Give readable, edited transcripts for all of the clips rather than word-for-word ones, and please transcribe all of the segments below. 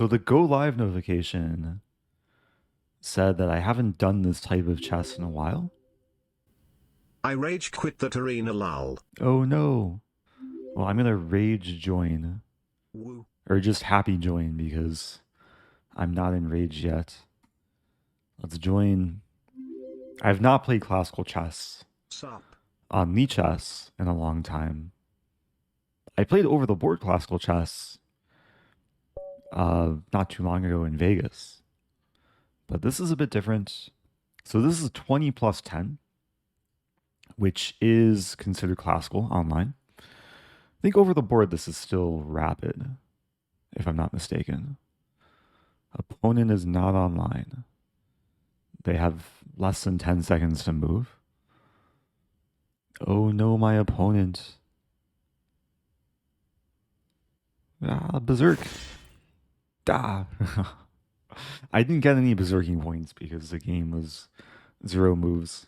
So the go live notification said that I haven't done this type of chess in a while. I rage quit that arena lol. Oh no. Well, I'm gonna rage join. Woo. Or just happy join because I'm not in rage yet. Let's join. I have not played classical chess Sup. on Lichess in a long time. I played over the board classical chess not too long ago in Vegas. But this is a bit different. So this is 20 plus 10, which is considered classical online. I think over the board this is still rapid, if I'm not mistaken. Opponent is not online. They have less than 10 seconds to move. Oh no, my opponent. Berserk. Ah. I didn't get any berserking points because the game was 0 moves.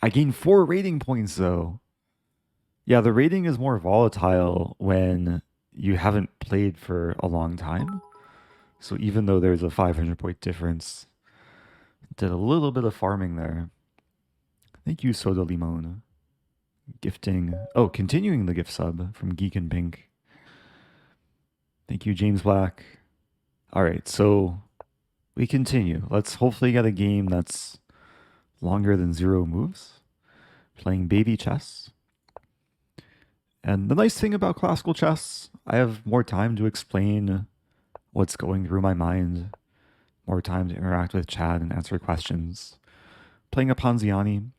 I gained 4 rating points though. Yeah, the rating is more volatile when you haven't played for a long time. So even though there's a 500 point difference, did a little bit of farming there. Thank you, Soda Limon. Gifting. Oh, continuing the gift sub from Geek and Pink. Thank you, James Black. All right, so we continue. Let's hopefully get a game that's longer than 0 moves. Playing baby chess. And the nice thing about classical chess, I have more time to explain what's going through my mind, more time to interact with chat and answer questions. Playing a Ponziani.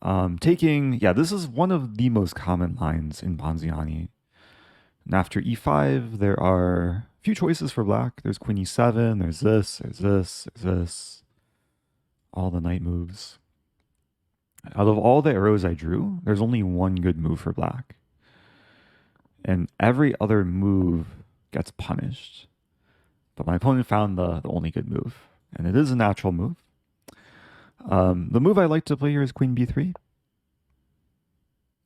This is one of the most common lines in Ponziani. And after e5, there are a few choices for black. There's queen e7, there's this, there's this, there's this. All the knight moves. Out of all the arrows I drew, there's only one good move for black. And every other move gets punished. But my opponent found the only good move. And it is a natural move. The move I like to play here is queen b3.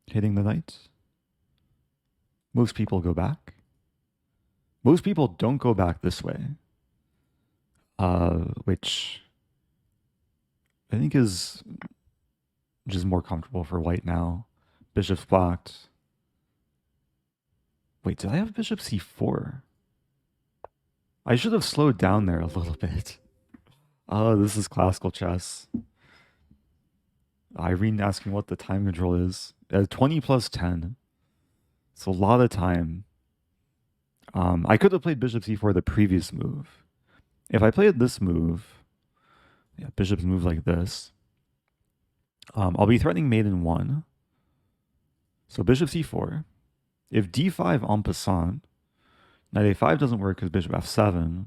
Hitting the knight. Most people go back. Most people don't go back this way. Which I think is just more comfortable for white now. Bishop's blocked. Wait, did I have bishop c4? I should have slowed down there a little bit. Oh, this is classical chess. Irene asking what the time control is. 20 plus 10. It's a lot of time. I could have played bishop c4 the previous move. If I played this move, yeah, bishop's move like this, I'll be threatening mate in 1. So bishop c4. If d5 en passant, knight a5 doesn't work because bishop f7.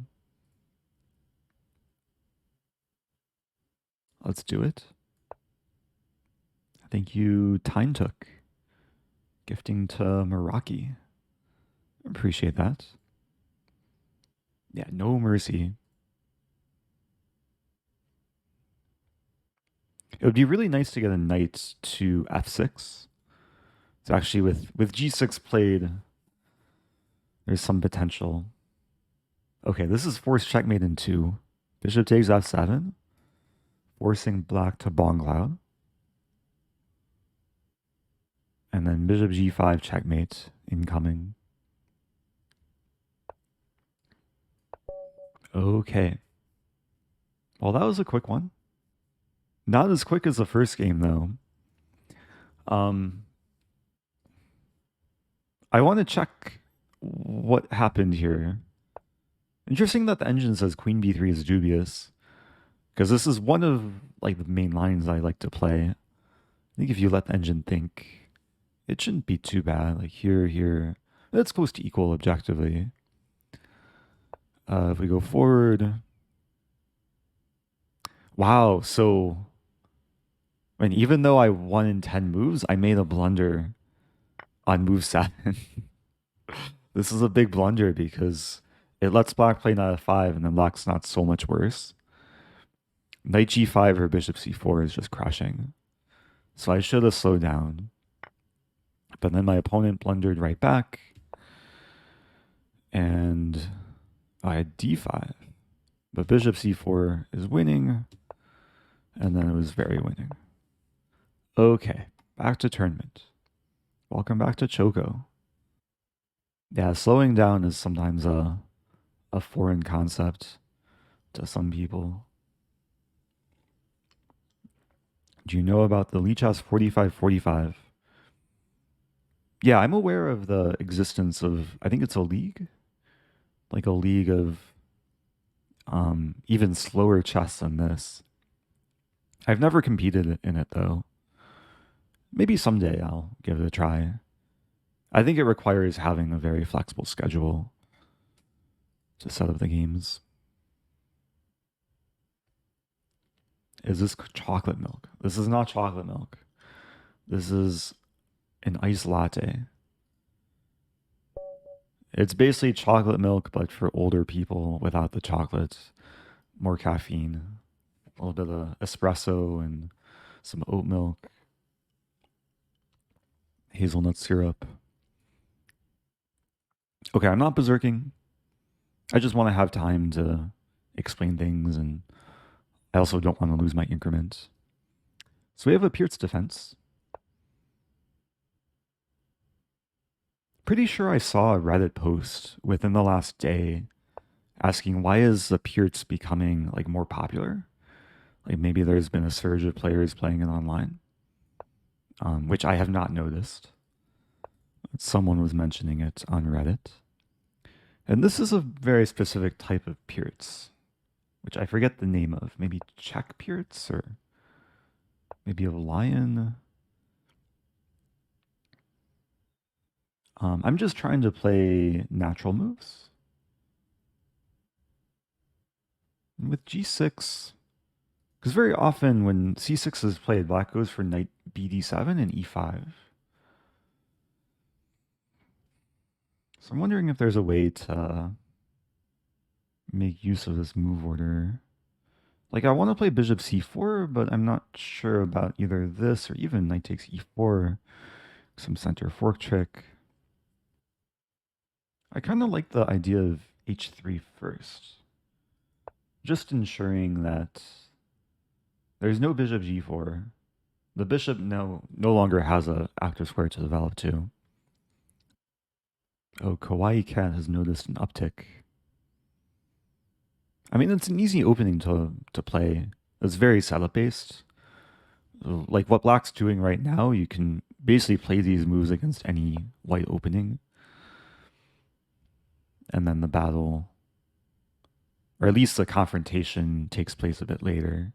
Let's do it. Thank you, Time Took. Gifting to Meraki. Appreciate that. Yeah, no mercy. It would be really nice to get a knight to f6. So actually with g6 played, there's some potential. Okay, this is forced checkmate in 2. Bishop takes f7, forcing black to bong cloud. And then bishop g5 checkmate incoming. Okay. Well, that was a quick one. Not as quick as the first game, though. I want to check what happened here. Interesting that the engine says queen b3 is dubious, because this is one of like the main lines I like to play. I think if you let the engine think, it shouldn't be too bad. Like here, it's close to equal objectively. If we go forward, wow. So, and even though I won in 10 moves, I made a blunder on move 7. This is a big blunder because it lets black play knight f5 and then black's not so much worse. Knight g5 or bishop c4 is just crushing. So I should have slowed down. But then my opponent blundered right back. And I had d5, but bishop c4 is winning, and then it was very winning. Okay, back to tournament. Welcome back to Choco. Yeah, slowing down is sometimes a foreign concept to some people. Do you know about the Lichess 4545? Yeah, I'm aware of the existence of, I think it's a league, like a league of even slower chess than this. I've never competed in it though. Maybe someday I'll give it a try. I think it requires having a very flexible schedule to set up the games. Is this chocolate milk? This is not chocolate milk. This is an iced latte. It's basically chocolate milk, but for older people without the chocolate. More caffeine. A little bit of espresso and some oat milk. Hazelnut syrup. Okay, I'm not berserking. I just want to have time to explain things, and I also don't want to lose my increment. So we have a Peert's defense. Pretty sure I saw a Reddit post within the last day asking why is the Peert's becoming like more popular? Like maybe there's been a surge of players playing it online, which I have not noticed. Someone was mentioning it on Reddit. And this is a very specific type of Peert's, which I forget the name of. Maybe Czech Peert's or maybe a lion. I'm just trying to play natural moves. And with g6, because very often when c6 is played, black goes for knight bd7 and e5. So I'm wondering if there's a way to make use of this move order. Like I want to play bishop c4, but I'm not sure about either this or even knight takes e4, some center fork trick. I kind of like the idea of h3 first. Just ensuring that there's no bishop g4. The bishop no longer has a active square to develop to. Oh, Kawaii Cat has noticed an uptick. I mean, it's an easy opening to play. It's very setup based. Like what black's doing right now, you can basically play these moves against any white opening. And then the battle, or at least the confrontation, takes place a bit later.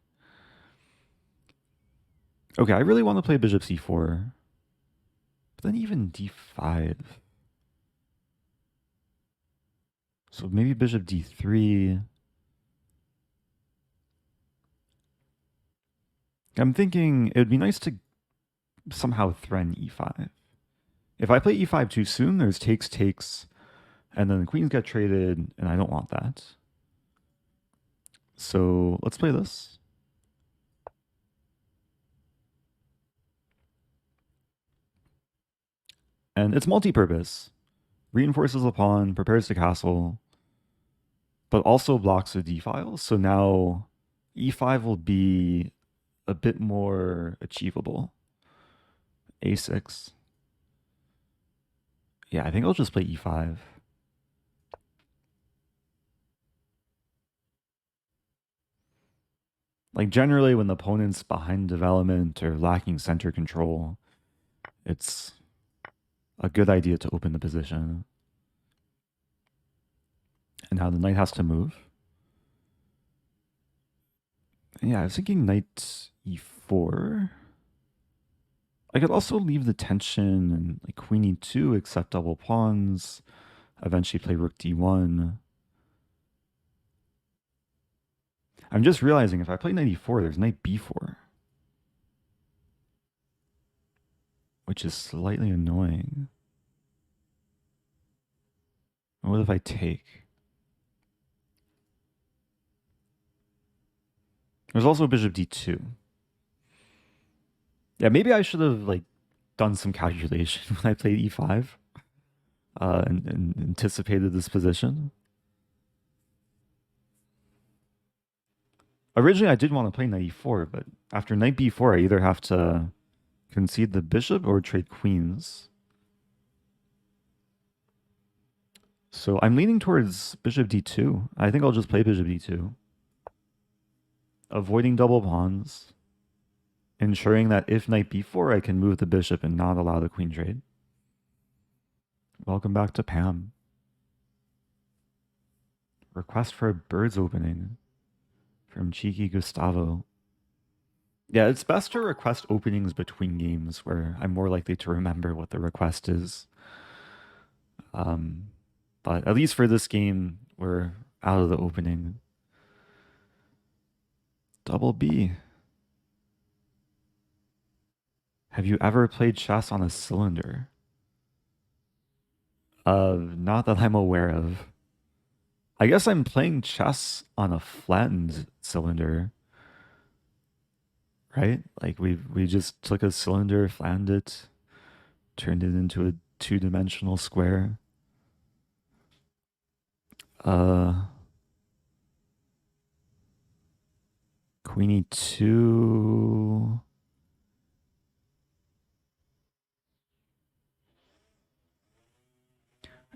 Okay, I really want to play bishop c4. But then even d5. So maybe bishop d3. I'm thinking it would be nice to somehow threaten e5. If I play e5 too soon, there's takes, and then the queens get traded, and I don't want that. So let's play this. And it's multi-purpose. Reinforces the pawn, prepares the castle, but also blocks the d-file. So now e5 will be a bit more achievable. a6. Yeah, I think I'll just play e5. Like generally when the opponent's behind development or lacking center control, it's a good idea to open the position. And now the knight has to move. Yeah, I was thinking knight e4. I could also leave the tension and like queen e2, accept double pawns, eventually play rook d1. I'm just realizing if I play knight e4, there's knight b4, which is slightly annoying. What if I take? There's also bishop d2. Yeah, maybe I should have like done some calculation when I played e5 and anticipated this position. Originally, I did want to play knight e4, but after knight b4, I either have to concede the bishop or trade queens. So I'm leaning towards bishop d2. I think I'll just play bishop d2. Avoiding double pawns. Ensuring that if knight b4, I can move the bishop and not allow the queen trade. Welcome back to Pam. Request for a bird's opening from Cheeky Gustavo. Yeah, it's best to request openings between games where I'm more likely to remember what the request is. But at least for this game, we're out of the opening. Double B. Have you ever played chess on a cylinder? Not that I'm aware of. I guess I'm playing chess on a flattened cylinder. Right? Like we just took a cylinder, flattened it, turned it into a two-dimensional square. Queen e2.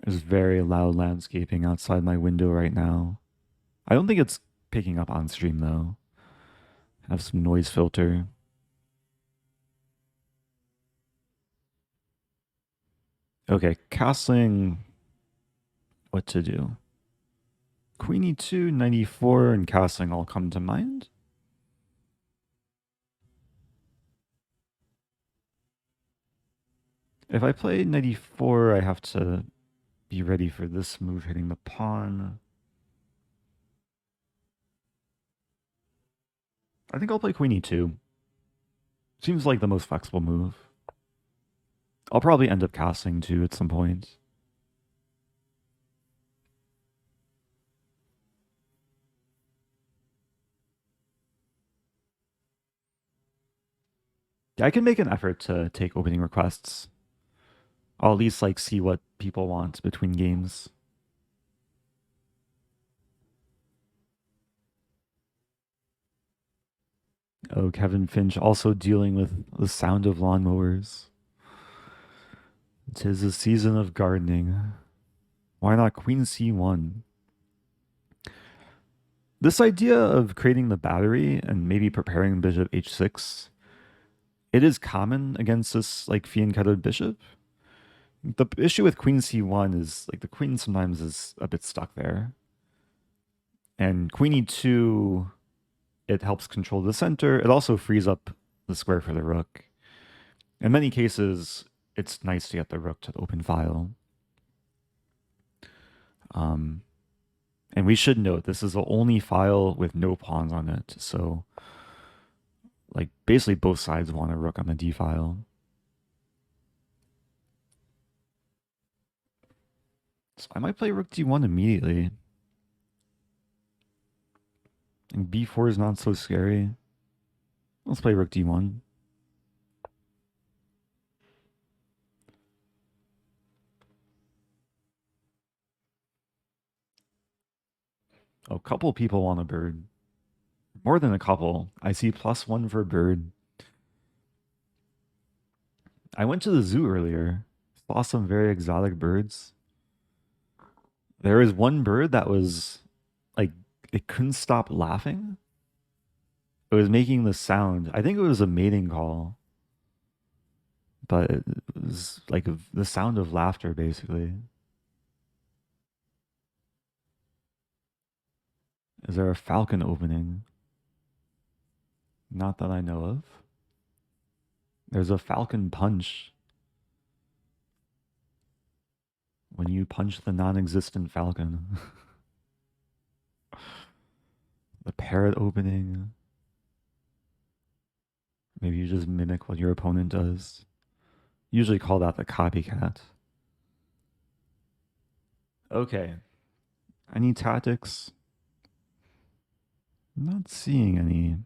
There's very loud landscaping outside my window right now. I don't think it's picking up on stream though. Have some noise filter. Okay, castling. What to do? Queen e2, knight e4, and castling all come to mind. If I play knight e4, I have to be ready for this move hitting the pawn. I think I'll play queen e2. Seems like the most flexible move. I'll probably end up castling too at some point. Yeah, I can make an effort to take opening requests. I'll at least like see what people want between games. Oh, Kevin Finch also dealing with the sound of lawnmowers. 'Tis a season of gardening. Why not queen c1? This idea of creating the battery and maybe preparing bishop h6, it is common against this like fianchettoed bishop. The issue with queen c1 is like the queen sometimes is a bit stuck there. And queen e2, it helps control the center. It also frees up the square for the rook. In many cases, it's nice to get the rook to the open file. And we should note this is the only file with no pawns on it. So like basically both sides want a rook on the d file. So I might play rook d1 immediately. And b4 is not so scary. Let's play rook d1. Oh, a couple people want a bird. More than a couple. I see +1 for bird. I went to the zoo earlier. Saw some very exotic birds. There is one bird that was like, it couldn't stop laughing. It was making the sound. I think it was a mating call. But it was like the sound of laughter, basically. Is there a falcon opening? Not that I know of. There's a falcon punch. When you punch the non-existent falcon. The parrot opening. Maybe you just mimic what your opponent does. Usually call that the copycat. Okay. Any tactics? I'm not seeing any.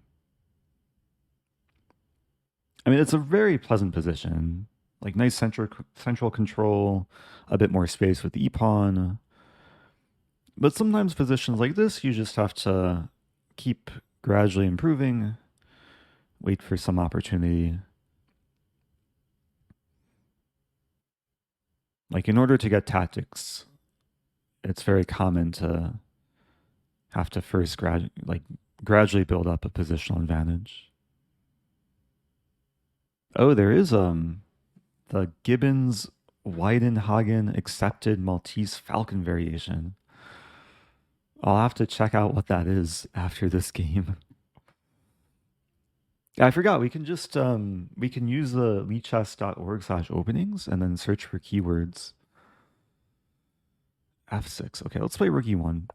I mean, it's a very pleasant position. Like nice central control, a bit more space with the e-pawn. But sometimes positions like this, you just have to keep gradually improving. Wait for some opportunity. Like, in order to get tactics, it's very common to have to first gradually build up a positional advantage. Oh, there is the Gibbons Weidenhagen accepted Maltese Falcon variation. I'll have to check out what that is after this game. Yeah, I forgot we can just we can use the leechess.org/openings and then search for keywords. F6. Okay, let's play rookie 1.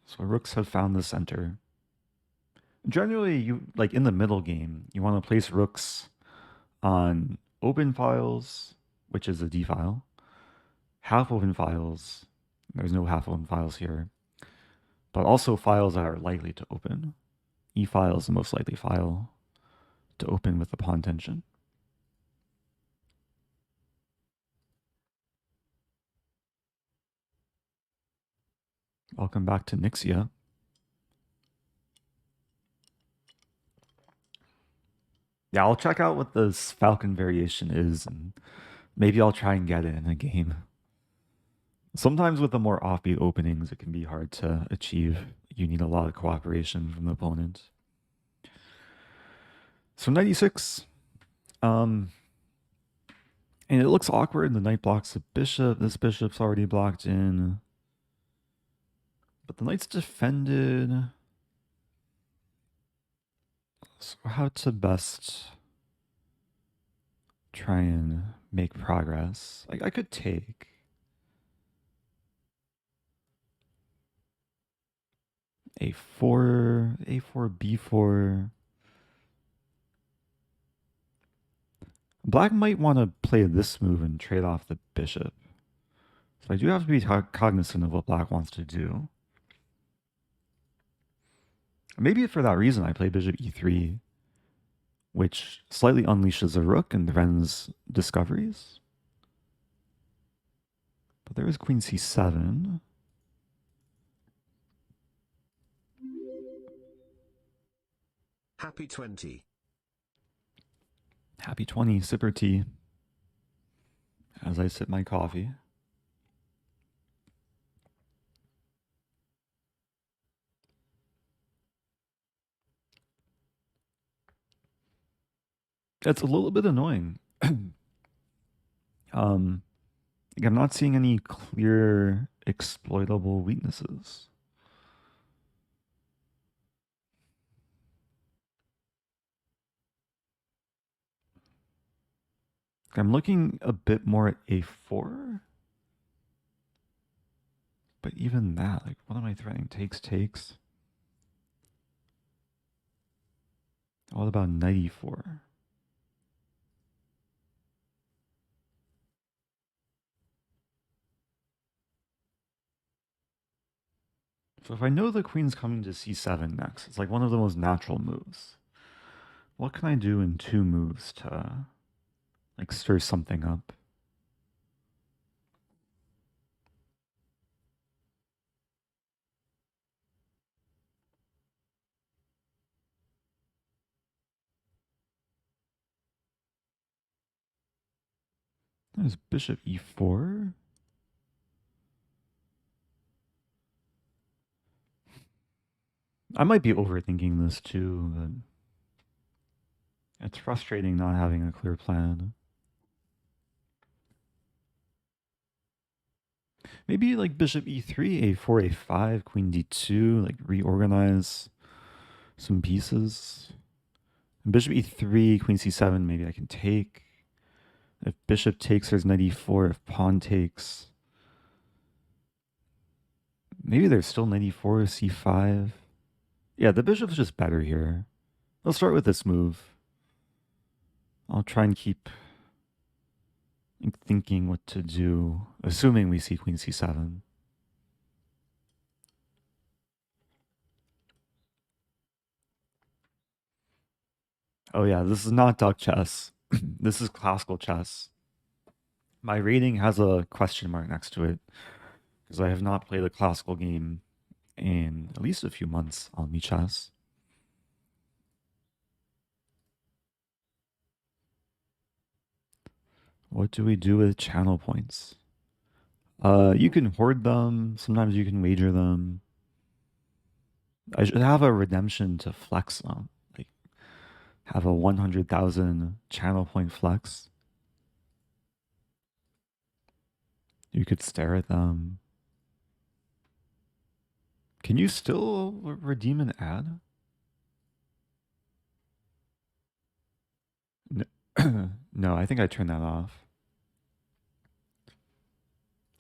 So rooks have found the center. Generally, you like in the middle game, you want to place rooks on open files, which is a D file, half open files. There's no half open files here, but also files that are likely to open. E file is the most likely file to open with the pawn tension. Welcome back to Nixia. Yeah, I'll check out what this Falcon variation is, and maybe I'll try and get it in a game. Sometimes with the more offbeat openings, it can be hard to achieve. You need a lot of cooperation from the opponent. So 96. And it looks awkward. The knight blocks the bishop. This bishop's already blocked in. But the knight's defended. So how to best try and make progress? I could take. A4, A4, B4. Black might want to play this move and trade off the bishop. So I do have to be cognizant of what black wants to do. Maybe for that reason I play bishop e3, which slightly unleashes a rook and prevents discoveries. But there is queen c7. Happy 20. Happy 20, sipper tea. As I sip my coffee. It's a little bit annoying. I'm not seeing any clear exploitable weaknesses. I'm looking a bit more at a4. But even that, like, what am I threatening? Takes. What about knight e4? So if I know the queen's coming to c7 next, it's like one of the most natural moves. What can I do in 2 moves to, like, stir something up? There's bishop e4. I might be overthinking this too, but it's frustrating not having a clear plan. Maybe like bishop e3, a4, a5, queen d2, like reorganize some pieces. And bishop e3, queen c7, maybe I can take. If bishop takes, there's knight e4. If pawn takes, maybe there's still knight e4, c5. Yeah, the bishop's just better here. Let's start with this move. I'll try and keep thinking what to do, assuming we see queen c7. Oh yeah, this is not duck chess. This is classical chess. My rating has a question mark next to it because I have not played a classical game in at least a few months on Michas. What do we do with channel points? You can hoard them. Sometimes you can wager them. I should have a redemption to flex them. Like, have a 100,000 channel point flex. You could stare at them. Can you still redeem an ad? No, no, I think I turned that off.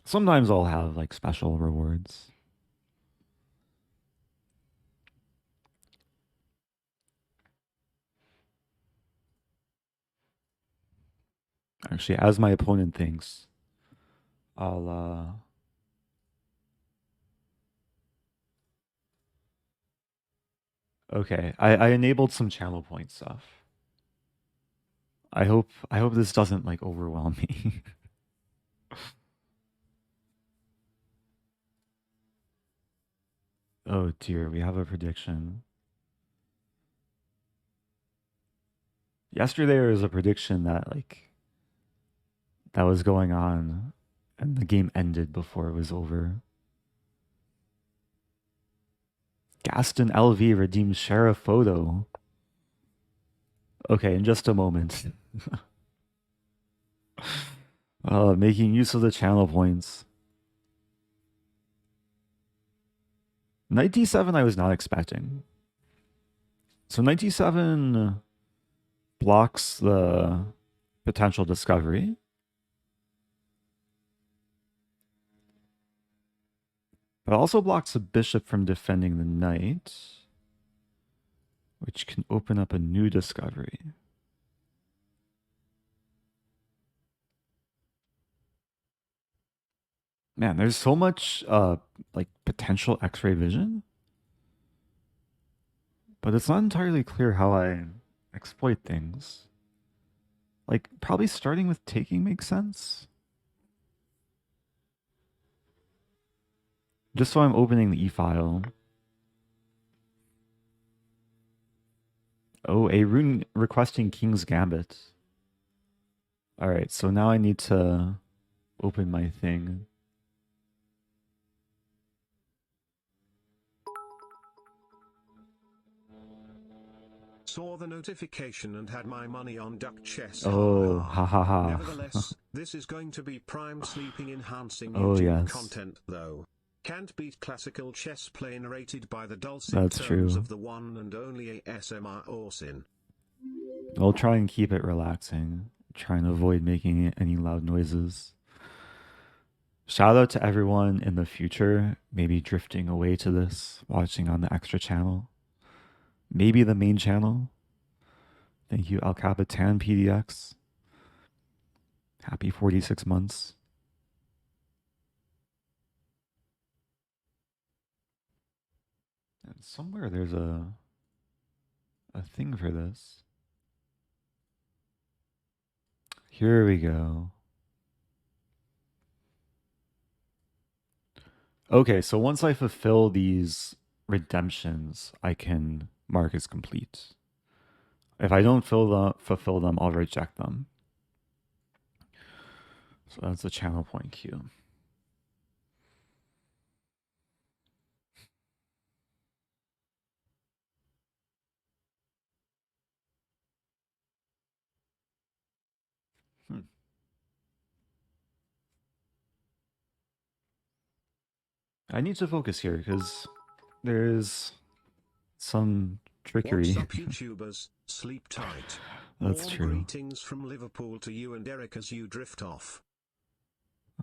Sometimes I'll have like special rewards. Actually, as my opponent thinks, I'll okay. I enabled some channel point stuff. I hope this doesn't like overwhelm me. Oh dear, we have a prediction. Yesterday there was a prediction that like that was going on and the game ended before it was over. Gaston LV redeems Sheriff Photo. Okay, in just a moment. Making use of the channel points. Knight d7 I was not expecting. So knight d7 blocks the potential discovery. But also blocks the bishop from defending the knight, which can open up a new discovery. Man, there's so much like potential X-ray vision, but it's not entirely clear how I exploit things. Like probably starting with taking makes sense. Just so I'm opening the e-file. Oh, a rune requesting King's Gambit. All right, so now I need to open my thing. Saw the notification and had my money on duck chess. Oh, ha ha ha. Nevertheless, this is going to be prime sleeping enhancing Oh, YouTube yes. content though. Can't beat classical chess play narrated by the dulcet That's tones true. of the one and only ASMR Rosen. I'll try and keep it relaxing. Try and avoid making any loud noises. Shout out to everyone in the future, maybe drifting away to this, watching on the extra channel. Maybe the main channel. Thank you, Alcapitan PDX. Happy 46 months. And somewhere there's a thing for this. Here we go. Okay, so once I fulfill these redemptions, I can mark as complete. If I don't fulfill them, I'll reject them. So that's the channel point queue. I need to focus here because there's some trickery. What's up, YouTubers? Sleep tight. That's Warm true. Greetings from Liverpool to you and Eric as you drift off.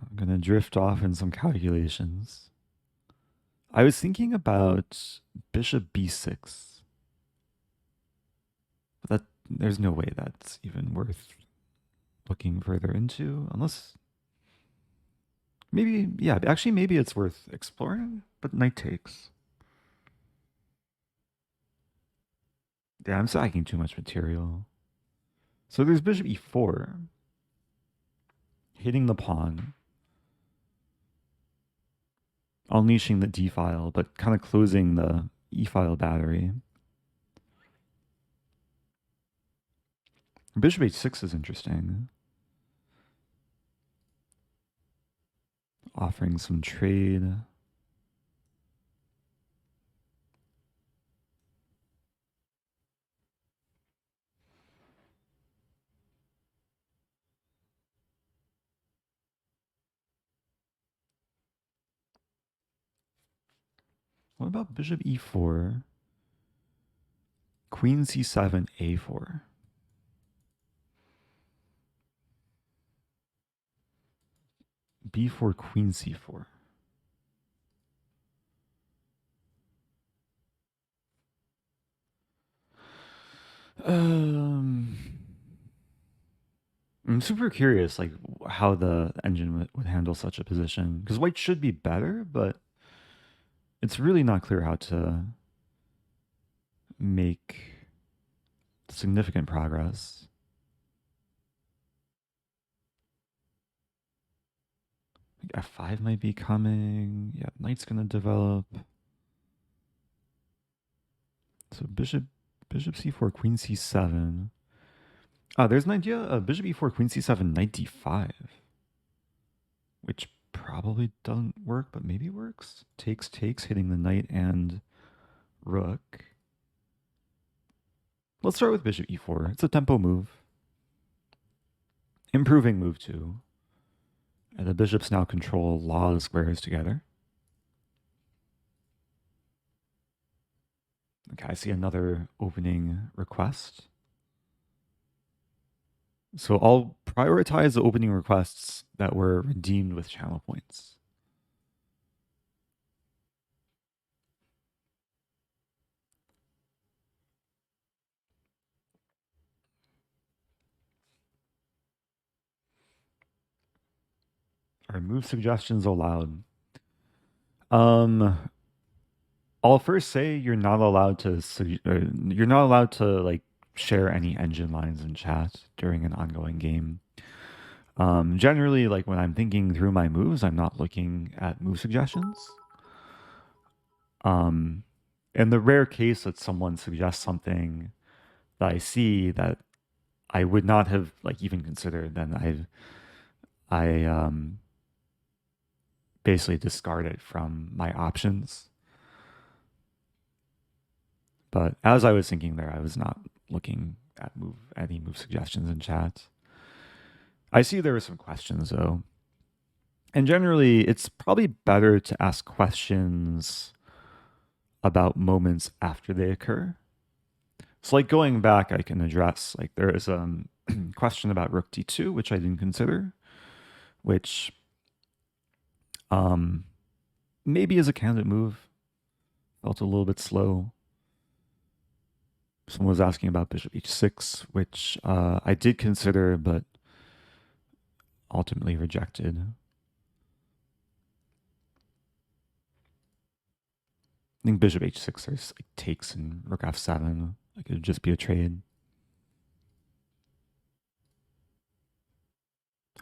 I'm gonna drift off in some calculations. I was thinking about bishop b6. But that there's no way that's even worth looking further into, unless maybe, yeah, actually maybe it's worth exploring, but knight takes. Yeah, I'm stacking too much material. So there's bishop e4, hitting the pawn. unleashing the D file, but kind of closing the E file battery. Bishop h6 is interesting. Offering some trade. What about bishop e4? Queen c7, a4. b4, queen c4. I'm super curious, like how the engine would handle such a position, because white should be better, but it's really not clear how to make significant progress. F5 might be coming. Yeah, knight's gonna develop. So bishop c4, queen c7. There's an idea of bishop e4, queen c7, knight d5, which probably doesn't work, but maybe works. Takes, hitting the knight and rook. Let's start with bishop e4. It's a tempo move. Improving move too. And the bishops now control a lot of squares together. Okay, I see another opening request. So I'll prioritize the opening requests that were redeemed with channel points. Are move suggestions allowed? I'll first say you're not allowed to like share any engine lines in chat during an ongoing game. Generally, like when I'm thinking through my moves, I'm not looking at move suggestions. In the rare case that someone suggests something that I see that I would not have like even considered, then I basically discard it from my options. But as I was thinking there, I was not looking at any move suggestions in chat. I see there were some questions though. And generally, it's probably better to ask questions about moments after they occur. So like going back, I can address, like there is a question about rook d2, which I didn't consider, which maybe is a candidate move. Felt a little bit slow. Someone was asking about bishop h6, which I did consider, but ultimately rejected. I think bishop h6 there's like takes and rook f7. Like it would just be a trade.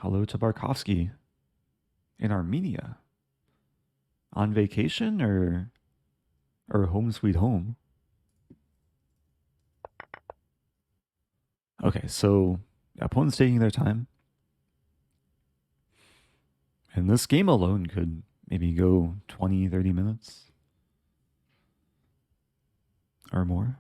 Hello to Barkovsky in Armenia. On vacation or home sweet home? Okay, so opponents taking their time. And this game alone could maybe go 20, 30 minutes or more.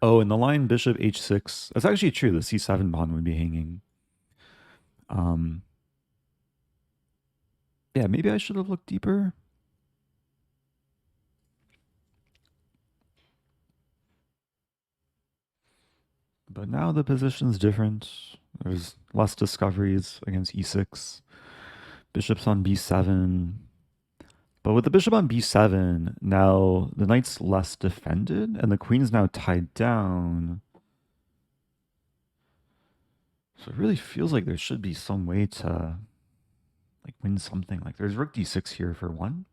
Oh, and the line bishop h6. That's actually true. The c7 pawn would be hanging. Yeah, maybe I should have looked deeper. But now the position's different. There's less discoveries against e6. Bishop's on b7. But with the bishop on b7, now the knight's less defended, and the queen's now tied down. So it really feels like there should be some way to like win something. Like there's rook d6 here for one,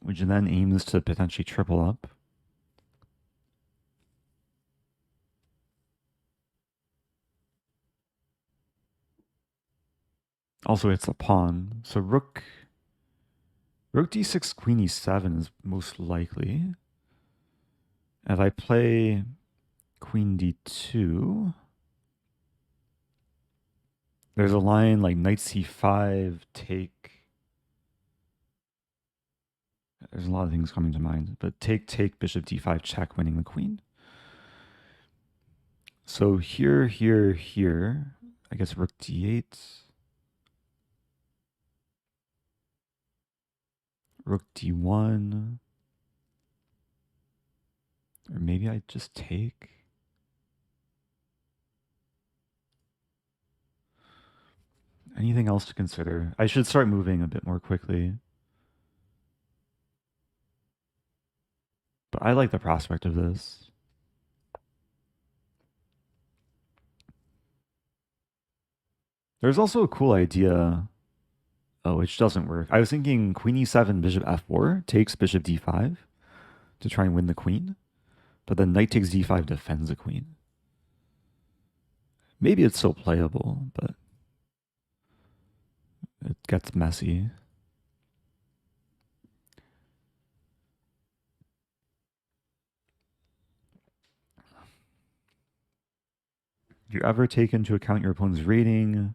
which then aims to potentially triple up. Also hits the pawn. So rook d6, queen e7 is most likely. If I play queen d2, there's a line like knight c5, take. There's a lot of things coming to mind, but take, bishop d5, check, winning the queen. So here, I guess rook d8. Rook d1. Or maybe I just take. Anything else to consider? I should start moving a bit more quickly. But I like the prospect of this. There's also a cool idea, which doesn't work. I was thinking queen e7, bishop f4, takes bishop d5 to try and win the queen. But then knight takes d5 defends the queen. Maybe it's still playable, but it gets messy. Do you ever take into account your opponent's rating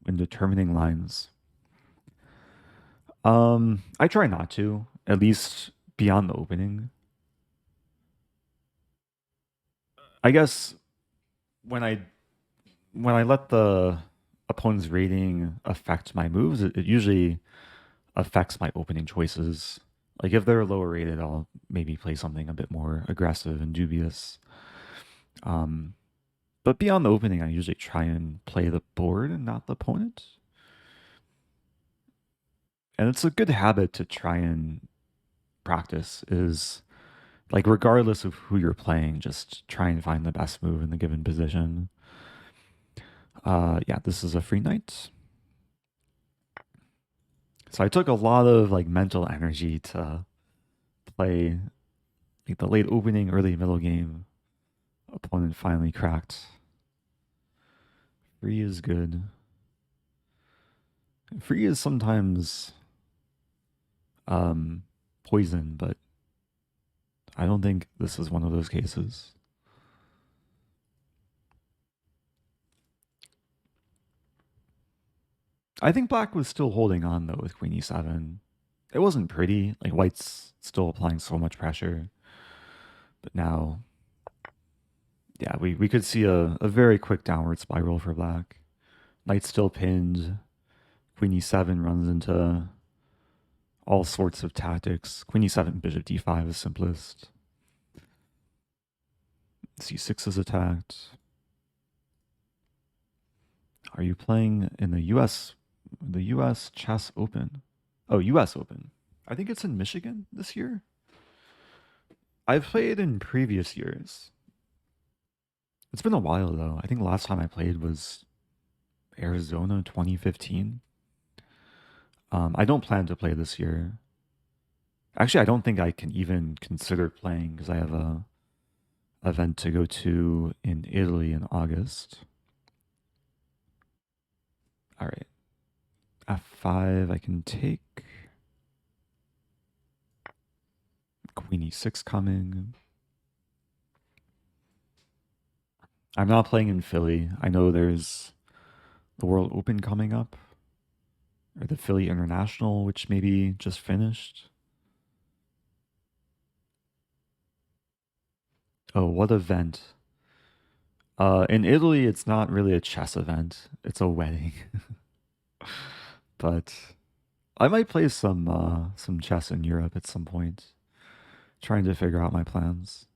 when determining lines? I try not to, at least beyond the opening. I guess when I let the opponent's rating affect my moves, it usually affects my opening choices. Like if they're lower rated, I'll maybe play something a bit more aggressive and dubious. But beyond the opening, I usually try and play the board and not the opponent. And it's a good habit to try and practice, is like regardless of who you're playing, just try and find the best move in the given position. Yeah, this is a free knight. So I took a lot of like mental energy to play like the late opening, early middle game. Opponent finally cracked. Free is good. Free is sometimes poison, but I don't think this is one of those cases. I think black was still holding on though with queen e7. It wasn't pretty. Like white's still applying so much pressure. But now, yeah, we could see a very quick downward spiral for black. Knight's still pinned. Queen e7 runs into all sorts of tactics. Queen e7, bishop d5 is simplest. c6 is attacked. Are you playing in the US Chess Open? Oh, US Open. I think it's in Michigan this year. I've played in previous years. It's been a while though. I think the last time I played was Arizona 2015. I don't plan to play this year. Actually, I don't think I can even consider playing because I have a event to go to in Italy in August. All right. F5, I can take. Queen e6 coming. I'm not playing in Philly. I know there's the World Open coming up, or the Philly International, which maybe just finished. Oh, what event? In Italy, it's not really a chess event. It's a wedding. But I might play some chess in Europe at some point. Trying to figure out my plans.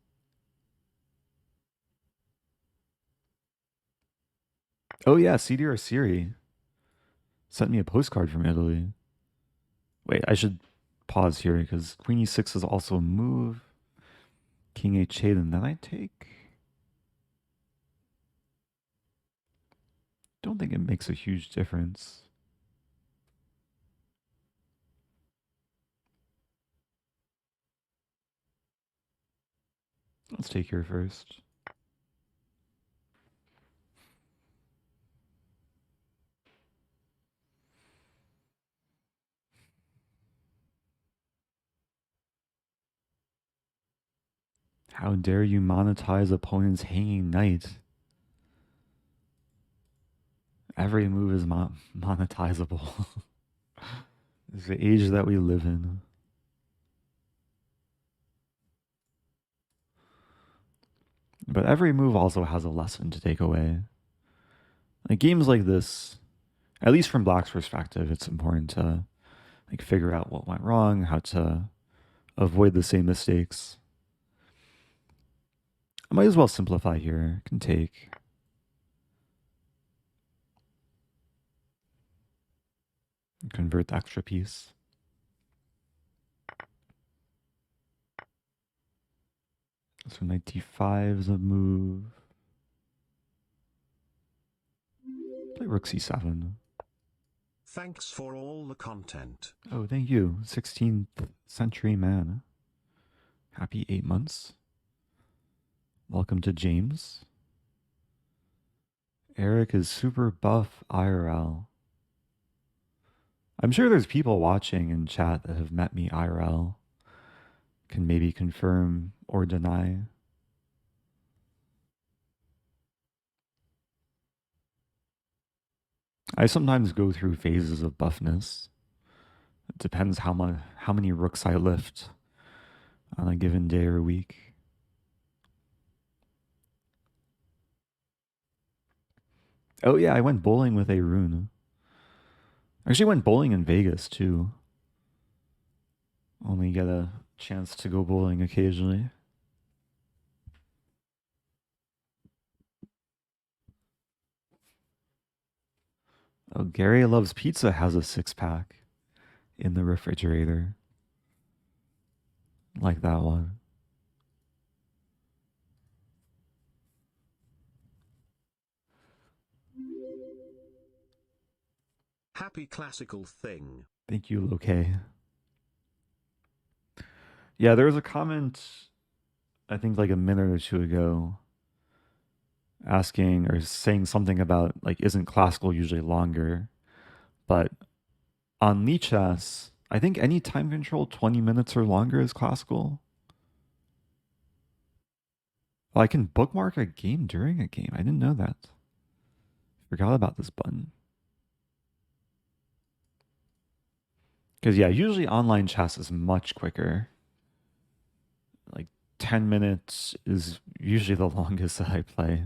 Oh yeah, CD or Siri sent me a postcard from Italy. Wait, I should pause here because Queen e6 is also a move. King h8, and then I take. Don't think it makes a huge difference. Let's take here first. How dare you monetize opponent's hanging knight? Every move is monetizable. It's the age that we live in. But every move also has a lesson to take away. Like games like this, at least from Black's perspective, it's important to like figure out what went wrong, how to avoid the same mistakes. I might as well simplify here. I can take convert the extra piece. So knight d5 is a move. Play rook c7. Thanks for all the content. Oh, thank you. 16th century man. Happy 8 months. Welcome to James. Eric is super buff IRL. I'm sure there's people watching in chat that have met me IRL. Can maybe confirm or deny. I sometimes go through phases of buffness. It depends how many rooks I lift on a given day or week. Oh yeah, I went bowling with a rune. I actually went bowling in Vegas too. Only get a chance to go bowling occasionally. Oh, Gary Loves Pizza has a 6-pack in the refrigerator. Like that one. Happy classical thing. Thank you, Loke. Yeah, there was a comment, I think like a minute or two ago, asking or saying something about like, isn't classical usually longer? But on Lichess, I think any time control 20 minutes or longer is classical. Well, I can bookmark a game during a game. I didn't know that. Forgot about this button. Because yeah, usually online chess is much quicker. Like 10 minutes is usually the longest that I play.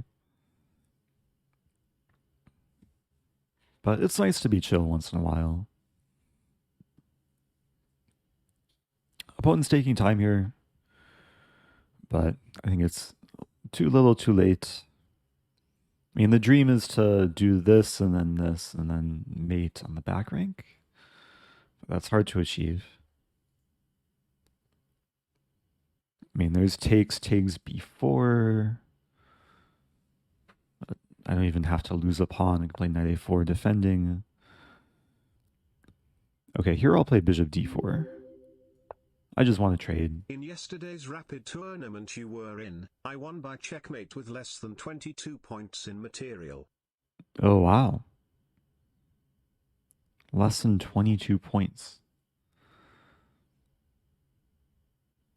But it's nice to be chill once in a while. Opponent's taking time here, but I think it's too little too late. I mean, the dream is to do this and then mate on the back rank. That's hard to achieve. I mean, there's takes before. I don't even have to lose a pawn. I can play knight a4 defending. Okay, here I'll play bishop d4. I just want to trade. In yesterday's rapid tournament you were in, I won by checkmate with less than 22 points in material. Oh, wow. Less than 22 points.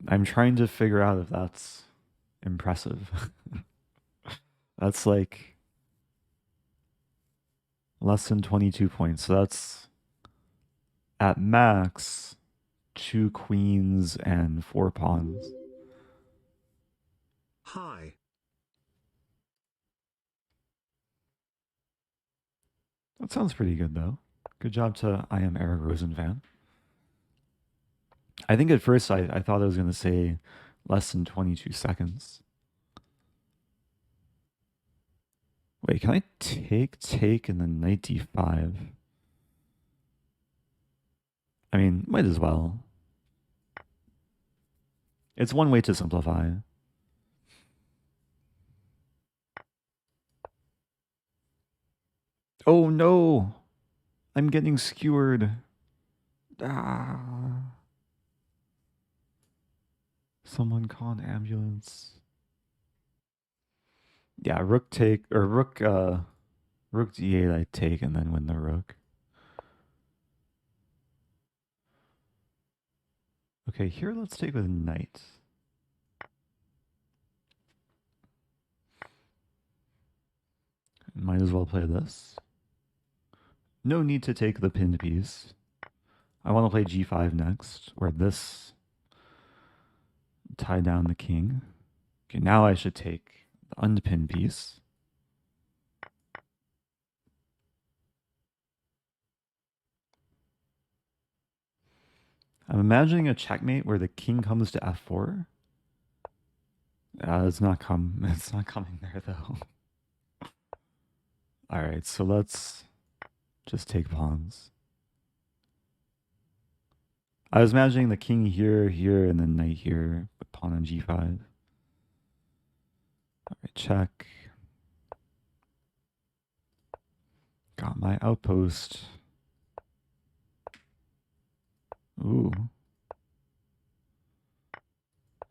I'm trying to figure out if that's impressive. That's like less than 22 points. So that's at max 2 queens and 4 pawns. Hi. That sounds pretty good though. Good job to I am Eric Rosen fan. I think at first I thought I was going to say less than 22 seconds. Wait, can I take, and then knight d5? I mean, might as well. It's one way to simplify. Oh no! I'm getting skewered. Ah. Someone call an ambulance. Yeah, rook take, or rook d8 I take and then win the rook. Okay, here let's take with knight. might as well play this. No need to take the pinned piece. I want to play g5 next, where this tie down the king. Okay, now I should take the unpinned piece. I'm imagining a checkmate where the king comes to f4. It's not coming there though. All right, so let's just take pawns. I was imagining the king here, here, and then knight here, with pawn on g5. All right, check. Got my outpost. Ooh.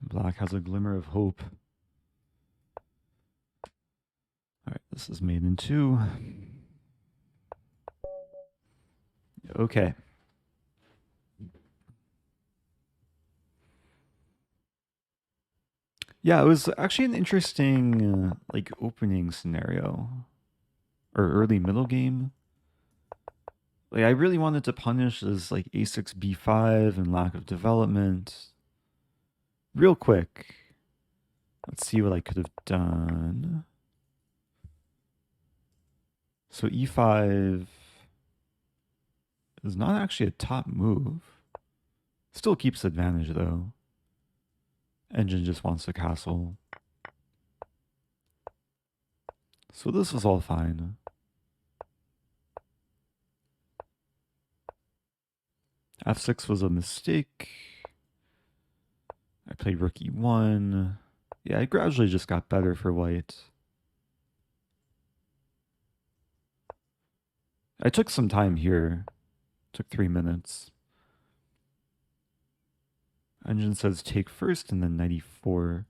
Black has a glimmer of hope. All right, this is made in 2. Okay. Yeah, it was actually an interesting like opening scenario or early middle game. Like I really wanted to punish this like a6 b5 and lack of development real quick. Let's see what I could have done. So e5 is not actually a top move. Still keeps advantage though. Engine just wants to castle. So this was all fine. f6 was a mistake. I played rook e1. Yeah, it gradually just got better for white. I took some time here. Took 3 minutes. Engine says take first and then knight e4.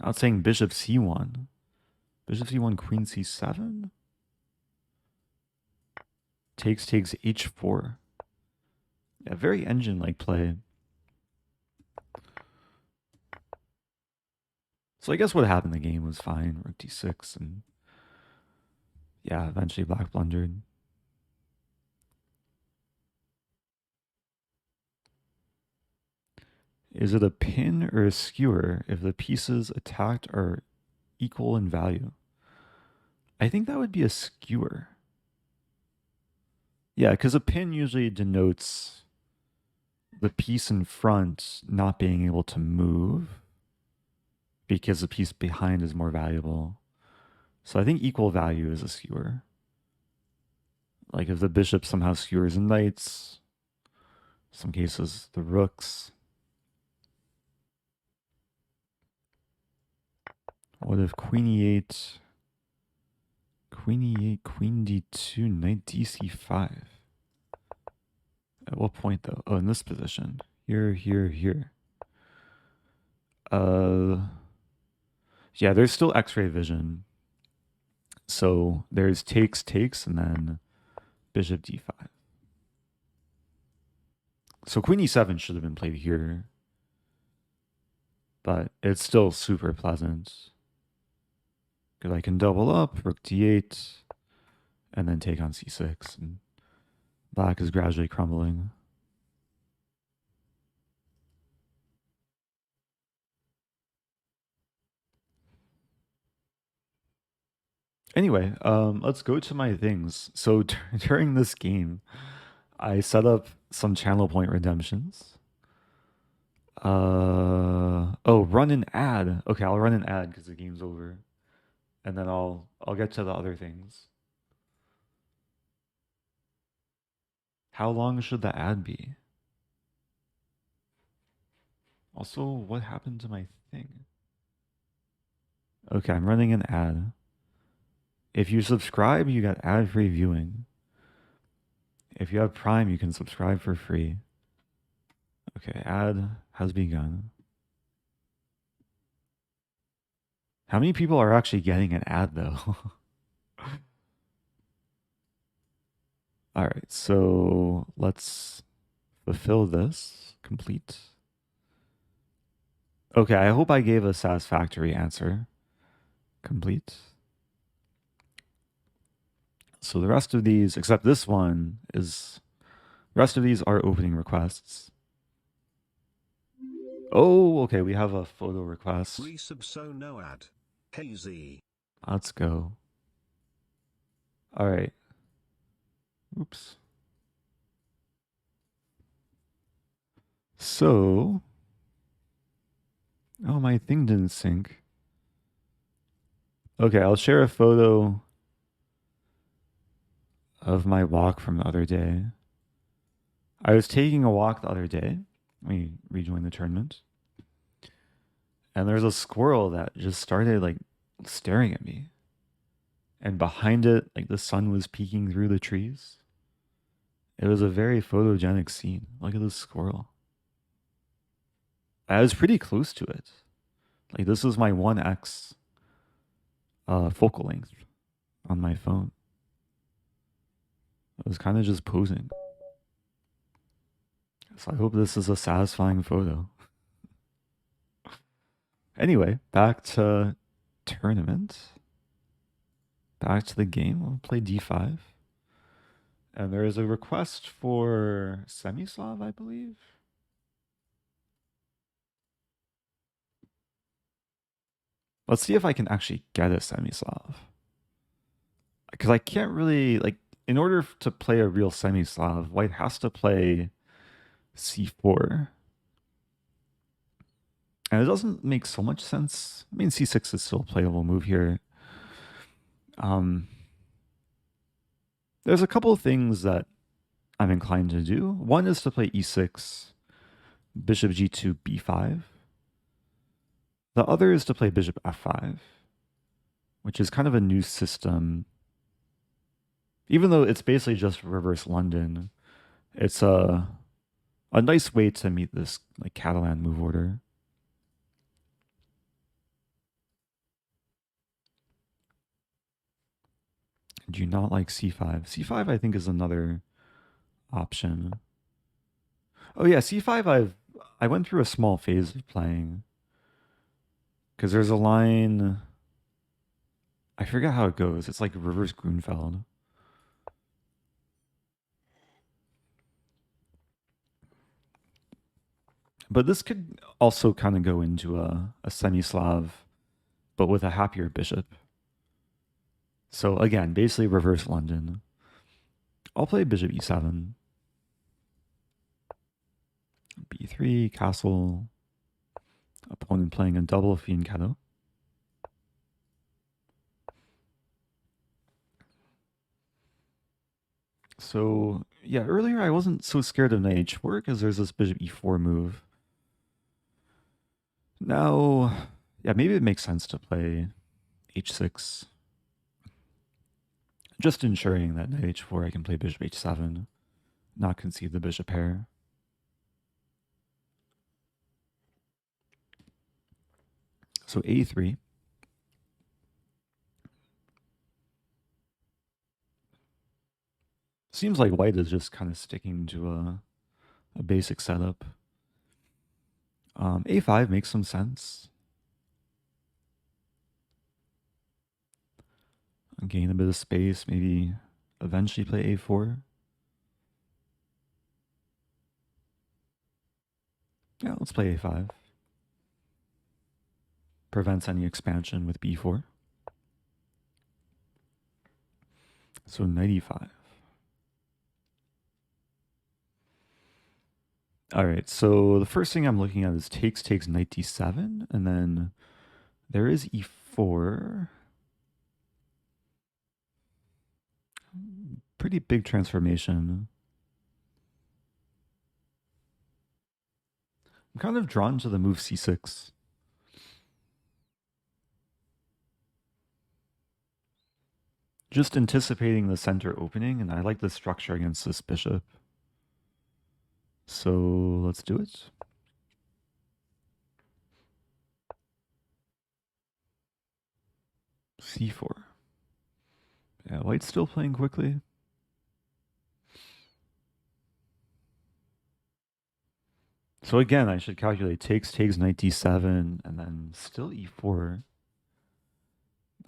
Now it's saying bishop c1. Bishop c1, queen c7? Takes h4. Yeah, very engine-like play. So I guess what happened in the game was fine. Rook d6 and yeah, eventually black blundered. Is it a pin or a skewer if the pieces attacked are equal in value? I think that would be a skewer. Yeah, because a pin usually denotes the piece in front not being able to move because the piece behind is more valuable. So I think equal value is a skewer. Like if the bishop somehow skewers the knights, some cases the rooks. What if queen e8, queen e8, queen d2, knight dc5? At what point though? Oh, in this position. Here, here, here. Yeah, there's still x-ray vision. So there's takes, and then bishop d5. So queen e7 should have been played here. But it's still super pleasant. Because I can double up, rook d8, and then take on c6. And black is gradually crumbling. Anyway, let's go to my things. So during this game, I set up some channel point redemptions. Oh, run an ad. Okay, I'll run an ad because the game's over, and then I'll get to the other things. How long should the ad be? Also, what happened to my thing? Okay, I'm running an ad. If you subscribe, you got ad-free viewing. If you have Prime, you can subscribe for free. Okay, ad has begun. How many people are actually getting an ad though? All right, so let's fulfill this. Complete. Okay, I hope I gave a satisfactory answer. Complete. So the rest of these, except this one, is the rest of these are opening requests. Oh, okay, we have a photo request. Resub so no ad. Hazy. Let's go. All right. Oops. So, oh, my thing didn't sync. Okay, I'll share a photo of my walk from the other day. I was taking a walk the other day. Let me rejoin the tournament. And there's a squirrel that just started like staring at me. And behind it, like the sun was peeking through the trees. It was a very photogenic scene. Look at this squirrel. I was pretty close to it. Like this was my 1x focal length on my phone. I was kind of just posing. So I hope this is a satisfying photo. Anyway, back to tournament. Back to the game. We'll play d5. And there is a request for Semislav, I believe. Let's see if I can actually get a Semislav. Because I can't really, like, in order to play a real Semislav, white has to play c4. And it doesn't make so much sense. I mean, c6 is still a playable move here. There's a couple of things that I'm inclined to do. One is to play e6, bishop g2, b5. The other is to play bishop f5, which is kind of a new system. Even though it's basically just reverse London, it's a nice way to meet this like Catalan move order. Do you not like c5? c5 I think is another option. Oh yeah, c5 I went through a small phase of playing. Because there's a line, I forget how it goes. It's like reverse Grunfeld. But this could also kind of go into a semi-Slav, but with a happier bishop. So again, basically reverse London. I'll play bishop e7. b3, castle. Opponent playing a double fianchetto. So yeah, earlier I wasn't so scared of knight h4 because there's this bishop e4 move. Now, yeah, maybe it makes sense to play h6. Just ensuring that knight h4 I can play bishop h7, not concede the bishop pair. So a3. Seems like white is just kind of sticking to a basic setup. A5 makes some sense. Gain a bit of space, maybe eventually play a4. Yeah, let's play a5. Prevents any expansion with b4. So knight e5. All right, so the first thing I'm looking at is takes knight d7, and then there is e4. Pretty big transformation. I'm kind of drawn to the move c6. Just anticipating the center opening, and I like the structure against this bishop. So let's do it. c4. Yeah, white's still playing quickly. So again, I should calculate takes knight d7, and then still e4.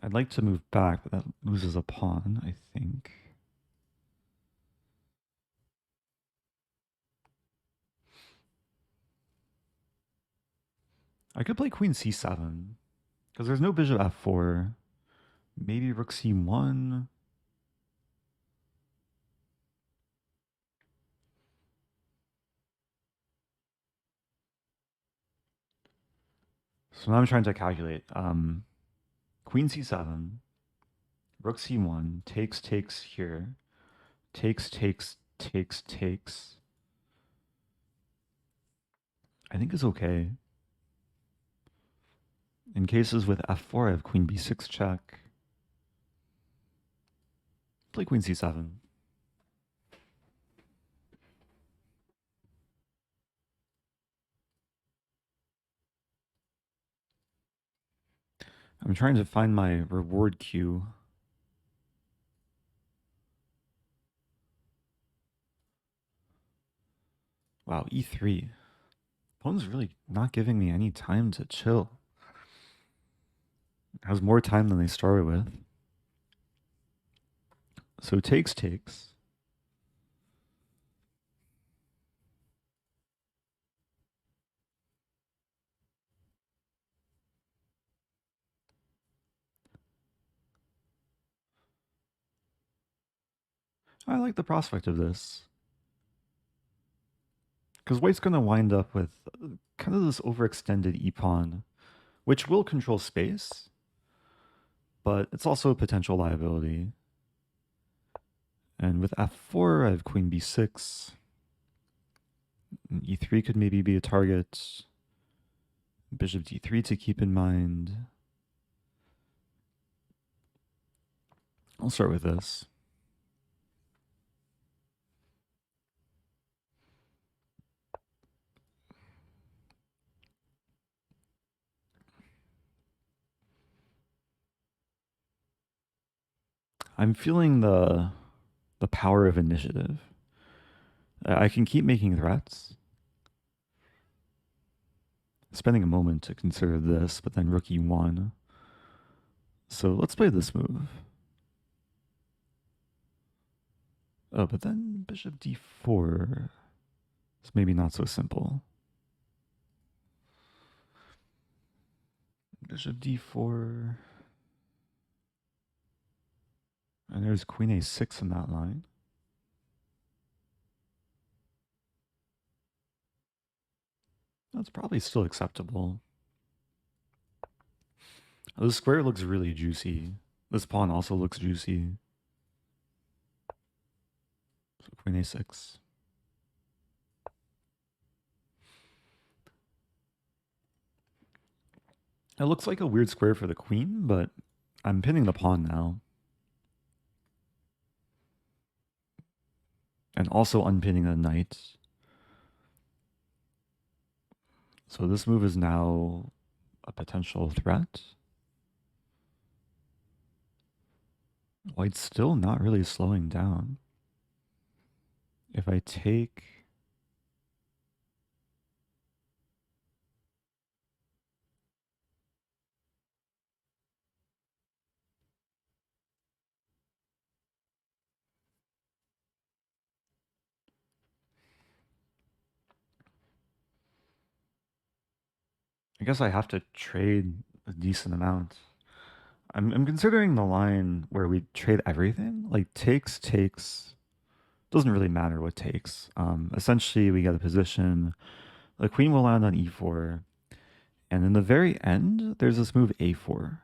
I'd like to move back, but that loses a pawn, I think. I could play queen c7 because there's no bishop f4. Maybe rook c1. So now I'm trying to calculate. Queen c7, rook c1, takes here, takes. I think is okay. In cases with f4, I have queen b6 check. Play queen c7. I'm trying to find my reward cue. Wow, e3. Opponent's really not giving me any time to chill. Has more time than they started with. So takes. I like the prospect of this. Because white's going to wind up with kind of this overextended e-pawn, which will control space, but it's also a potential liability. And with f4, I have queen b6. And e3 could maybe be a target. Bishop d3 to keep in mind. I'll start with this. I'm feeling the power of initiative. I can keep making threats. Spending a moment to consider this, but then rook e1. So let's play this move. Oh, but then bishop d4. It's maybe not so simple. Bishop d4. And there's queen a6 in that line. That's probably still acceptable. This square looks really juicy. This pawn also looks juicy. So queen a6. It looks like a weird square for the queen, but I'm pinning the pawn now. And also unpinning the knight. So this move is now a potential threat. White's still not really slowing down. If I take... I guess I have to trade a decent amount. I'm considering the line where we trade everything. Like takes. Doesn't really matter what takes. Essentially, we get a position. The queen will land on e4. And in the very end, there's this move a4.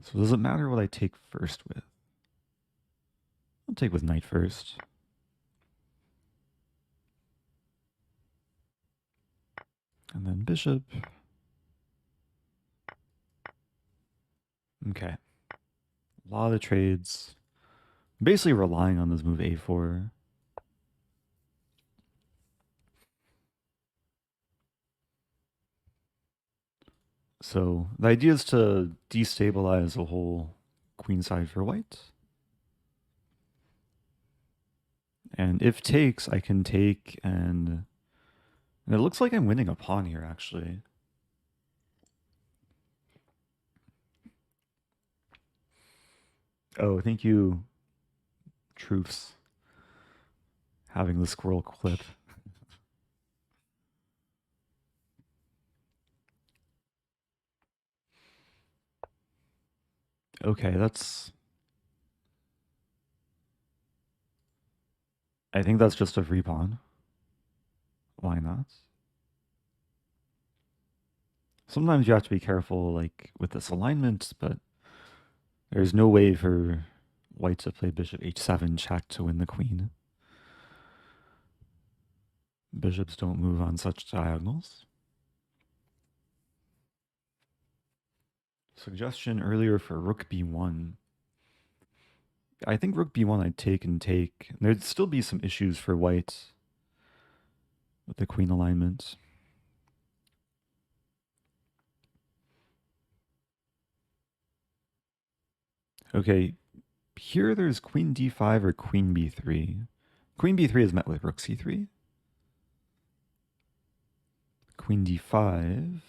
So does it matter what I take first with? I'll take with knight first. And then bishop. Okay. A lot of trades. Basically relying on this move a4. So the idea is to destabilize the whole queenside for white. And if takes, I can take and it looks like I'm winning a pawn here, actually. Oh, thank you, Truths. Having the squirrel clip. Okay, that's... I think that's just a free pawn. Why not? Sometimes you have to be careful, like, with this alignment, but there's no way for white to play bishop h7 check to win the queen. Bishops don't move on such diagonals. Suggestion earlier for rook b1. I think rook b1 I'd take and take. There'd still be some issues for white with the queen alignment. Okay, here there's queen d5 or queen b3. Queen b3 is met with rook c3. Queen d5.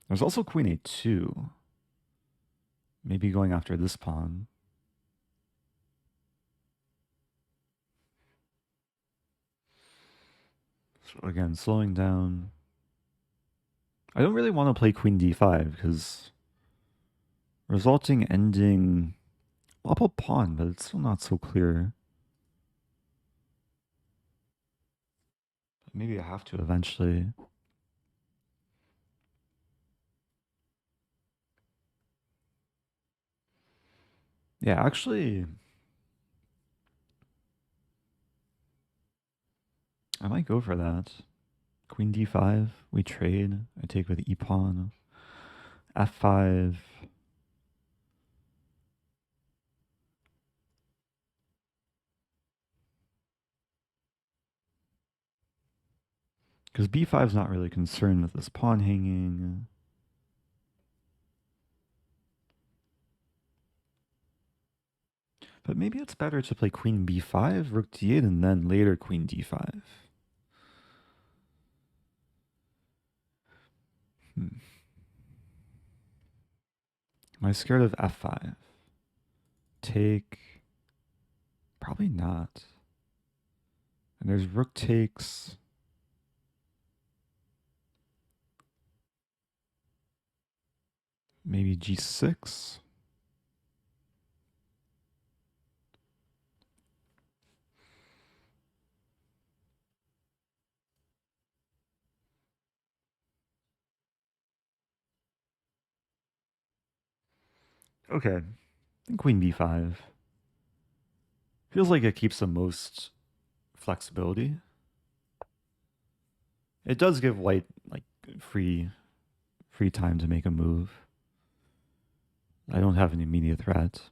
There's also queen a2. Maybe going after this pawn. So again, slowing down. I don't really want to play queen d5 because resulting ending up a pawn, but it's still not so clear. But maybe I have to eventually. Yeah, actually, I might go for that. Queen d5, we trade. I take with e pawn. f5. Because b5 is not really concerned with this pawn hanging. But maybe it's better to play queen b5, rook d8, and then later queen d5. Am I scared of f5? Take. Probably not. And there's rook takes. Maybe g6. Okay. I think queen b5. Feels like it keeps the most flexibility. It does give white like free time to make a move. I don't have an immediate threat.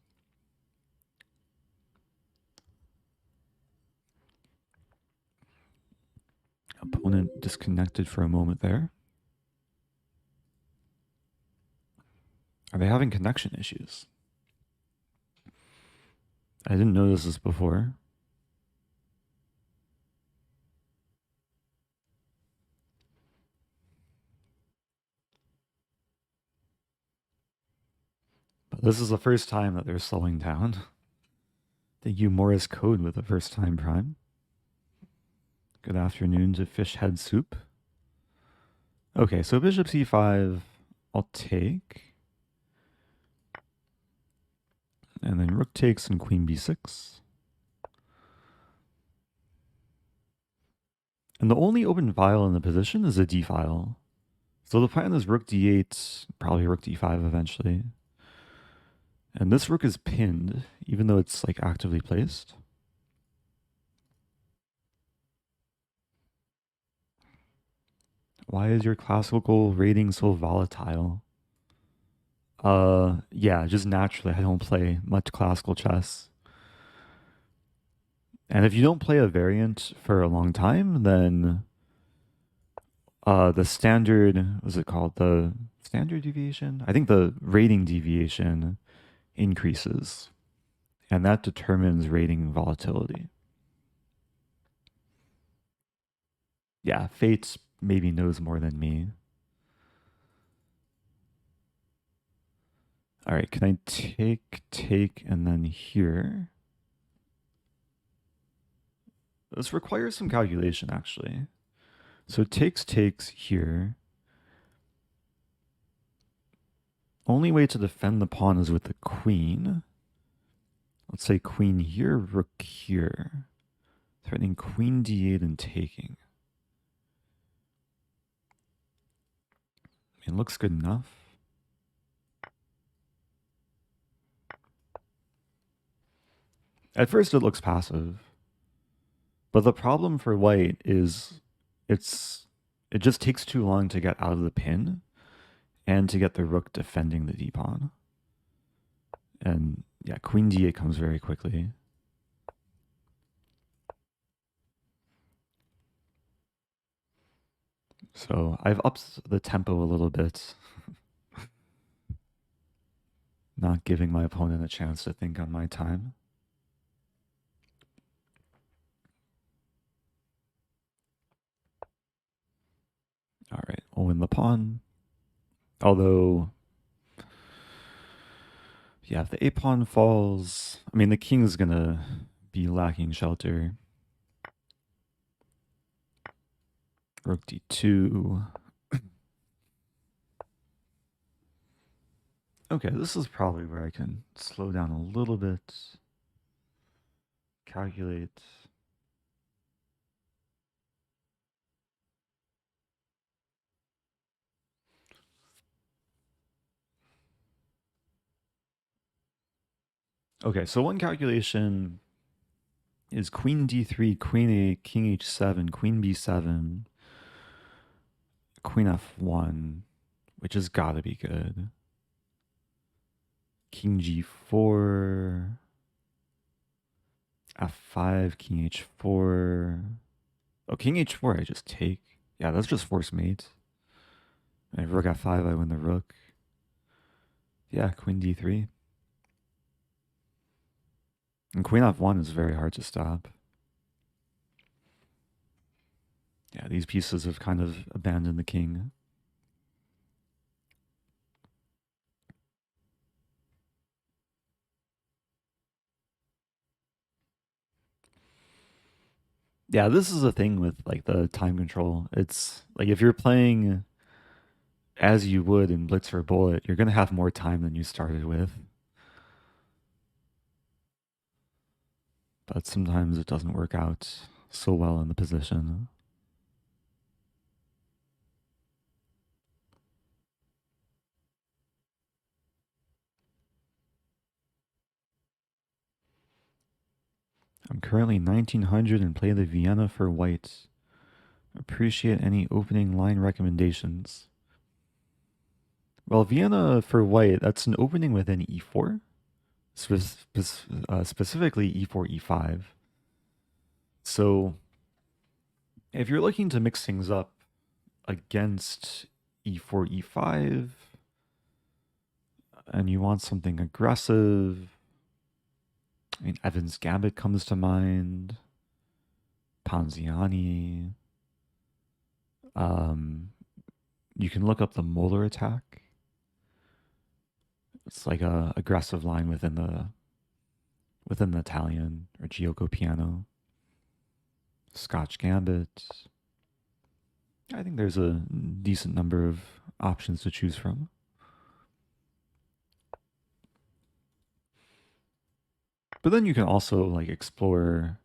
Opponent disconnected for a moment there. Are they having connection issues? I didn't notice this before. But this is the first time that they're slowing down. Thank you, Morris Code, with the first time prime. Good afternoon to Fish Head Soup. Okay, so bishop c5, I'll take. And then rook takes and queen b6. And the only open file in the position is a d file. So the plan is rook d8, probably rook d5 eventually. And this rook is pinned, even though it's like actively placed. Why is your classical rating so volatile? Yeah, just naturally I don't play much classical chess. And if you don't play a variant for a long time, then the standard, what's it called? The standard deviation? I think the rating deviation increases. And that determines rating volatility. Yeah, Fates maybe knows more than me. All right, can I take, and then here? This requires some calculation, actually. So takes here. Only way to defend the pawn is with the queen. Let's say queen here, rook here. Threatening queen d8 and taking. It looks good enough. At first it looks passive. But the problem for white is it just takes too long to get out of the pin and to get the rook defending the d-pawn. And yeah, queen d8 comes very quickly. So I've upped the tempo a little bit. Not giving my opponent a chance to think on my time. All right, we'll win the pawn. Although, yeah, if the a pawn falls, I mean, the king's gonna be lacking shelter. Rook d2. Okay, this is probably where I can slow down a little bit. Calculate. Okay, so one calculation is queen d3, queen a, king h7, queen b7, queen f1, which has got to be good. King g4, f5, king h4. Oh, king h4, I just take. Yeah, that's just force mate. And rook f5, I win the rook. Yeah, queen d3. And queen f1 is very hard to stop. Yeah, these pieces have kind of abandoned the king. Yeah, this is a thing with like the time control. It's like if you're playing as you would in Blitz or Bullet, you're going to have more time than you started with. But sometimes it doesn't work out so well in the position. I'm currently 1900 and play the Vienna for white. Appreciate any opening line recommendations. Well, Vienna for white, that's an opening within e4. Specifically e4, e5. So if you're looking to mix things up against e4, e5, and you want something aggressive, I mean, Evans Gambit comes to mind, Ponziani. You can look up the Molar attack. It's like a aggressive line within the Italian or Gioco piano. Scotch Gambit. I think there's a decent number of options to choose from. But then you can also like explore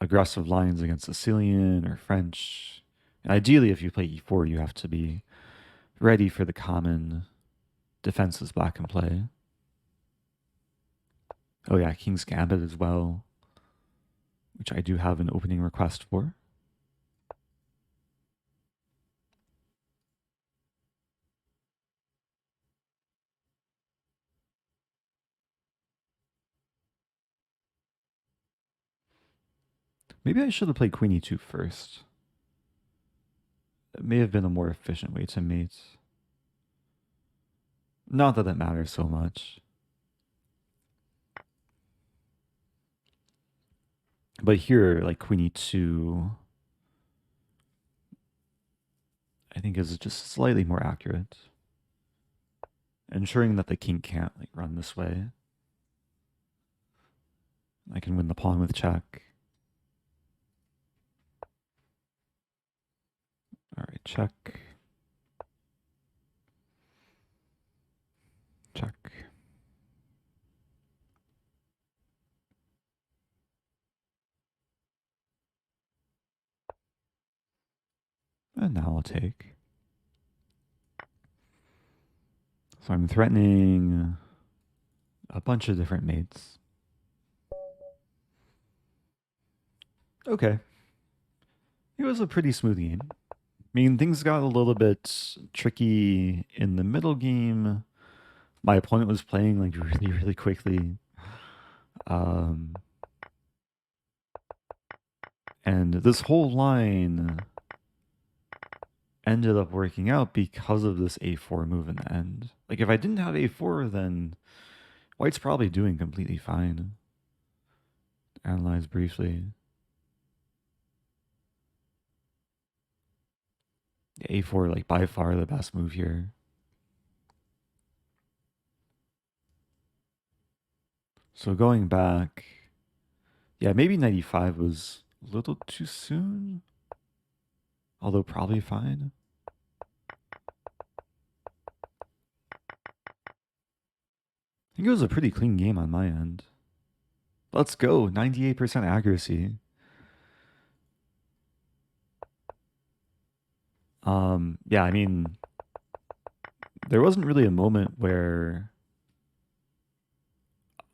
aggressive lines against Sicilian or French. And ideally, if you play e4, you have to be ready for the common defenses black can play. Oh yeah, King's Gambit as well, which I do have an opening request for. Maybe I should have played Queen e2 first. It may have been a more efficient way to mate. Not that that matters so much. But here, like Queen e2, I think is just slightly more accurate. Ensuring that the king can't like run this way. I can win the pawn with check. Alright, check. Check. And now I'll take. So I'm threatening a bunch of different mates. Okay. It was a pretty smooth game. I mean, things got a little bit tricky in the middle game. My opponent was playing like really, really quickly. And this whole line ended up working out because of this a4 move in the end. Like, if I didn't have a4, then white's probably doing completely fine. Analyze briefly. A4, like, by far the best move here. So going back, yeah, maybe 95 was a little too soon, although probably fine. I think it was a pretty clean game on my end. Let's go, 98% accuracy. Yeah, I mean, there wasn't really a moment where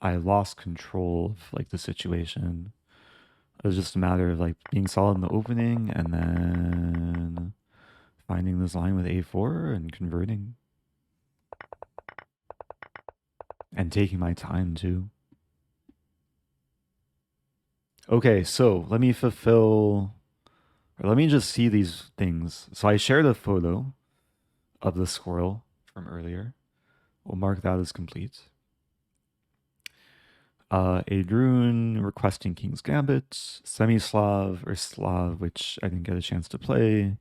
I lost control of like the situation. It was just a matter of like being solid in the opening and then finding this line with a4 and converting. And taking my time too. Okay, so let me fulfill, or let me just see these things. So I shared a photo of the squirrel from earlier. We'll mark that as complete. Adrun requesting King's Gambit, Semi-Slav or Slav, which I didn't get a chance to play.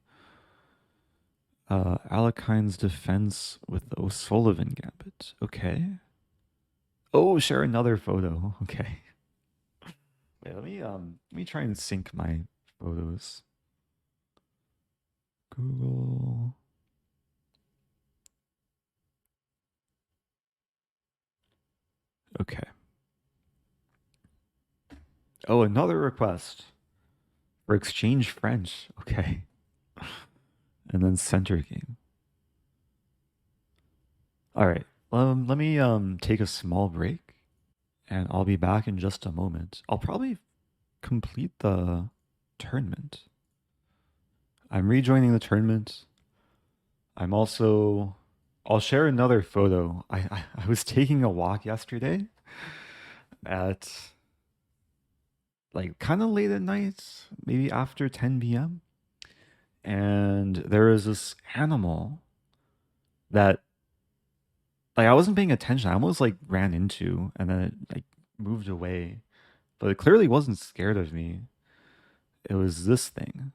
Alekhine's defense with the O'Sullivan Gambit. Okay. Oh, share another photo. Okay. Wait, let me try and sync my photos. Google. Okay. Oh, another request for exchange French. Okay. And then center game. All right. Let me take a small break and I'll be back in just a moment. I'll probably complete the tournament. I'm rejoining the tournament. I'll share another photo. I was taking a walk yesterday at like kind of late at night, maybe after 10 p.m. And there was this animal that like I wasn't paying attention. I almost like ran into and then it like moved away. But it clearly wasn't scared of me. It was this thing.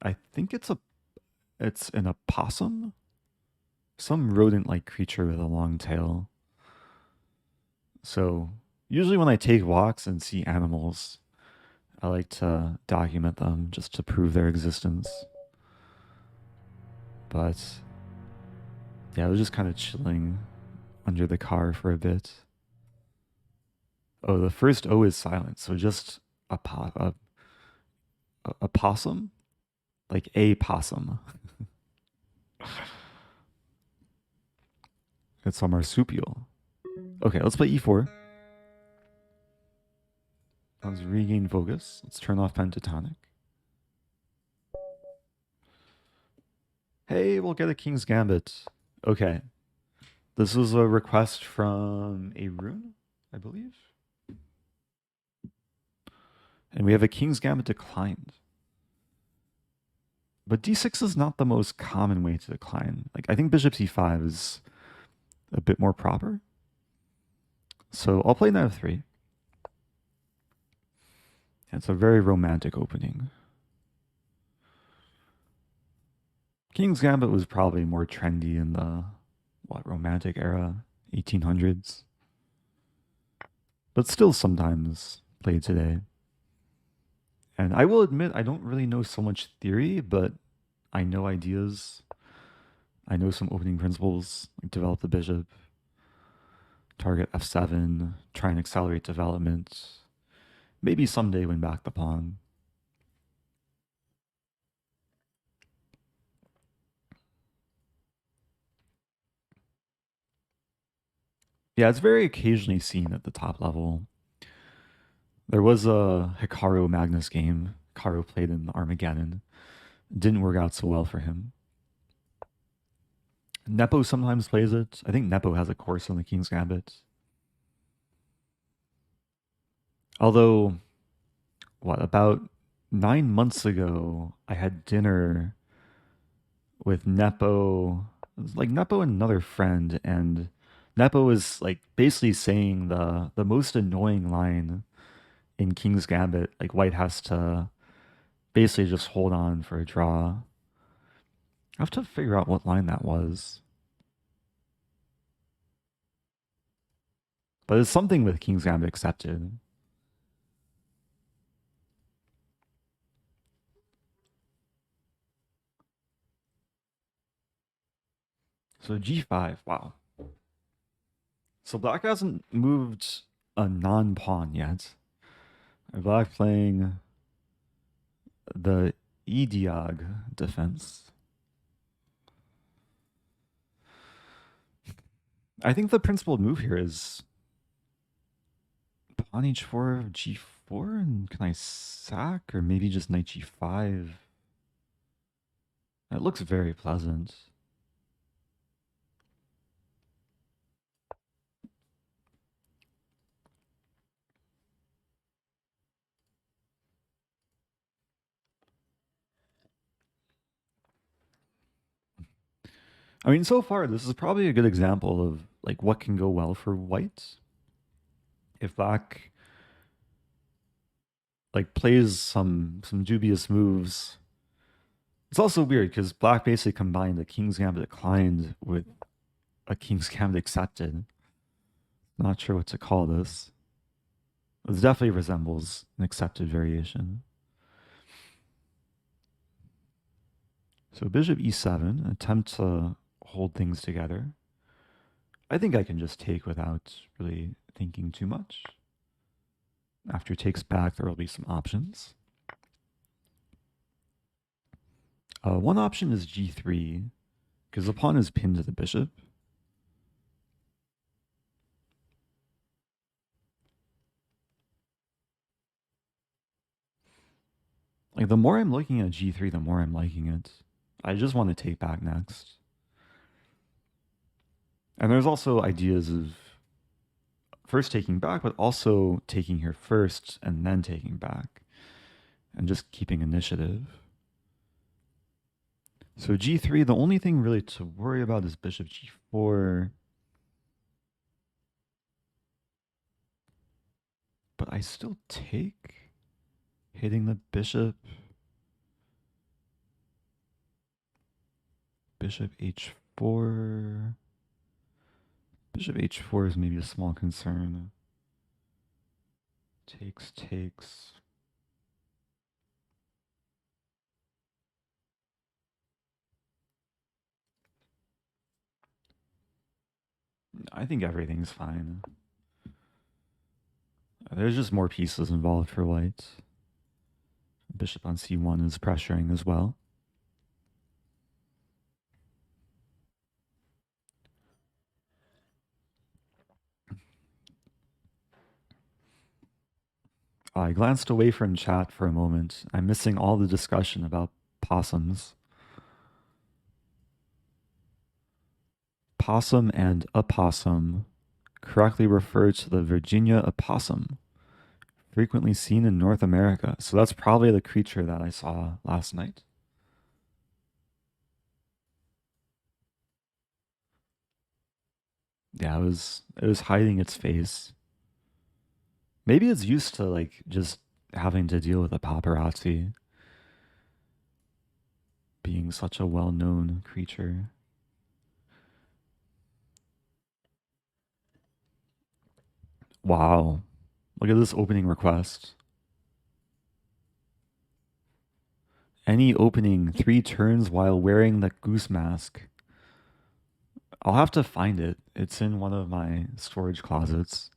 I think it's an opossum. Some rodent-like creature with a long tail. So usually when I take walks and see animals, I like to document them just to prove their existence. But yeah, I was just kind of chilling under the car for a bit. Oh, the first O is silent, so just a possum, like a possum. It's a marsupial. Okay, let's play e4. Let's regain focus. Let's turn off pentatonic. Hey, we'll get a King's Gambit. Okay. This was a request from a rune, I believe. And we have a King's Gambit declined. But d6 is not the most common way to decline. Like, I think bishop c5 is a bit more proper. So I'll play knight f3. It's a very romantic opening. King's Gambit was probably more trendy in the romantic era, 1800s. But still sometimes played today. And I will admit, I don't really know so much theory, but I know ideas. I know some opening principles, like develop the bishop, target f7, try and accelerate development. Maybe someday win back the pawn. Yeah, it's very occasionally seen at the top level. There was a Hikaru Magnus game. Hikaru played in Armageddon. Didn't work out so well for him. Nepo sometimes plays it. I think Nepo has a course on the King's Gambit. Although, about 9 months ago, I had dinner with Nepo. It was like Nepo and another friend, and Nepo was like basically saying the most annoying line in King's Gambit. Like White has to basically just hold on for a draw. I have to figure out what line that was. But it's something with King's Gambit accepted. So g5, wow. So black hasn't moved a non-pawn yet. Black playing the E-Diag defense. I think the principled move here is pawn h4, g4, and can I sack? Or maybe just knight g5? It looks very pleasant. I mean, so far, this is probably a good example of like what can go well for white. If black like plays some dubious moves. It's also weird because black basically combined a King's Gambit declined with a King's Gambit accepted. Not sure what to call this. It definitely resembles an accepted variation. So bishop e7, attempt to hold things together. I think I can just take without really thinking too much. After takes back, there will be some options. One option is g3, because the pawn is pinned to the bishop. Like, the more I'm looking at g3, the more I'm liking it. I just want to take back next. And there's also ideas of first taking back, but also taking here first and then taking back. And just keeping initiative. So g3, the only thing really to worry about is bishop g4. But I still take, hitting the bishop. Bishop h4. Bishop h4 is maybe a small concern. Takes, takes. I think everything's fine. There's just more pieces involved for white. Bishop on c1 is pressuring as well. I glanced away from chat for a moment. I'm missing all the discussion about possums. Possum and opossum correctly refer to the Virginia opossum, frequently seen in North America. So that's probably the creature that I saw last night. Yeah, it was hiding its face. Maybe it's used to like just having to deal with a paparazzi being such a well-known creature. Wow. Look at this opening request. Any opening 3 turns while wearing the goose mask. I'll have to find it. It's in one of my storage closets.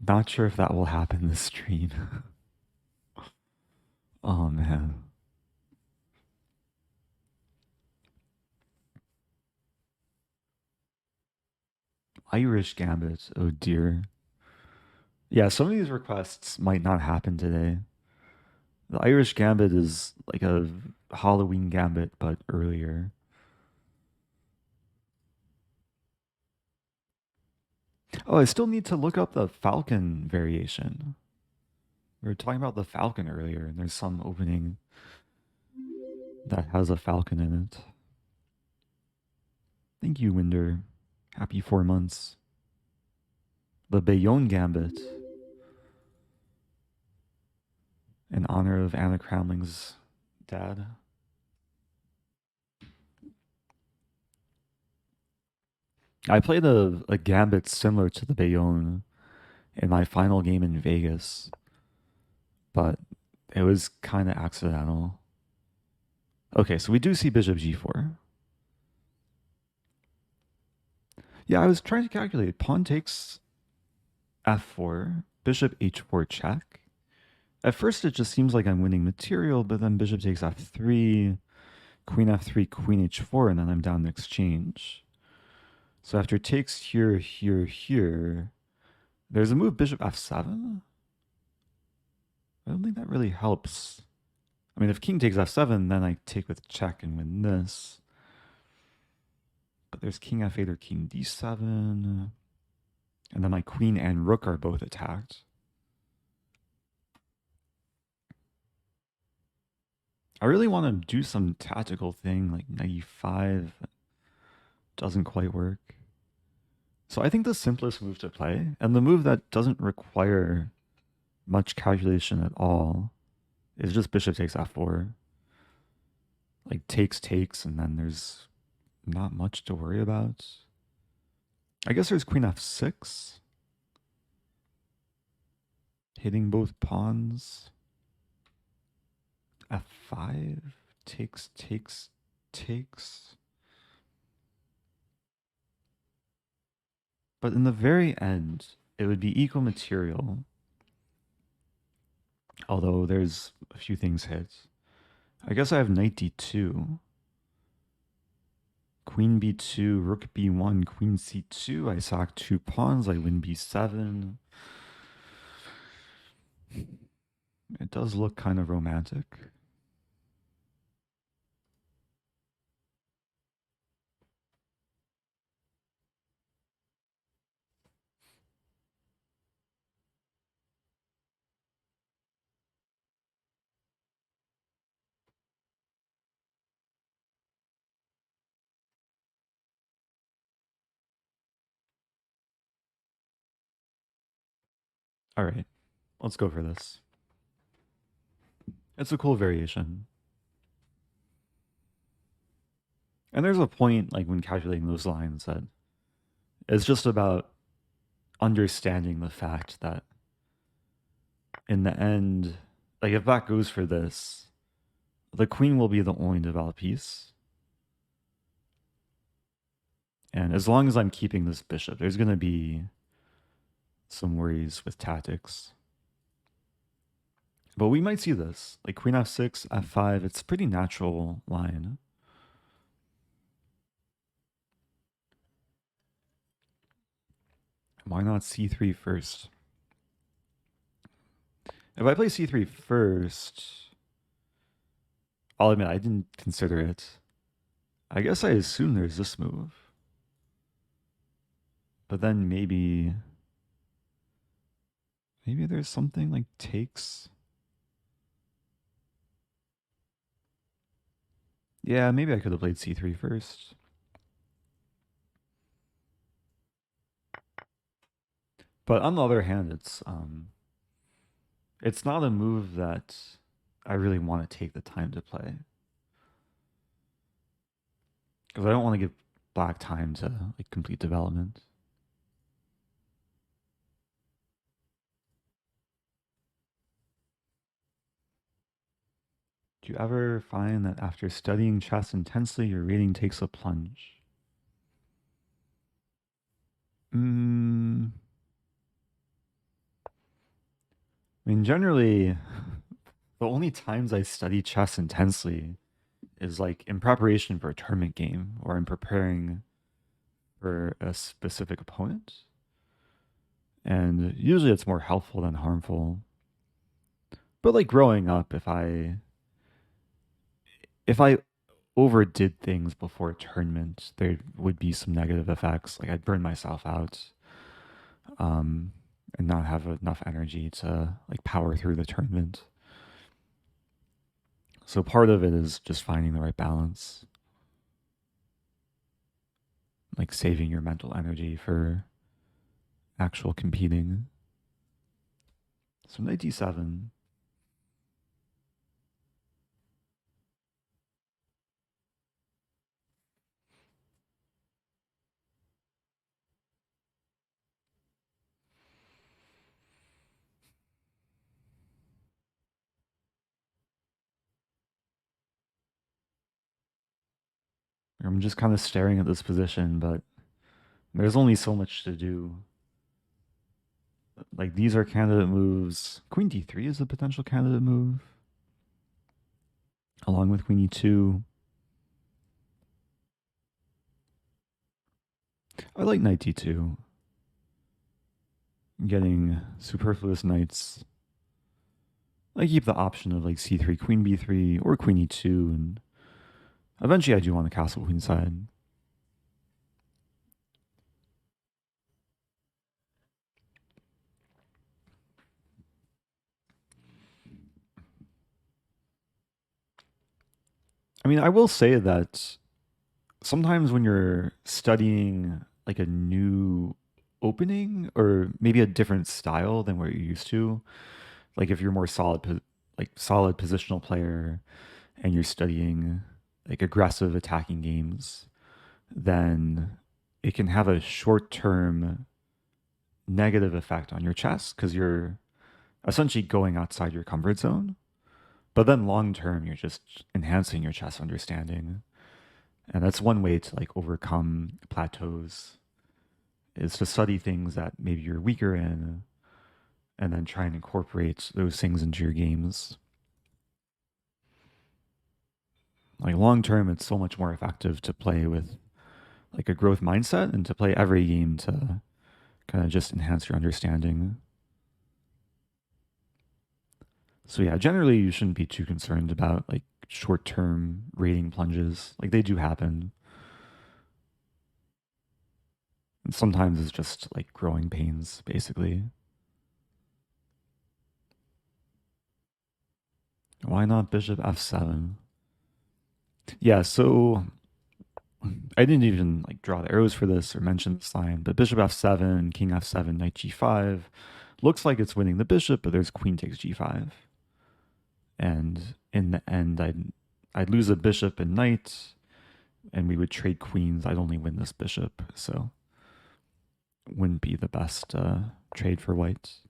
Not sure if that will happen this stream. Oh man. Irish Gambit. Oh dear. Yeah, some of these requests might not happen today. The Irish Gambit is like a Halloween Gambit, but earlier. Oh, I still need to look up the Falcon variation. We were talking about the Falcon earlier, and there's some opening that has a Falcon in it. Thank you, Winder. Happy 4 months. The Bayonne Gambit. In honor of Anna Cramling's dad. I played a Gambit similar to the Bayonne in my final game in Vegas, but it was kind of accidental. Okay, so we do see bishop g4. Yeah, I was trying to calculate. Pawn takes f4, bishop h4 check. At first, it just seems like I'm winning material, but then bishop takes f3, queen f3, queen h4, and then I'm down to exchange. So after takes here, here, here, there's a move bishop f7. I don't think that really helps. I mean, if king takes f7, then I take with check and win this. But there's king f8 or king d7. And then my queen and rook are both attacked. I really want to do some tactical thing like knight e5. Doesn't quite work. So I think the simplest move to play, and the move that doesn't require much calculation at all, is just bishop takes f4. Like takes, and then there's not much to worry about. I guess there's queen f6. Hitting both pawns. f5. Takes. But in the very end, it would be equal material. Although there's a few things hit. I guess I have knight d2. Queen b2, rook b1, queen c2. I sack 2 pawns. I win b7. It does look kind of romantic. All right, let's go for this. It's a cool variation. And there's a point, like when calculating those lines, that it's just about understanding the fact that in the end, like if black goes for this, the queen will be the only developed piece. And as long as I'm keeping this bishop, there's going to be some worries with tactics. But we might see this. Like queen f6, f5, it's a pretty natural line. Why not c3 first? If I play c3 first, I'll admit I didn't consider it. I guess I assume there's this move. But then maybe there's something like takes. Yeah, maybe I could have played c3 first. But on the other hand, it's not a move that I really want to take the time to play. Because I don't want to give black time to like complete development. Do you ever find that after studying chess intensely, your rating takes a plunge? Mm, I mean, generally, the only times I study chess intensely is like in preparation for a tournament game or in preparing for a specific opponent. And usually it's more helpful than harmful. But like growing up, if I overdid things before a tournament, there would be some negative effects. Like I'd burn myself out, um, and not have enough energy to like power through the tournament. So part of it is just finding the right balance, like saving your mental energy for actual competing. So knight d7. I'm just kind of staring at this position, but there's only so much to do. Like these are candidate moves. Queen d3 is a potential candidate move, along with queen e2. I like knight d2. Getting superfluous knights. I keep the option of like c3, queen b3, or queen e2, and eventually I do want the castle queen side. I mean, I will say that sometimes when you're studying like a new opening or maybe a different style than what you're used to, like if you're more like solid positional player and you're studying like aggressive attacking games, then it can have a short-term negative effect on your chess because you're essentially going outside your comfort zone. But then long term, you're just enhancing your chess understanding. And that's one way to like overcome plateaus is to study things that maybe you're weaker in and then try and incorporate those things into your games. Like long term, it's so much more effective to play with like a growth mindset and to play every game to kind of just enhance your understanding. So yeah, generally you shouldn't be too concerned about like short-term rating plunges. Like they do happen. And sometimes it's just like growing pains, basically. Why not bishop f7? Yeah, so I didn't even like draw the arrows for this or mention this line, but bishop f7, king f7, knight g5. Looks like it's winning the bishop, but there's queen takes g5. And in the end, I'd lose a bishop and knight, and we would trade queens. I'd only win this bishop, so wouldn't be the best trade for white.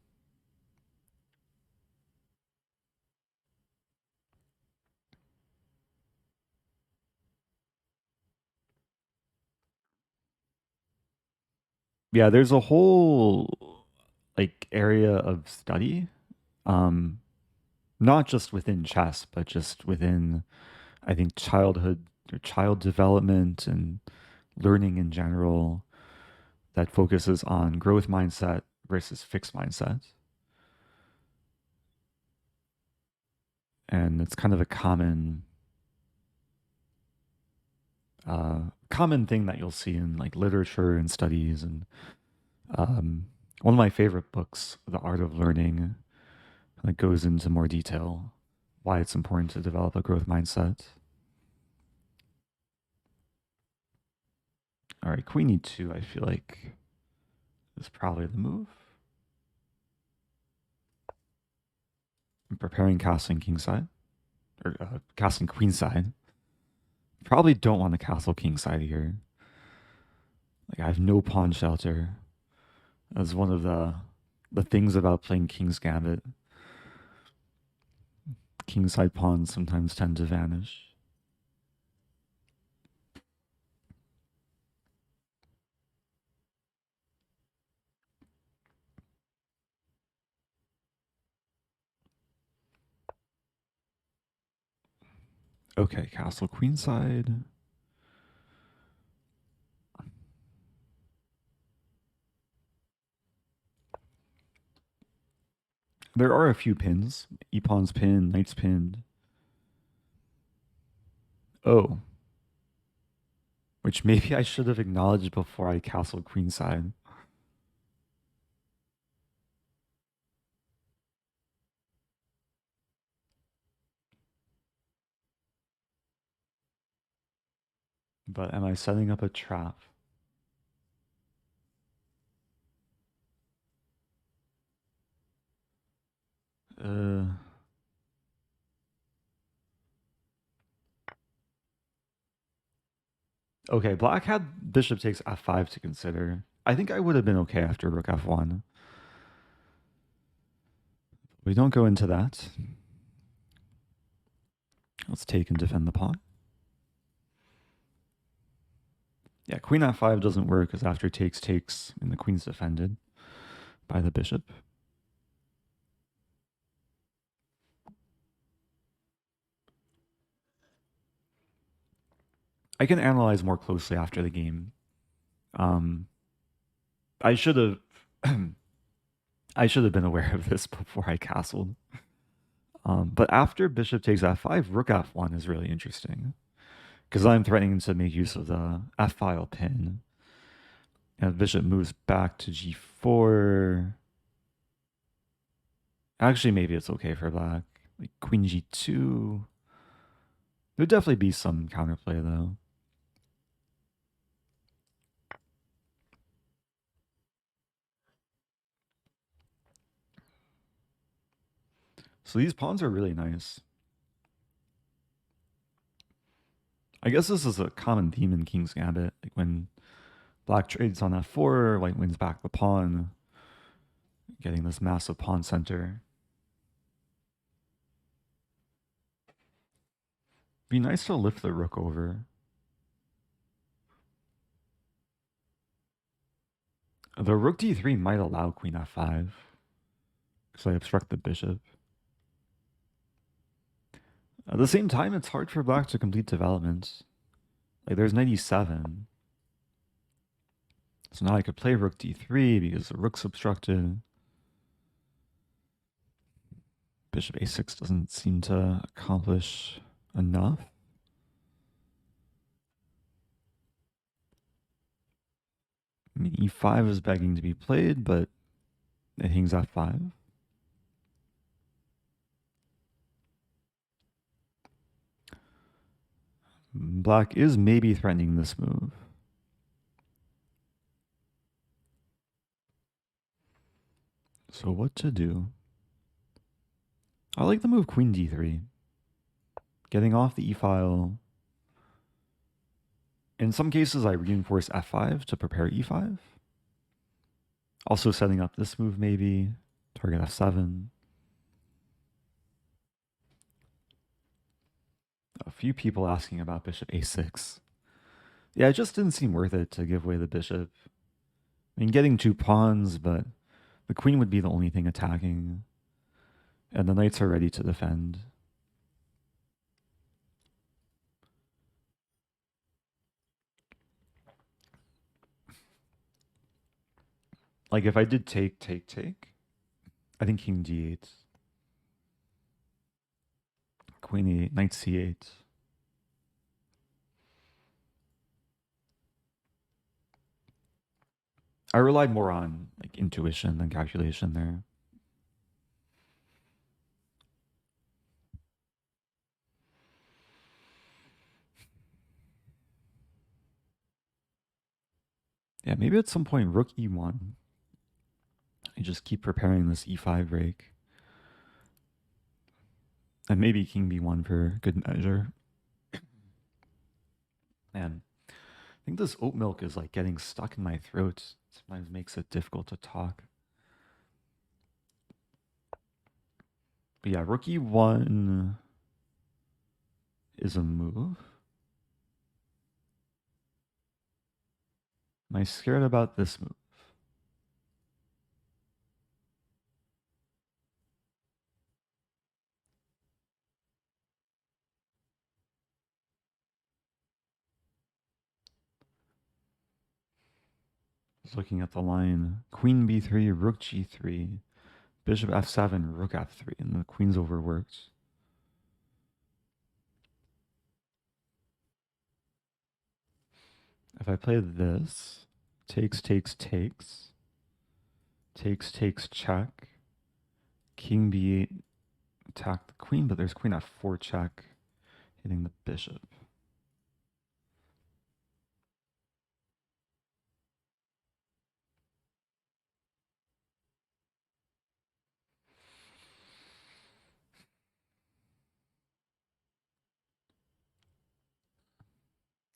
Yeah, there's a whole like area of study, um, not just within chess, but just within I think childhood or child development and learning in general that focuses on growth mindset versus fixed mindset. And it's kind of a common thing that you'll see in like literature and studies. And one of my favorite books, The Art of Learning, that goes into more detail why it's important to develop a growth mindset. All right, queen e2, I feel like is probably the move. I'm preparing castling kingside, or castling queenside. Probably don't want to castle kingside here. Like I have no pawn shelter. That's one of the things about playing King's Gambit. Kingside pawns sometimes tend to vanish. Okay, castle queenside. There are a few pins. E-pawn's pinned, knight's pinned. Oh. Which maybe I should have acknowledged before I castled queenside. But am I setting up a trap? Okay, black had bishop takes f5 to consider. I think I would have been okay after rook f1. We don't go into that. Let's take and defend the pawn. Yeah, queen f5 doesn't work because after takes, and the queen's defended by the bishop. I can analyze more closely after the game. I should have I should have been aware of this before I castled. But after bishop takes f5, rook f1 is really interesting because I'm threatening to make use of the f-file pin. And bishop moves back to g4. Actually, maybe it's okay for black. Like queen g2. There'd definitely be some counterplay though. So these pawns are really nice. I guess this is a common theme in King's Gambit. Like when black trades on f4, white wins back the pawn, getting this massive pawn center. Be nice to lift the rook over. The rook d3 might allow queen f5 because I obstruct the bishop. At the same time, it's hard for black to complete development. Like there's 97. So now I could play rook d3 because the rook's obstructed. Bishop a6 doesn't seem to accomplish enough. I mean, e5 is begging to be played, but it hangs f5. Black is maybe threatening this move. So what to do? I like the move queen d3. Getting off the e-file. In some cases, I reinforce f5 to prepare e5. Also setting up this move maybe. Target f7. A few people asking about bishop a6. Yeah, it just didn't seem worth it to give away the bishop. I mean, getting two pawns, but the queen would be the only thing attacking. And the knights are ready to defend. Like if I did take, I think king d8. Queen e8, knight c8. I relied more on like intuition than calculation there. Yeah, maybe at some point rook e1. I just keep preparing this e5 rake. And maybe king b1 for good measure. Man, I think this oat milk is like getting stuck in my throat. Sometimes makes it difficult to talk. But yeah, rook e1 is a move. Am I scared about this move? Just looking at the line. Queen b3, rook g3, bishop f7, rook f3, and the queen's overworked. If I play this, takes, takes, takes, takes, takes, check, king b8, attack the queen, but there's queen f4 check, hitting the bishop.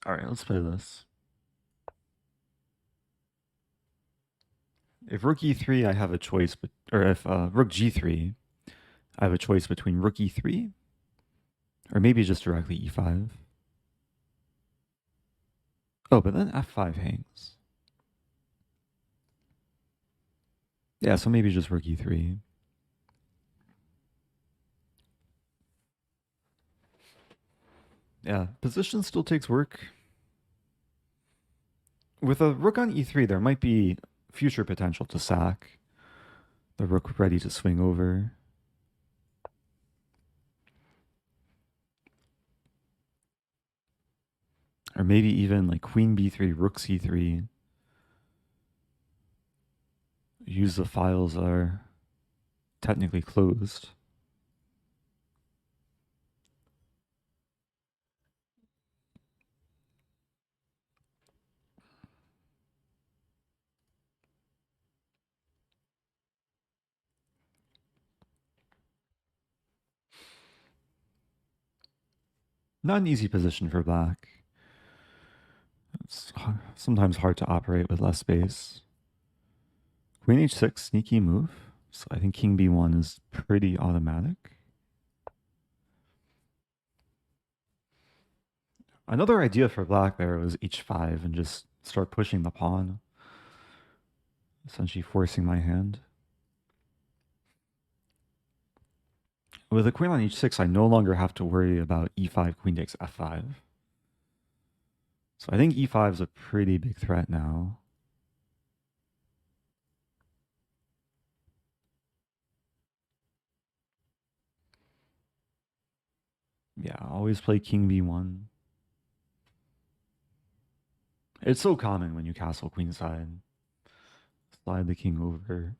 All right, let's play this. If rook e3, I have a choice, or if rook g3, I have a choice between rook e3, or maybe just directly e5. Oh, but then f5 hangs. Yeah, so maybe just rook e3. Yeah, position still takes work. With a rook on e3, there might be future potential to sack. The rook ready to swing over. Or maybe even like queen b3, rook c3. Use the files that are technically closed. Not an easy position for black. It's sometimes hard to operate with less space. Queen h6, sneaky move. So I think king b1 is pretty automatic. Another idea for black there was h5 and just start pushing the pawn. Essentially forcing my hand. With a queen on h6, I no longer have to worry about e5, queen takes f5. So I think e5 is a pretty big threat now. Yeah, always play king b1. It's so common when you castle queenside. Slide the king over.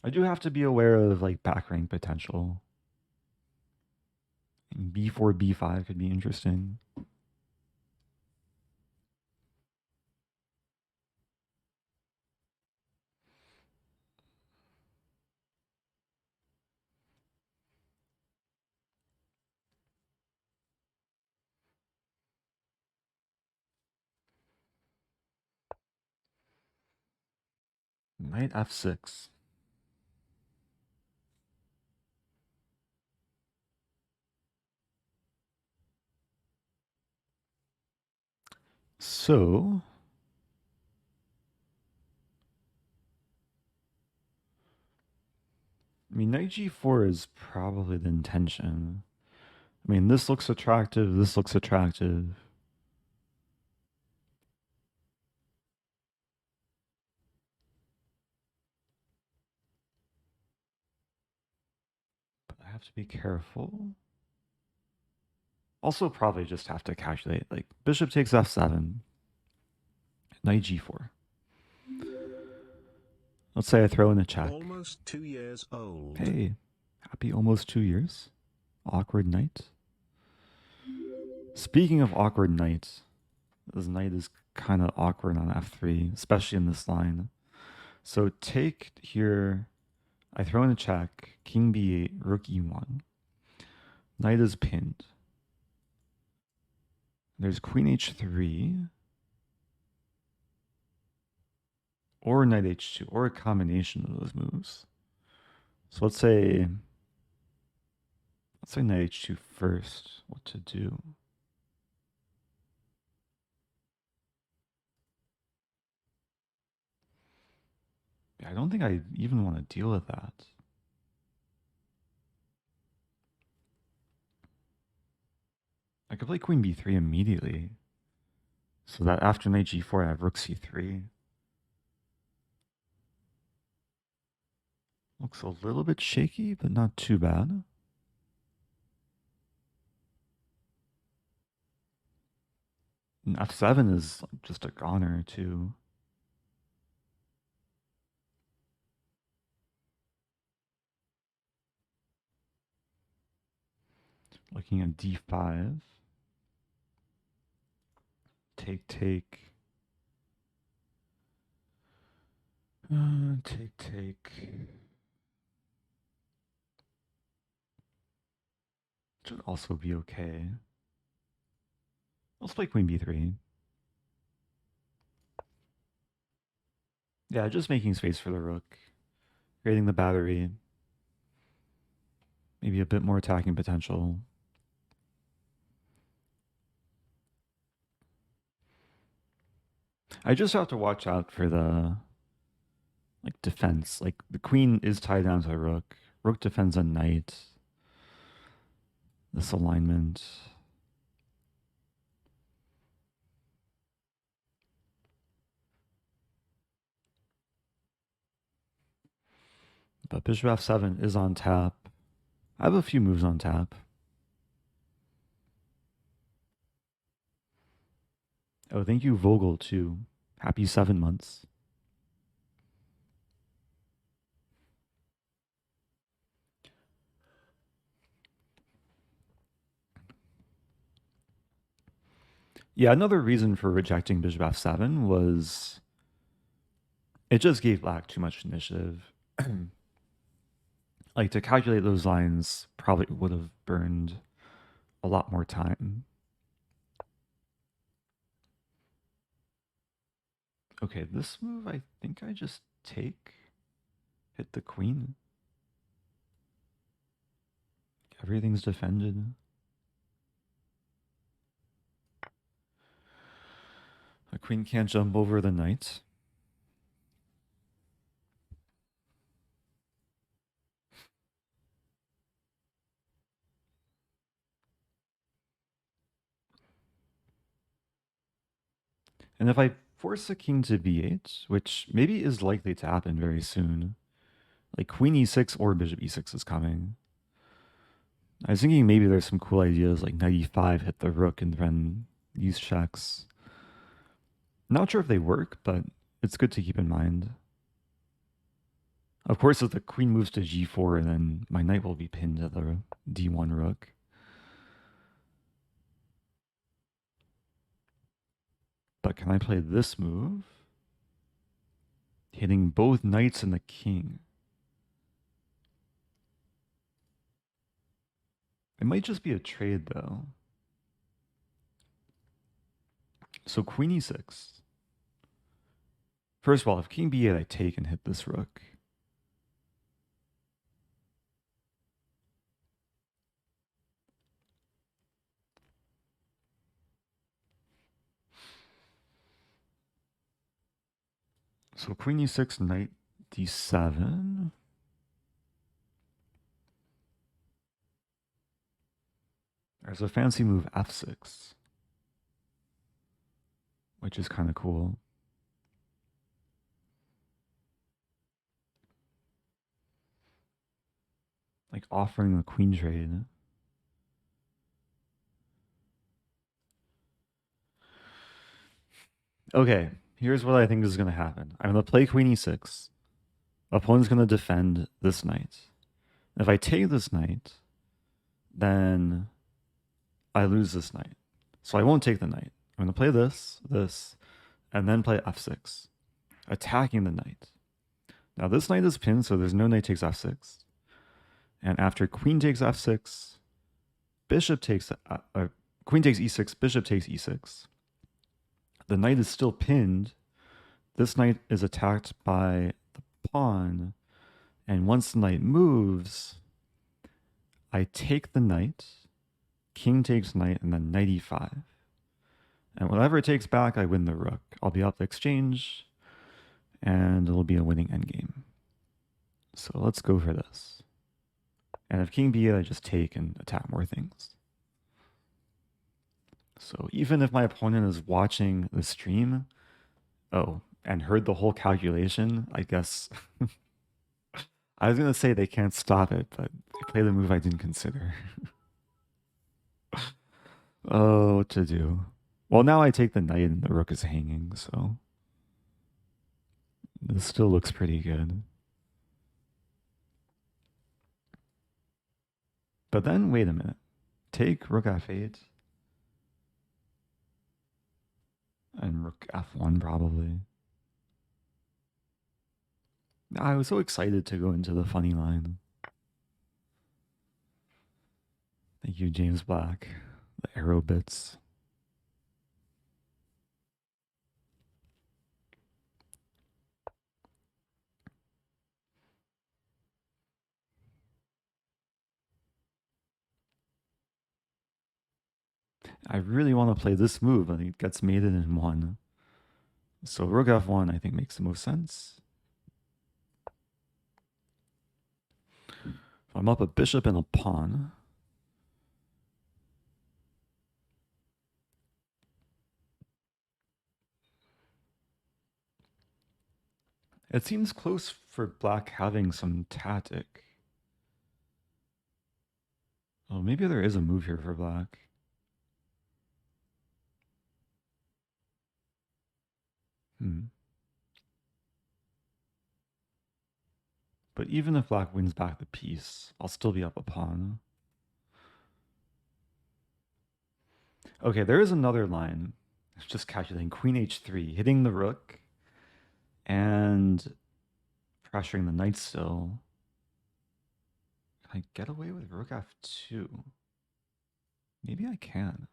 I do have to be aware of like back rank potential. And b4, b5 could be interesting. Knight f6. So I mean, knight g4 is probably the intention. I mean, this looks attractive, this looks attractive. But I have to be careful. Also, probably just have to calculate, like, bishop takes f7, knight g4. Let's say I throw in a check. Almost 2 years old. Hey, happy almost 2 years. Awkward knight. Speaking of awkward knights, this knight is kind of awkward on f3, especially in this line. So take here, I throw in a check, king b8, rook e1. Knight is pinned. There's queen h3, or knight h2, or a combination of those moves. So let's say knight h2 first. What to do? Yeah, I don't think I even want to deal with that. I could play queen b3 immediately. So that after knight g4, I have rook c3. Looks a little bit shaky, but not too bad. And f7 is just a goner, too. Looking at d5. Take. Take. Should also be okay. Let's play queen b3. Yeah, just making space for the rook. Creating the battery. Maybe a bit more attacking potential. I just have to watch out for the defense. Like the queen is tied down to the rook. Rook defends a knight. This alignment. But bishop f7 is on tap. I have a few moves on tap. Oh, thank you, Vogel, too. Happy 7 months. Yeah, another reason for rejecting bishop f7 was it just gave black too much initiative. Like, to calculate those lines probably would have burned a lot more time. Okay, this move, I think I just take, hit the queen. Everything's defended. A queen can't jump over the knight. And if I force the king to b8, which maybe is likely to happen very soon, like queen e6 or bishop e6 is coming. I was thinking maybe there's some cool ideas like knight e5, hit the rook, and then these checks. Not sure if they work, but it's good to keep in mind. Of course, if the queen moves to g4, then my knight will be pinned to the d1 rook. But can I play this move? Hitting both knights and the king. It might just be a trade, though. So queen e6. First of all, if king b8, I take and hit this rook. So queen e6, knight d7. There's a fancy move f6, which is kind of cool. Like offering the queen trade. Okay, here's what I think is going to happen. I'm going to play queen e6. Opponent's going to defend this knight. If I take this knight, then I lose this knight. So I won't take the knight. I'm going to play this, and then play f6, attacking the knight. Now this knight is pinned, so there's no knight takes f6. And after queen takes f6, bishop takes queen takes e6, bishop takes e6. The knight is still pinned. This knight is attacked by the pawn, And once the knight moves, I take the knight, king takes knight, and then knight e5. And whatever it takes back, I win the rook. I'll be up the exchange, and it'll be a winning endgame. So let's go for this. And if king b8, I just take and attack more things. So even if my opponent is watching the stream, and heard the whole calculation, I guess I was going to say they can't stop it, but they play the move I didn't consider. Oh, what to do? Well, now I take the knight and the rook is hanging, so this still looks pretty good. But then, wait a minute. Take rook f8 and rook f1 probably. I was so excited to go into the funny line. Thank you, James Black. The arrow bits. I really want to play this move, and it gets mated in one. So rook f1, I think, makes the most sense. I'm up a bishop and a pawn. It seems close for black having some tactic. Oh, maybe there is a move here for black. But even if black wins back the piece, I'll still be up a pawn. Okay, there is another line. It's just calculating queen h3, hitting the rook and pressuring the knight still. Can I get away with rook f2? Maybe I can.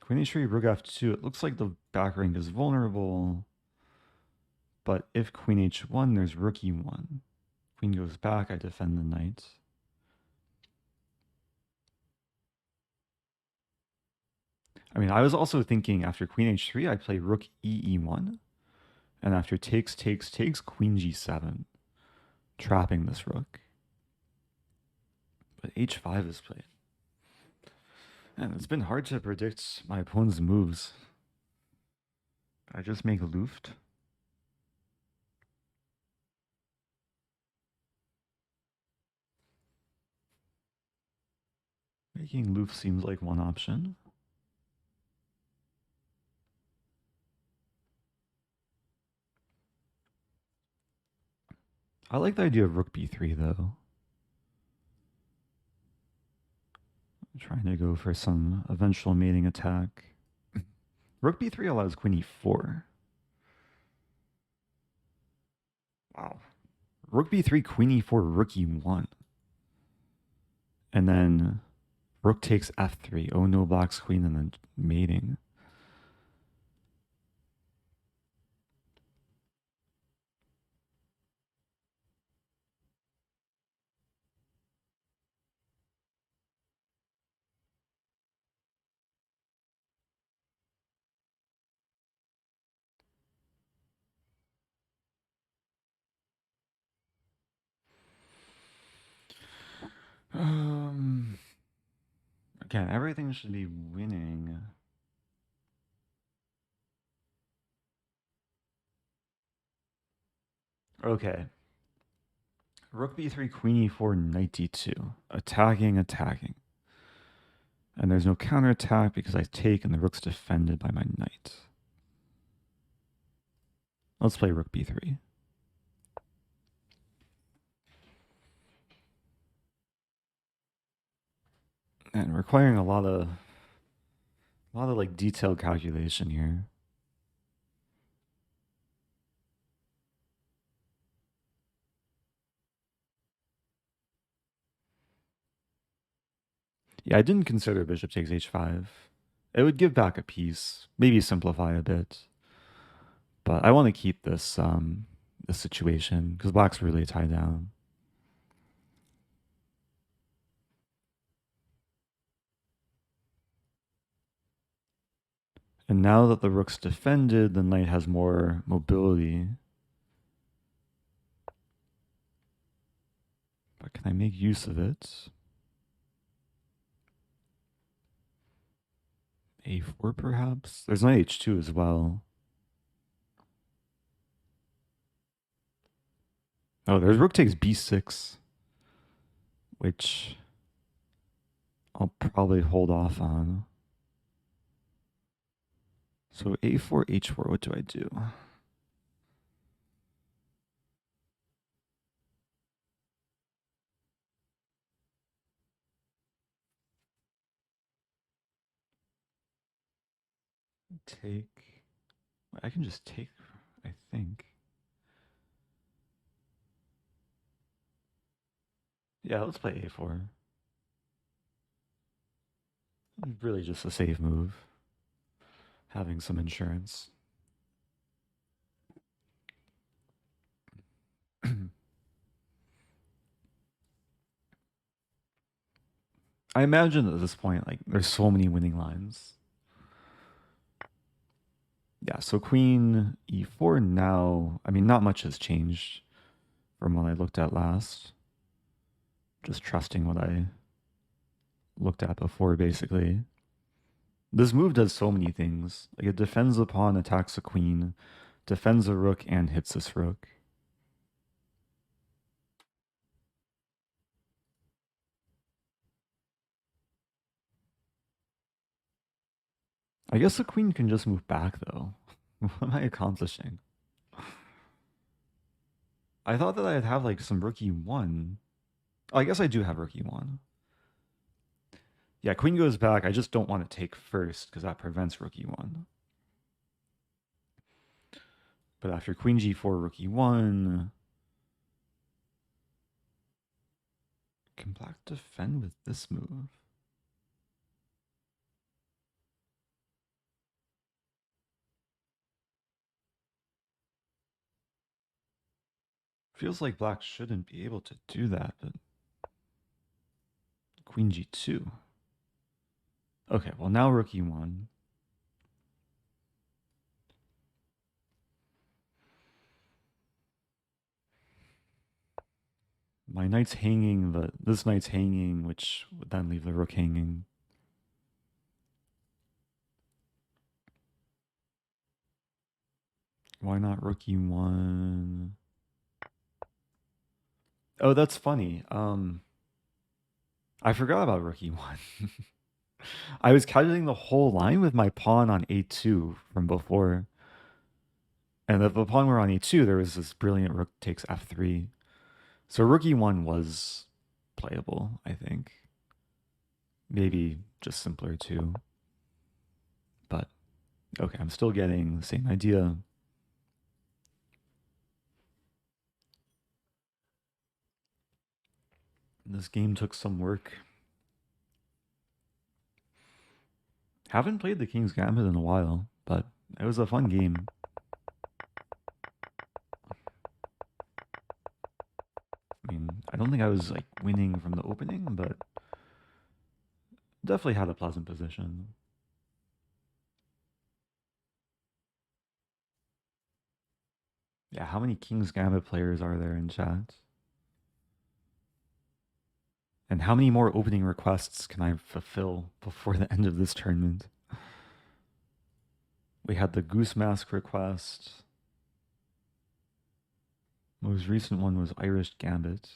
Queen h3, rook f2. It looks like the back rank is vulnerable. But if queen h1, there's rook e1. Queen goes back, I defend the knight. I mean, I was also thinking after queen h3, I'd play rook e1. And after takes, queen g7. Trapping this rook. But h5 is played. And it's been hard to predict my opponent's moves. I just make Luft. Making Luft seems like one option. I like the idea of rook b3 though. I'm trying to go for some eventual mating attack. Rook b3 allows queen e4. Wow. Rook b3, queen e4, rook e1. And then rook takes f3. Oh no, black's queen, and then mating. Again, everything should be winning. Okay. Rook b3, queen e4, knight d2. Attacking. And there's no counterattack because I take and the rook's defended by my knight. Let's play rook b3. And requiring a lot of like detailed calculation here. Yeah, I didn't consider bishop takes h5. It would give back a piece, maybe simplify a bit. But I want to keep this this situation because black's really tied down. And now that the rook's defended, the knight has more mobility. But can I make use of it? A4 perhaps? There's knight h2 as well. Oh, there's rook takes b6, which I'll probably hold off on. So a4, h4, what do I do? Take. I can just take, I think. Yeah, let's play a4. Really just a safe move. Having some insurance. I imagine at this point, like, there's so many winning lines. Yeah, so queen e4 now, I mean, not much has changed from what I looked at last. Just trusting what I looked at before, basically. This move does so many things. Like, it defends the pawn, attacks the queen, defends the rook, and hits this rook. I guess the queen can just move back, though. What am I accomplishing? I thought that I'd have, like, some rook e1. Oh, I guess I do have rook e1. Yeah, queen goes back. I just don't want to take first, because that prevents rook e1. But after queen g4, rook e1... Can black defend with this move? Feels like black shouldn't be able to do that, but queen g2. Okay, well now rook e1. My knight's hanging, but this knight's hanging, which would then leave the rook hanging. Why not rook e1? Oh, that's funny. I forgot about rook e1. I was calculating the whole line with my pawn on a2 from before. And if the pawn were on e2, there was this brilliant rook takes f3. So rook e1 was playable, I think. Maybe just simpler too. But okay, I'm still getting the same idea. This game took some work. Haven't played the King's Gambit in a while, but it was a fun game. I mean, I don't think I was like winning from the opening, but definitely had a pleasant position. Yeah, how many King's Gambit players are there in chat? And how many more opening requests can I fulfill before the end of this tournament? We had the Goose Mask request. Most recent one was Irish Gambit.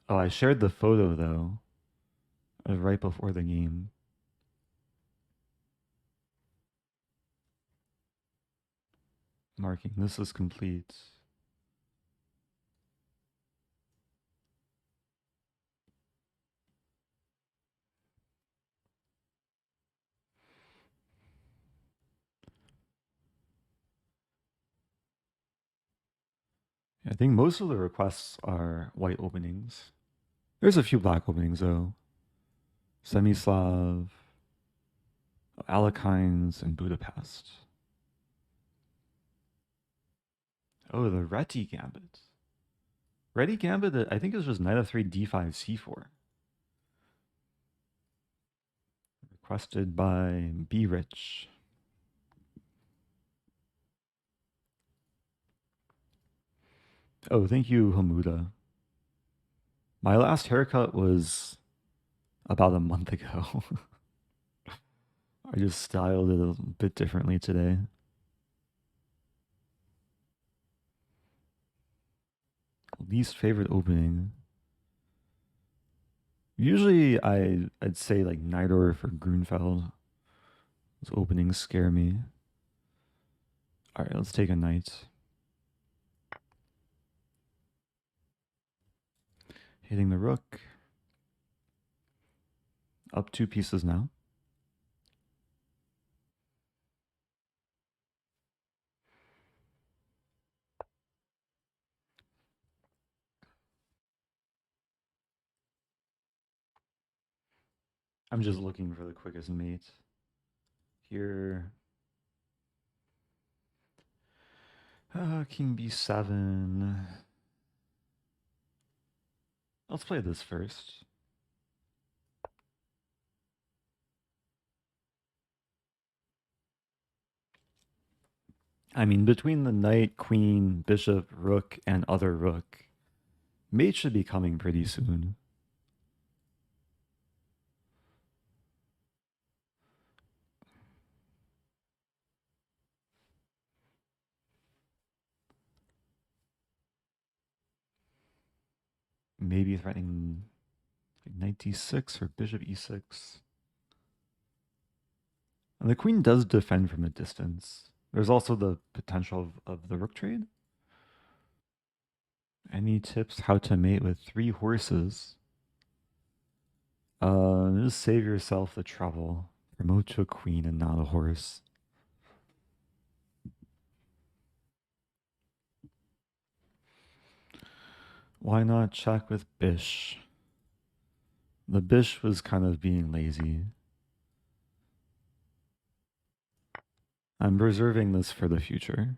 Oh, I shared the photo though, right before the game. Marking this is complete. I think most of the requests are white openings. There's a few black openings though. Semislav, Alekhines, and Budapest. Oh, the Reti Gambit. Reti Gambit, I think it was just knight f3, d5, c4. Requested by B Rich. Oh, thank you, Hamuda. My last haircut was about a month ago. I just styled it a bit differently today. Least favorite opening. Usually I'd say like Nidor for Grunfeld. Those openings scare me. Alright, let's take a knight. Hitting the rook. Up 2 pieces now. I'm just looking for the quickest mate. Here. King b7. Let's play this first. I mean, between the knight, queen, bishop, rook, and other rook, mate should be coming pretty soon. Maybe threatening like knight d6 or bishop e6. And the queen does defend from a distance. There's also the potential of the rook trade. Any tips how to mate with 3 horses? Just save yourself the trouble. Promote to a queen and not a horse. Why not check with Bish? The Bish was kind of being lazy. I'm reserving this for the future.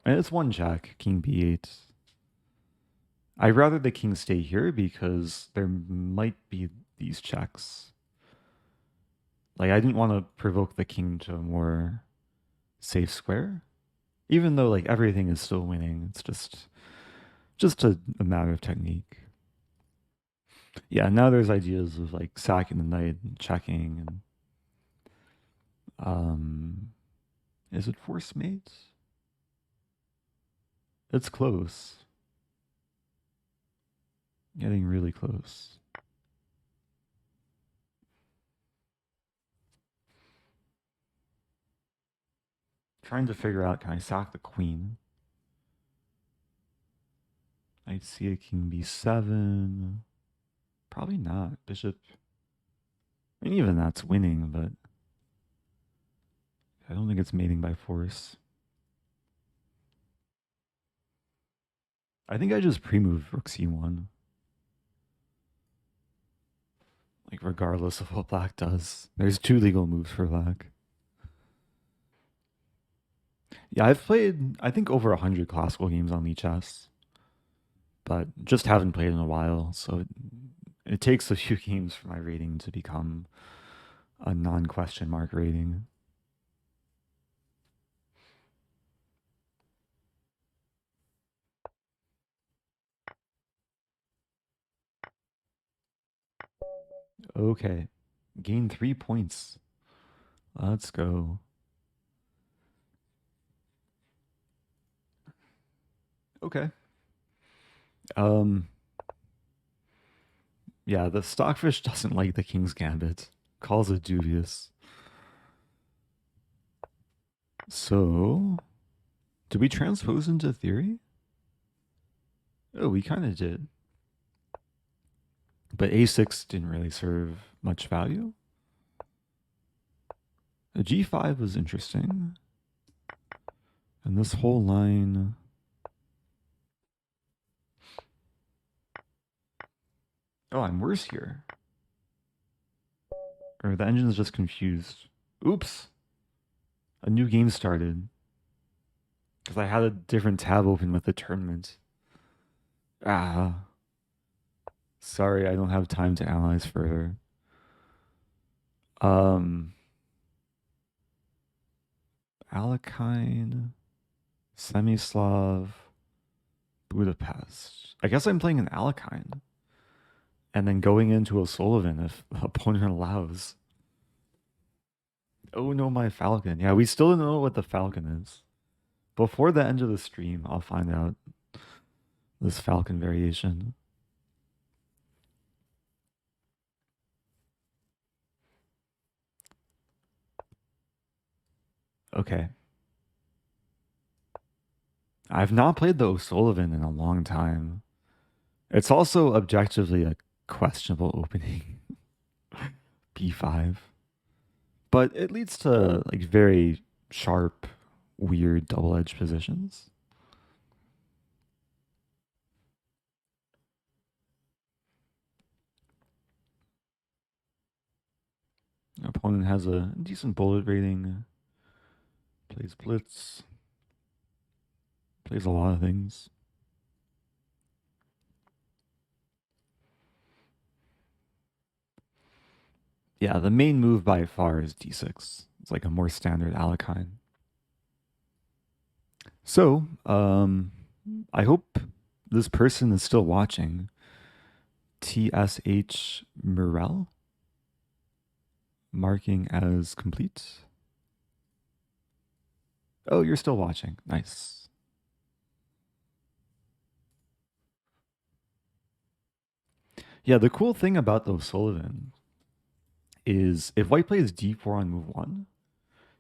And it's 1 jack, king b8. I'd rather the king stay here because there might be these checks. Like, I didn't want to provoke the king to a more safe square. Even though, like, everything is still winning. It's just a matter of technique. Yeah, now there's ideas of, like, sacking the knight and checking. And, is it force mate? It's close. Getting really close. Trying to figure out, can I sack the queen? I'd see a king b7. Probably not. Bishop. I mean, even that's winning, but I don't think it's mating by force. I think I just pre-move rook c1. Like, regardless of what black does. There's 2 legal moves for black. Yeah, I've played, I think, over 100 classical games on lichess. But just haven't played in a while, so it takes a few games for my rating to become a non-question mark rating. Okay. Gain 3 points. Let's go. Okay. Yeah, the Stockfish doesn't like the King's Gambit. Calls it dubious. So, did we transpose into theory? Oh, we kind of did. But a6 didn't really serve much value. The g5 was interesting. And this whole line... Oh, I'm worse here. Or the engine is just confused. Oops. A new game started. Because I had a different tab open with the tournament. Ah, sorry, I don't have time to analyze further. Um, Alekhine, Semislav, Budapest. I guess I'm playing an Alekhine. And then going into a Sullivan if the opponent allows. Oh no, my Falcon. Yeah, we still don't know what the Falcon is. Before the end of the stream, I'll find out this Falcon variation. Okay. I've not played the O'Sullivan in a long time. It's also objectively a questionable opening. B5. But it leads to like very sharp, weird double-edged positions. Opponent has a decent bullet rating. Plays blitz. Plays a lot of things. Yeah, the main move by far is d6. It's like a more standard Alekhine. So, I hope this person is still watching. TSH Murrell, marking as complete. Oh, you're still watching. Nice. Yeah, the cool thing about the O'Sullivan is if white plays d4 on move 1,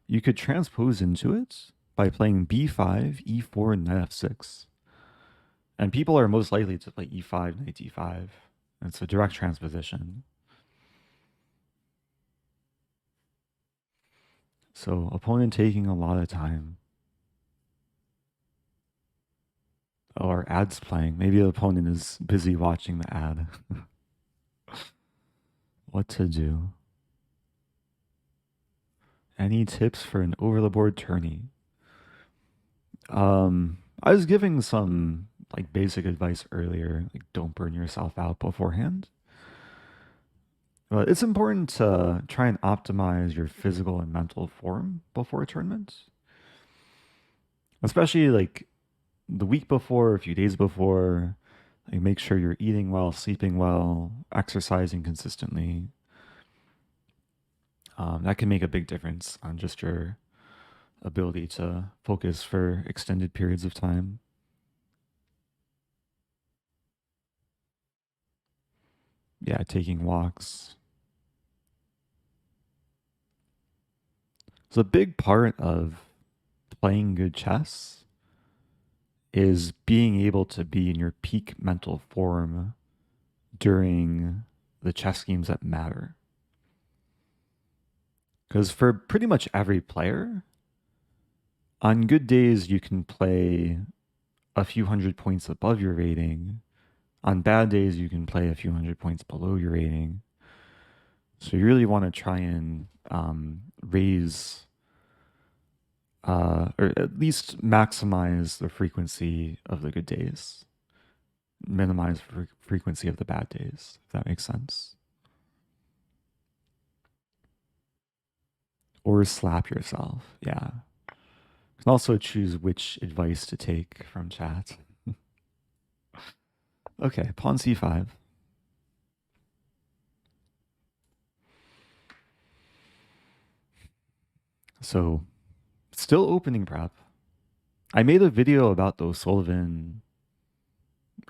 you could transpose into it by playing b5, e4, and knight f6. And people are most likely to play e5, knight d5. It's a direct transposition. So opponent taking a lot of time. Oh, our ad's playing. Maybe the opponent is busy watching the ad. What to do? Any tips for an over the board tourney? I was giving some like basic advice earlier, like don't burn yourself out beforehand. But it's important to try and optimize your physical and mental form before a tournament. Especially like the week before, a few days before, like make sure you're eating well, sleeping well, exercising consistently. That can make a big difference on just your ability to focus for extended periods of time. Yeah, taking walks. So a big part of playing good chess is being able to be in your peak mental form during the chess games that matter. Because for pretty much every player, on good days you can play a few hundred points above your rating. On bad days you can play a few hundred points below your rating. So you really want to try and raise or at least maximize the frequency of the good days, minimize frequency of the bad days, if that makes sense. Or slap yourself. Yeah. You can also choose which advice to take from chat. Okay, pawn c5. So, still opening prep. I made a video about the O'Sullivan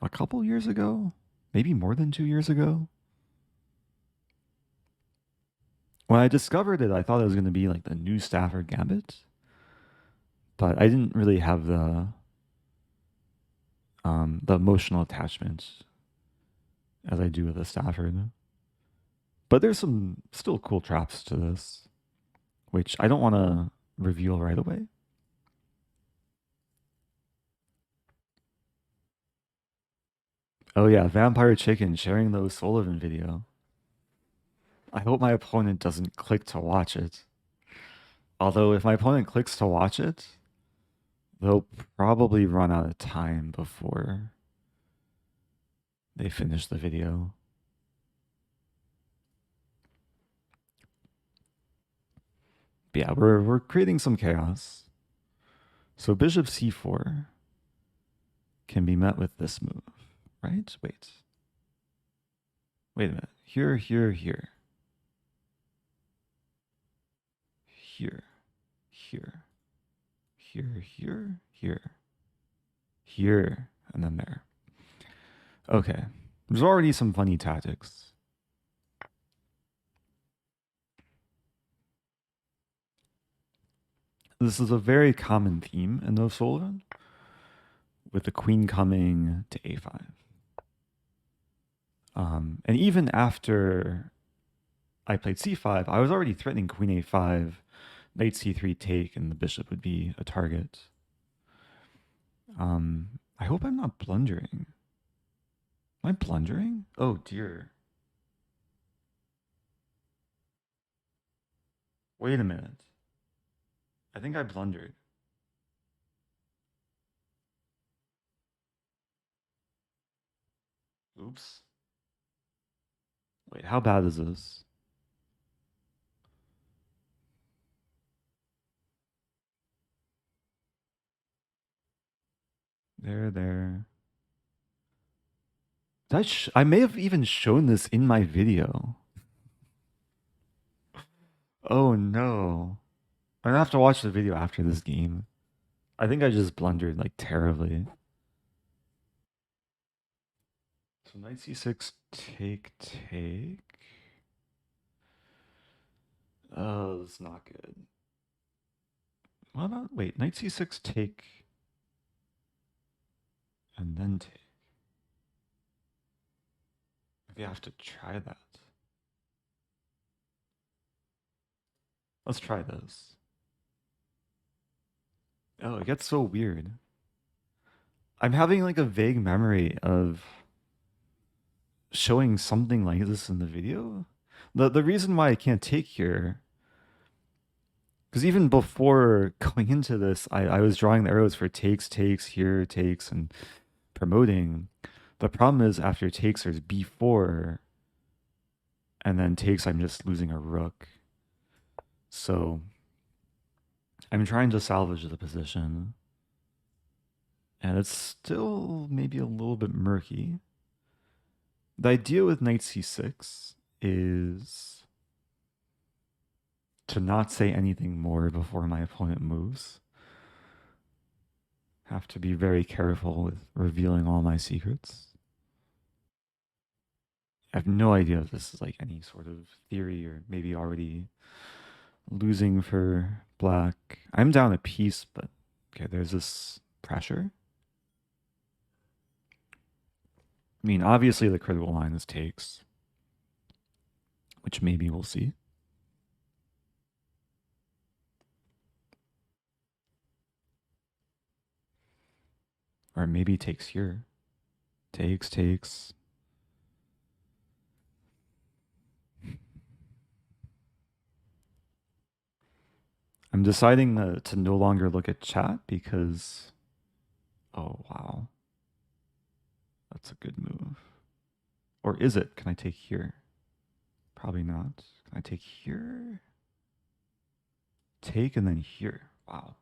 a couple years ago, maybe more than 2 years ago. When I discovered it, I thought it was going to be like the new Stafford Gambit, but I didn't really have the emotional attachment as I do with the Stafford. But there's some still cool traps to this, which I don't want to reveal right away. Oh yeah, Vampire Chicken sharing the O'Sullivan video. I hope my opponent doesn't click to watch it. Although if my opponent clicks to watch it, They'll probably run out of time before they finish the video. But yeah, we're creating some chaos. So bishop c4 can be met with this move, right? Wait a minute. Here, here, here. Here, here, here, here, here, here, and then there. Okay. There's already some funny tactics. This is a very common theme in No Solon, with the queen coming to a5. And even after I played c5, I was already threatening queen a5, knight c3 take, and the bishop would be a target. I hope I'm not blundering. Am I blundering? Oh dear. Wait a minute. I think I blundered. Oops. Wait, how bad is this? There. I may have even shown this in my video. Oh no. I'm gonna have to watch the video after this game. I think I just blundered like terribly. So knight c6, take. Oh, that's not good. What about, wait, knight c6, take, and then take. Maybe I have to try that. Let's try this. Oh, it gets so weird. I'm having like a vague memory of showing something like this in the video. The reason why I can't take here, because even before going into this, I was drawing the arrows for takes, here, takes, and promoting. The problem is after takes there's b4, and then takes I'm just losing a rook. So I'm trying to salvage the position, and it's still maybe a little bit murky. The idea with knight c6 is to not say anything more before my opponent moves. Have to be very careful with revealing all my secrets. I have no idea if this is like any sort of theory or maybe already losing for black. I'm down a piece, but okay, there's this pressure. I mean, obviously the critical line is takes, which maybe we'll see. Or maybe takes here. Takes. I'm deciding to no longer look at chat because, oh wow, that's a good move. Or is it? Can I take here? Probably not. Can I take here? Take and then here. Wow.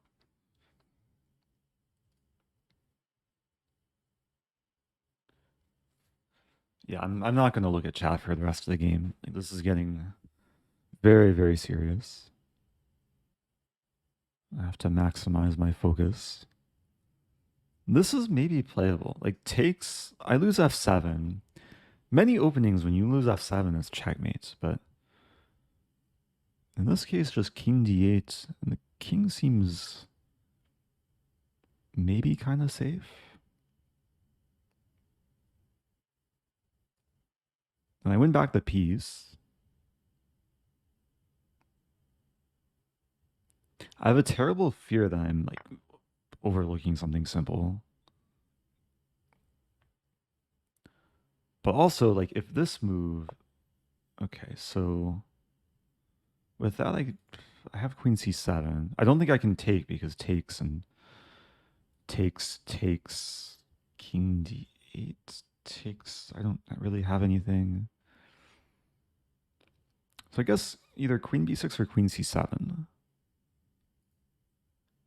Yeah, I'm not going to look at chat for the rest of the game. Like, this is getting very, very serious. I have to maximize my focus. This is maybe playable. Like takes, I lose f7. Many openings when you lose f7 is checkmate, but in this case just king d8, and the king seems maybe kind of safe. And I win back the piece. I have a terrible fear that I'm like overlooking something simple. But also, like, if this move, okay, so with that, I have queen c7. I don't think I can take because takes, and takes, king d8, takes. I don't really have anything. So I guess either queen b6 or queen c7.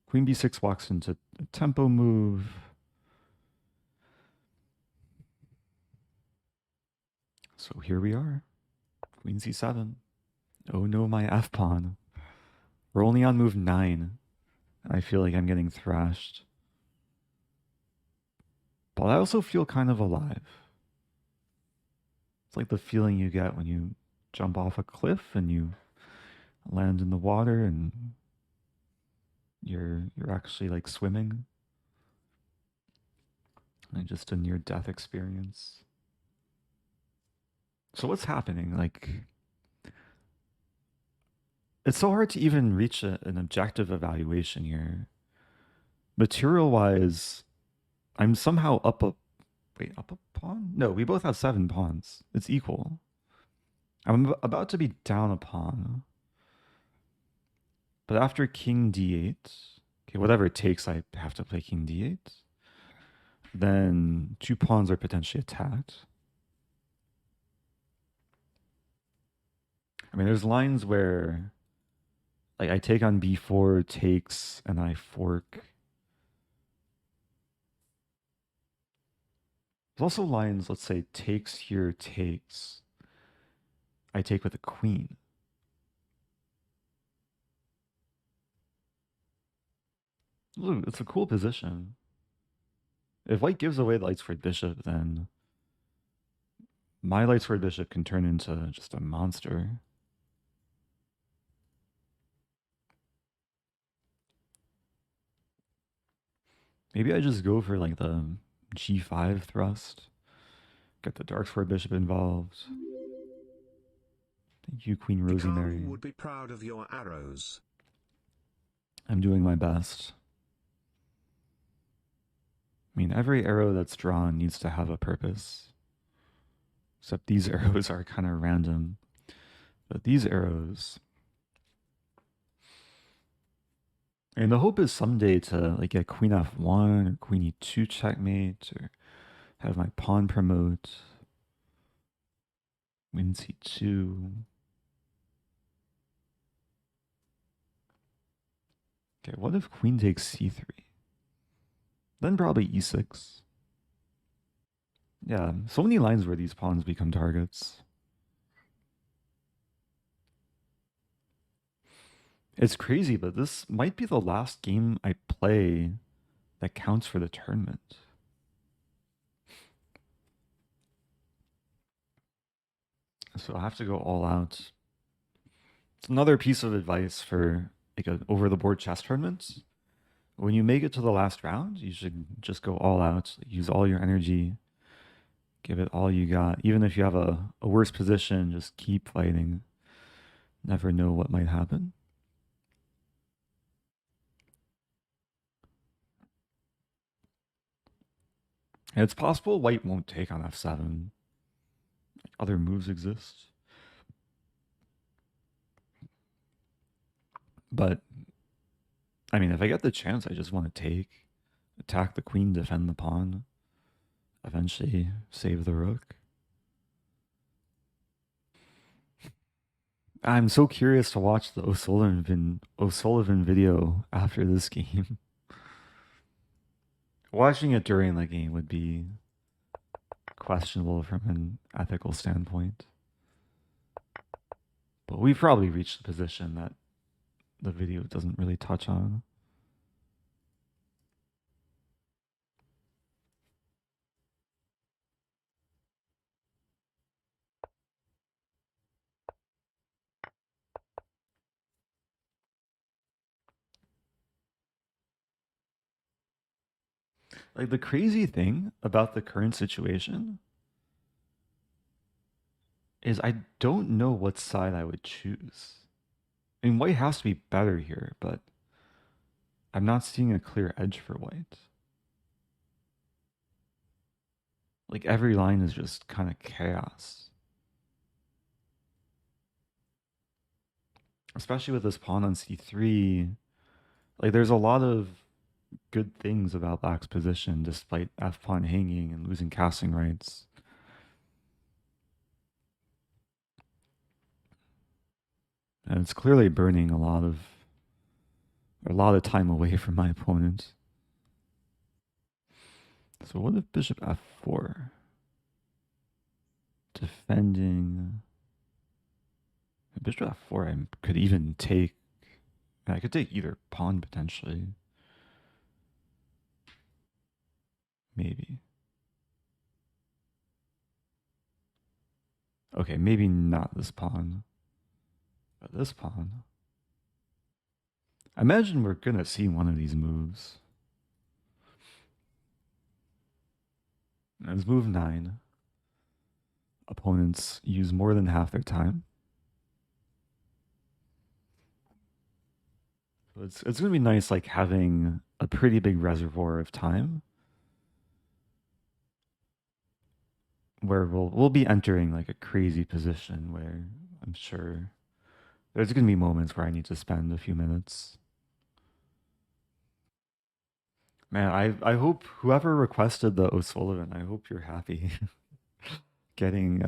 Queen b6 walks into a tempo move. So here we are. Queen c7. Oh no, my f pawn. We're only on move 9. I feel like I'm getting thrashed. But I also feel kind of alive. It's like the feeling you get when you jump off a cliff and you land in the water and you're actually like swimming. And just a near death experience. So what's happening? Like, it's so hard to even reach an objective evaluation here. Material wise, I'm somehow up a up a pawn? No, we both have 7 pawns. It's equal. I'm about to be down a pawn. But after king d8, okay, whatever it takes, I have to play king d8. Then 2 pawns are potentially attacked. I mean, there's lines where like I take on b4, takes, and I fork. There's also lines, let's say, takes here, takes. I take with a queen. Ooh, it's a cool position. If white gives away the light squared bishop, then my light squared bishop can turn into just a monster. Maybe I just go for like the g5 thrust. Get the dark squared bishop involved. Thank you, Queen Rosemary. Hikaru would be proud of your arrows. I'm doing my best. I mean, every arrow that's drawn needs to have a purpose. Except these arrows are kind of random. But these arrows... And the hope is someday to like get queen f1 or queen e2 checkmate or have my pawn promote. Queen c2. Okay, what if queen takes c3? Then probably e6. Yeah, so many lines where these pawns become targets. It's crazy, but this might be the last game I play that counts for the tournament. So I have to go all out. It's another piece of advice for like an over-the-board chess tournament. When you make it to the last round, you should just go all out. Use all your energy. Give it all you got. Even if you have a worse position, just keep fighting. Never know what might happen. And it's possible white won't take on f7. Other moves exist. But, I mean, if I get the chance, I just want to take. Attack the queen, defend the pawn. Eventually save the rook. I'm so curious to watch the O'Sullivan video after this game. Watching it during the game would be questionable from an ethical standpoint. But we've probably reached the position that the video doesn't really touch on. Like the crazy thing about the current situation is I don't know what side I would choose. I mean, white has to be better here, but I'm not seeing a clear edge for white. Like every line is just kind of chaos. Especially with this pawn on c3. Like there's a lot of good things about black's position despite f-pawn hanging and losing casting rights. And it's clearly burning a lot of time away from my opponent. So what if bishop f4? Defending bishop f4, I could even take. I could take either pawn potentially. Maybe. Okay, maybe not this pawn, but this pawn. I imagine we're gonna see one of these moves. As move 9, opponents use more than half their time. So it's gonna be nice, like having a pretty big reservoir of time where we'll be entering like a crazy position where I'm sure there's gonna be moments where I need to spend a few minutes. Man, I hope whoever requested the O'Sullivan, I hope you're happy getting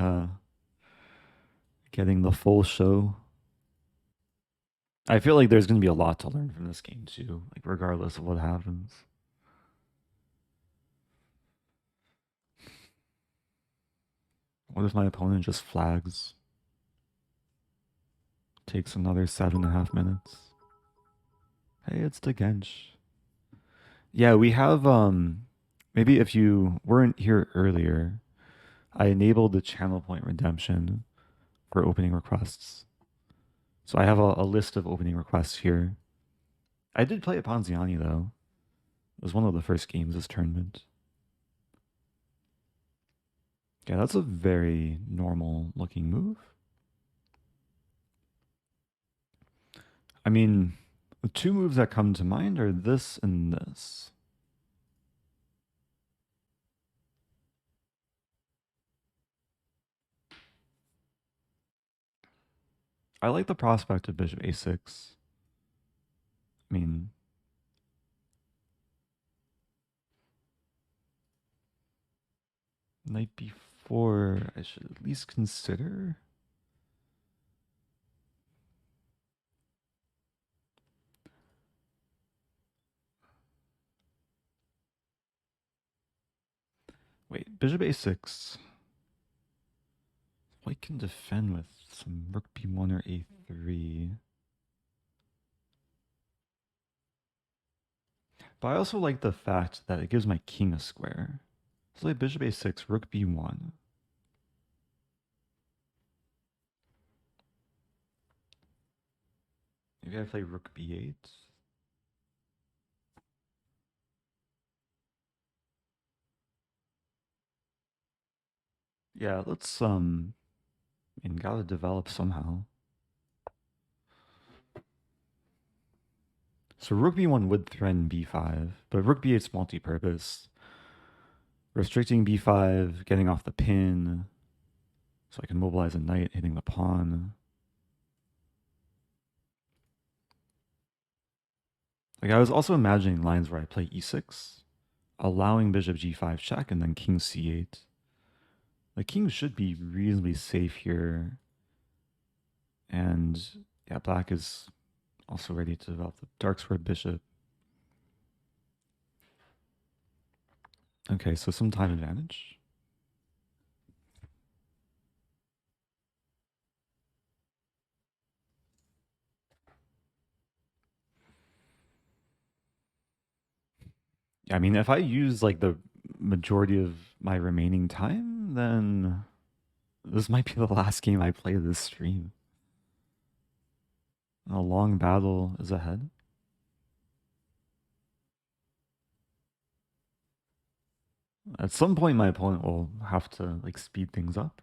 getting the full show. I feel like there's gonna be a lot to learn from this game too, like regardless of what happens. What if my opponent just flags? Takes another 7.5 minutes. Hey, it's the Gensh. Yeah, we have maybe if you weren't here earlier, I enabled the channel point redemption for opening requests. So I have a list of opening requests here. I did play at Ponziani though. It was one of the first games this tournament. Yeah, that's a very normal looking move. I mean, the two moves that come to mind are this and this. I like the prospect of bishop a6. I mean, knight b4, I should at least consider. Wait, bishop a6. White can defend with some rook b1 or a3. But I also like the fact that it gives my king a square. So like bishop a6, rook b1. Maybe I play rook b8. Yeah, let's and gotta develop somehow. So rook b1 would threaten b5, but rook b8's multi-purpose. Restricting b5, getting off the pin, so I can mobilize a knight, hitting the pawn. Like I was also imagining lines where I play e6, allowing bishop g5 check, and then king c8. The king should be reasonably safe here. And yeah, black is also ready to develop the dark squared bishop. Okay, so some time advantage. Yeah, I mean, if I use like the majority of my remaining time, then this might be the last game I play this stream. A long battle is ahead. At some point, my opponent will have to like speed things up.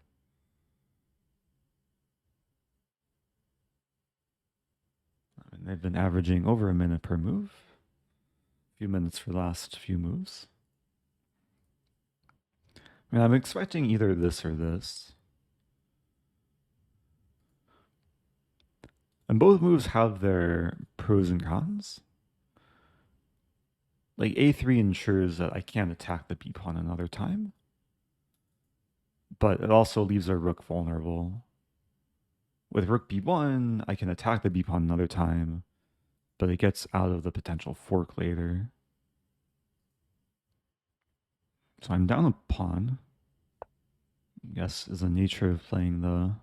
I mean, they've been averaging over a minute per move. A few minutes for the last few moves. I mean, I'm expecting either this or this. And both moves have their pros and cons. like a3 ensures that I can't attack the b pawn another time, but it also leaves our rook vulnerable. With rook b1, I can attack the b pawn another time, but it gets out of the potential fork later. So I'm down a pawn. I guess is the nature of playing the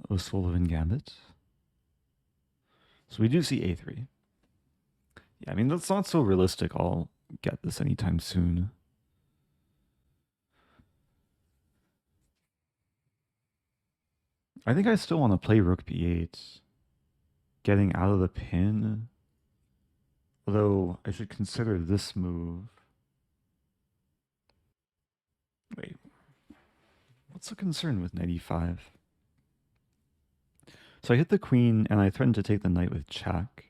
O'Sullivan Gambit. So we do see a3. Yeah, I mean, that's not so realistic. I'll get this anytime soon. I think I still want to play rook b8. Getting out of the pin. Although I should consider this move. Wait. What's the concern with knight e5? So I hit the queen and I threaten to take the knight with check.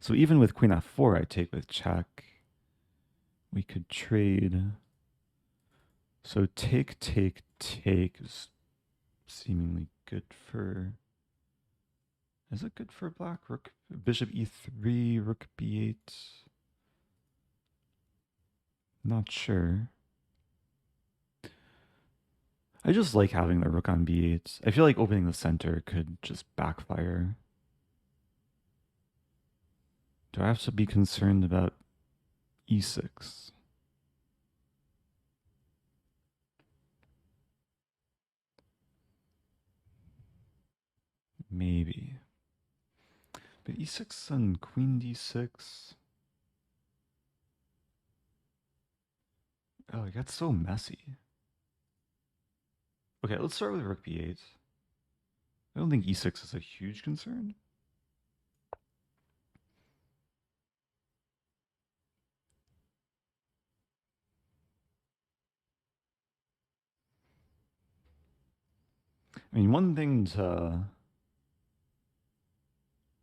So even with queen f4, I take with check. We could trade. So take is seemingly good for... Is it good for black? Rook, bishop e3, rook b8. Not sure. I just like having the rook on b8. I feel like opening the center could just backfire. Do I have to be concerned about e6? Maybe. But e6 and queen d6... Oh, it gets so messy. Okay, let's start with rook b8. I don't think e6 is a huge concern. I mean, one thing to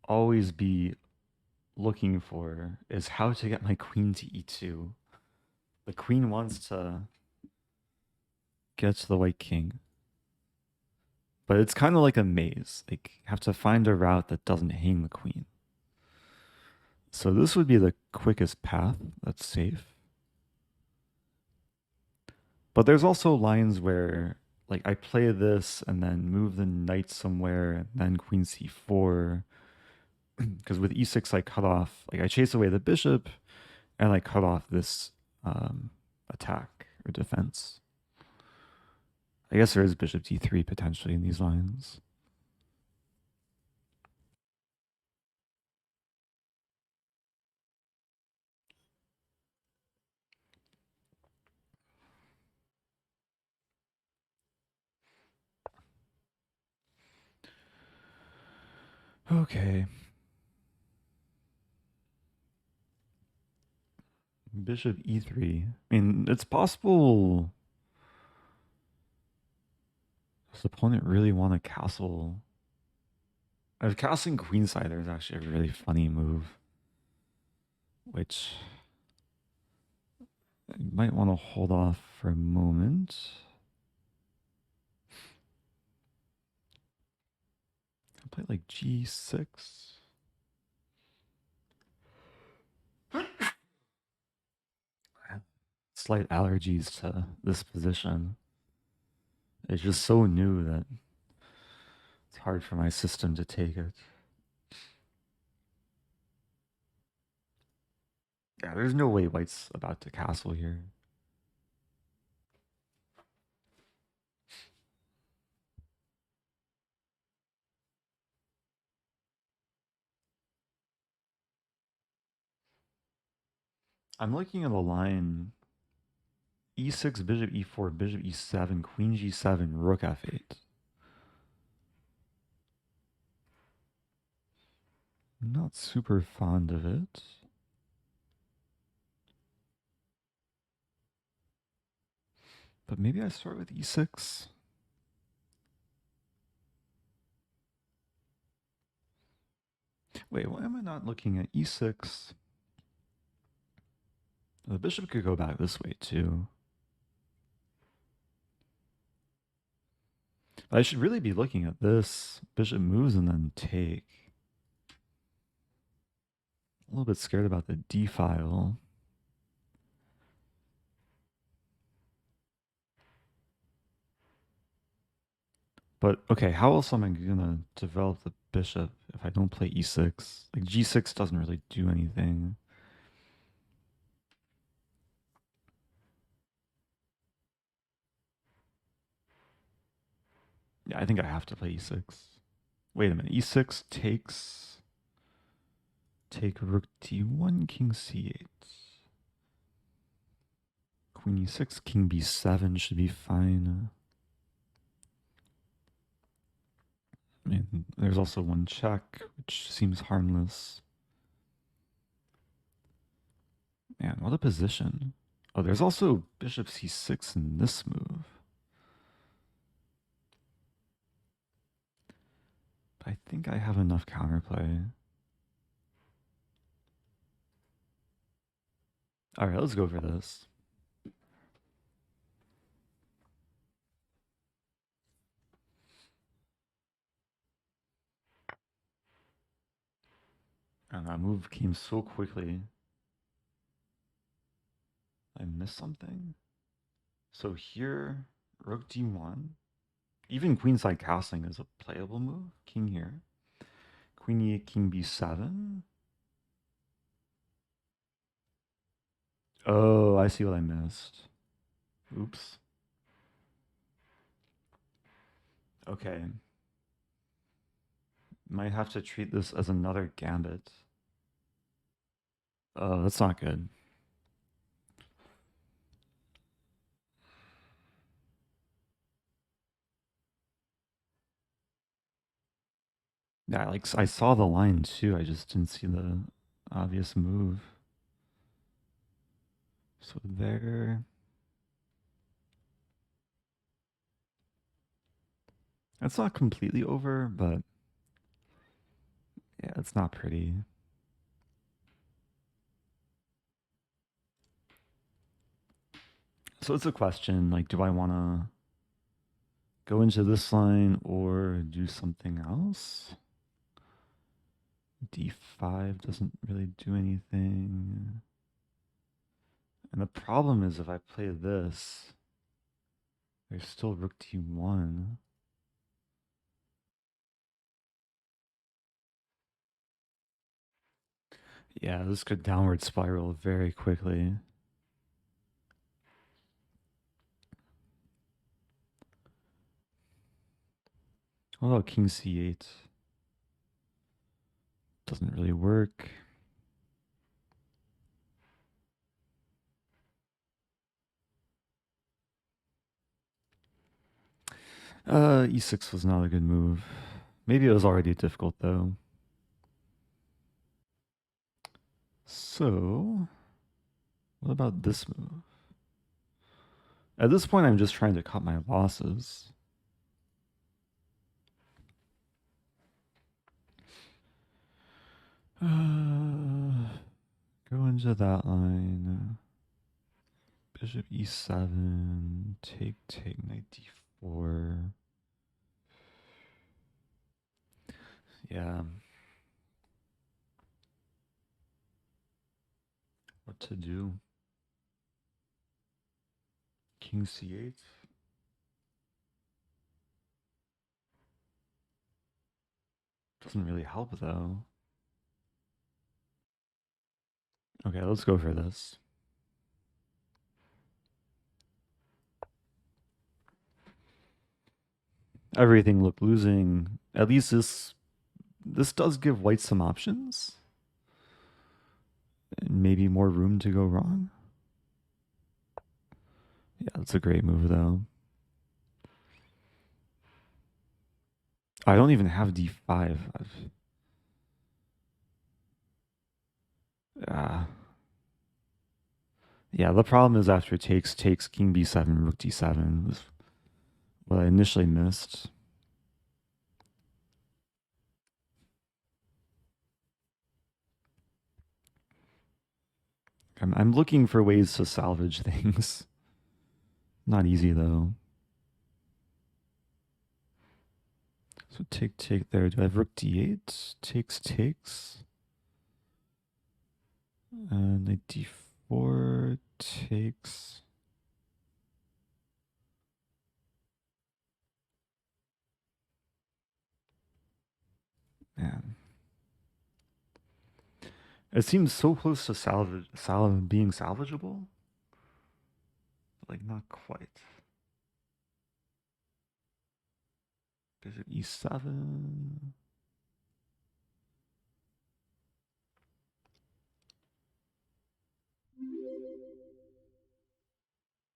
always be looking for is how to get my queen to e2. The queen wants to get to the white king. But it's kind of like a maze. Like, you have to find a route that doesn't hang the queen. So this would be the quickest path that's safe. But there's also lines where, like, I play this and then move the knight somewhere and then queen c4. Because with e6 I cut off, like I chase away the bishop and I cut off this attack or defense. I guess there is bishop d3 potentially in these lines. Okay. Bishop e3. I mean, it's possible. Does the opponent really want to castle? If castling queenside, there's actually a really funny move, which I might want to hold off for a moment. I play like g6. Slight allergies to this position. It's just so new that it's hard for my system to take it. Yeah, there's no way white's about to castle here. I'm looking at a line e6, bishop e4, bishop e7, queen g7, rook f8. I'm not super fond of it. But maybe I start with e6. Wait, why am I not looking at e6? The bishop could go back this way too. But I should really be looking at this. Bishop moves and then take. A little bit scared about the D file. But okay, how else am I gonna develop the bishop if I don't play e6? Like g6 doesn't really do anything. Yeah, I think I have to play e6. Wait a minute, e6 takes... Take rook d1, king c8. Queen e6, king b7 should be fine. I mean, there's also one check, which seems harmless. Man, what a position. Oh, there's also bishop c6 in this move. I think I have enough counterplay. All right, let's go for this. And that move came so quickly. I missed something. So here, rook d1. Even queenside castling is a playable move. King here. Queen e8, king b7. Oh, I see what I missed. Oops. Okay. Might have to treat this as another gambit. Oh, that's not good. Yeah, like I saw the line too. I just didn't see the obvious move. So there. It's not completely over, but yeah, it's not pretty. So it's a question, like, do I want to go into this line or do something else? D5 doesn't really do anything. And the problem is if I play this, there's still rook d1. Yeah, this could downward spiral very quickly. What about king c8? Doesn't really work. E6 was not a good move. Maybe it was already difficult though. So, what about this move? At this point, I'm just trying to cut my losses. Go into that line. Bishop e7. Take, knight d4. Yeah. What to do? King c8. Doesn't really help though. Okay, let's go for this. Everything looked losing. At least this does give white some options. And maybe more room to go wrong. Yeah, that's a great move though. I don't even have d5. Yeah, the problem is after takes king b7, rook d7 was what I initially missed. I'm looking for ways to salvage things. Not easy though. So take there. Do I have rook d8? Takes. Knight d4 takes. Man. It seems so close to being salvageable. Like, not quite. Bishop e7.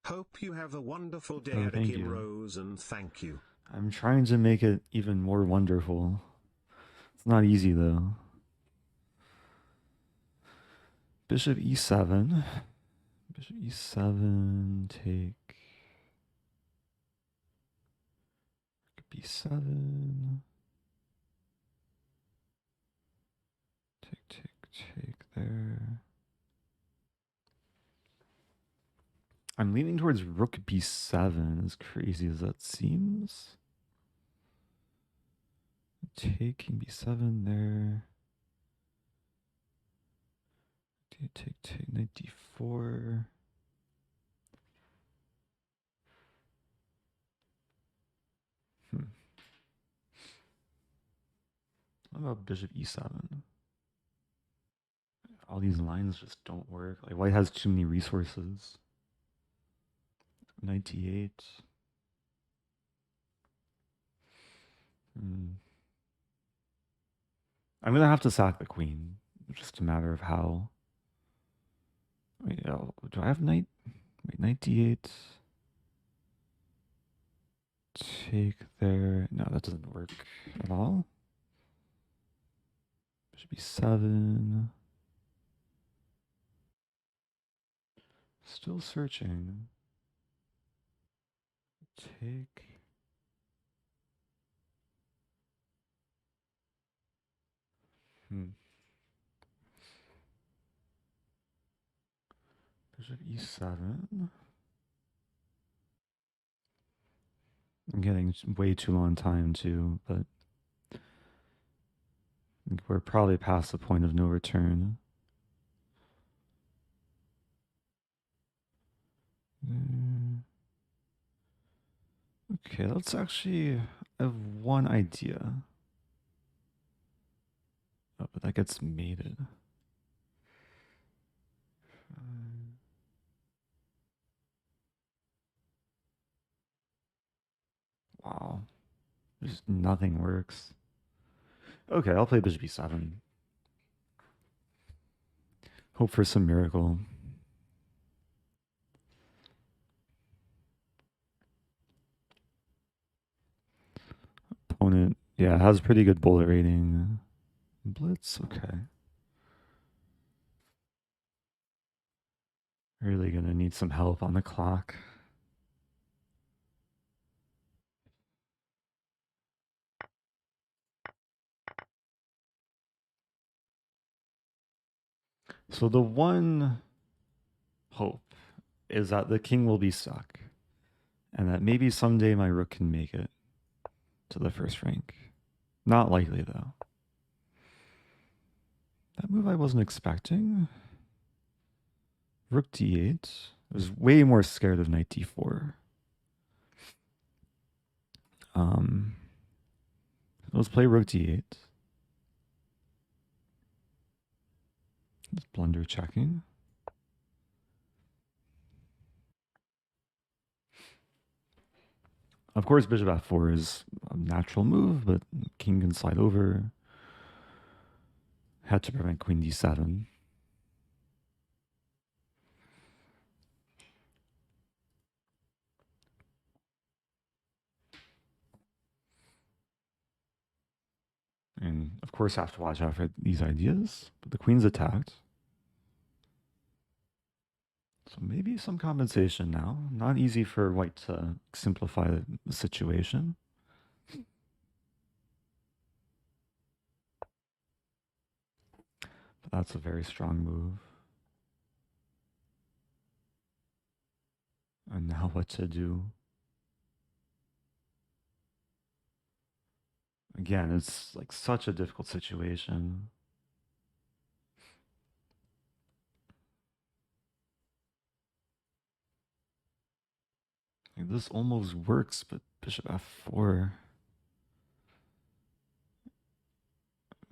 Hope you have a wonderful day, Oh, thank Alekhine you. Rosen. Thank you. I'm trying to make it even more wonderful. It's not easy, though. Bishop e7. Bishop e7, take. b7. Take there. I'm leaning towards rook b7, as crazy as that seems. Taking b7 there. Take, knight d4. What about bishop e7? All these lines just don't work. Like, white has too many resources. Knight d8. I'm gonna have to sack the queen. It's just a matter of how. Wait, do I have knight? Wait, knight d8. Take there. No, that doesn't work at all. Bishop e7. Still searching. Take. Bishop e7. I'm getting way too long time too, but we're probably past the point of no return. Okay, let's actually have one idea. Oh, but that gets mated. Wow. Just nothing works. Okay, I'll play bishop e7. Hope for some miracle. Opponent, yeah, has pretty good bullet rating. Blitz, okay. Really gonna need some help on the clock. So the one hope is that the king will be stuck, and that maybe someday my rook can make it to the first rank. Not likely, though. That move I wasn't expecting. Rook d8. I was way more scared of knight d4. Let's play rook d8. Just blunder checking. Of course, bishop f4 is a natural move, but king can slide over. Had to prevent queen d7. And of course, I have to watch out for these ideas, but the queen's attacked. So maybe some compensation now. Not easy for white to simplify the situation. But that's a very strong move. And now what to do? Again, it's like such a difficult situation. Like, this almost works, but bishop f4.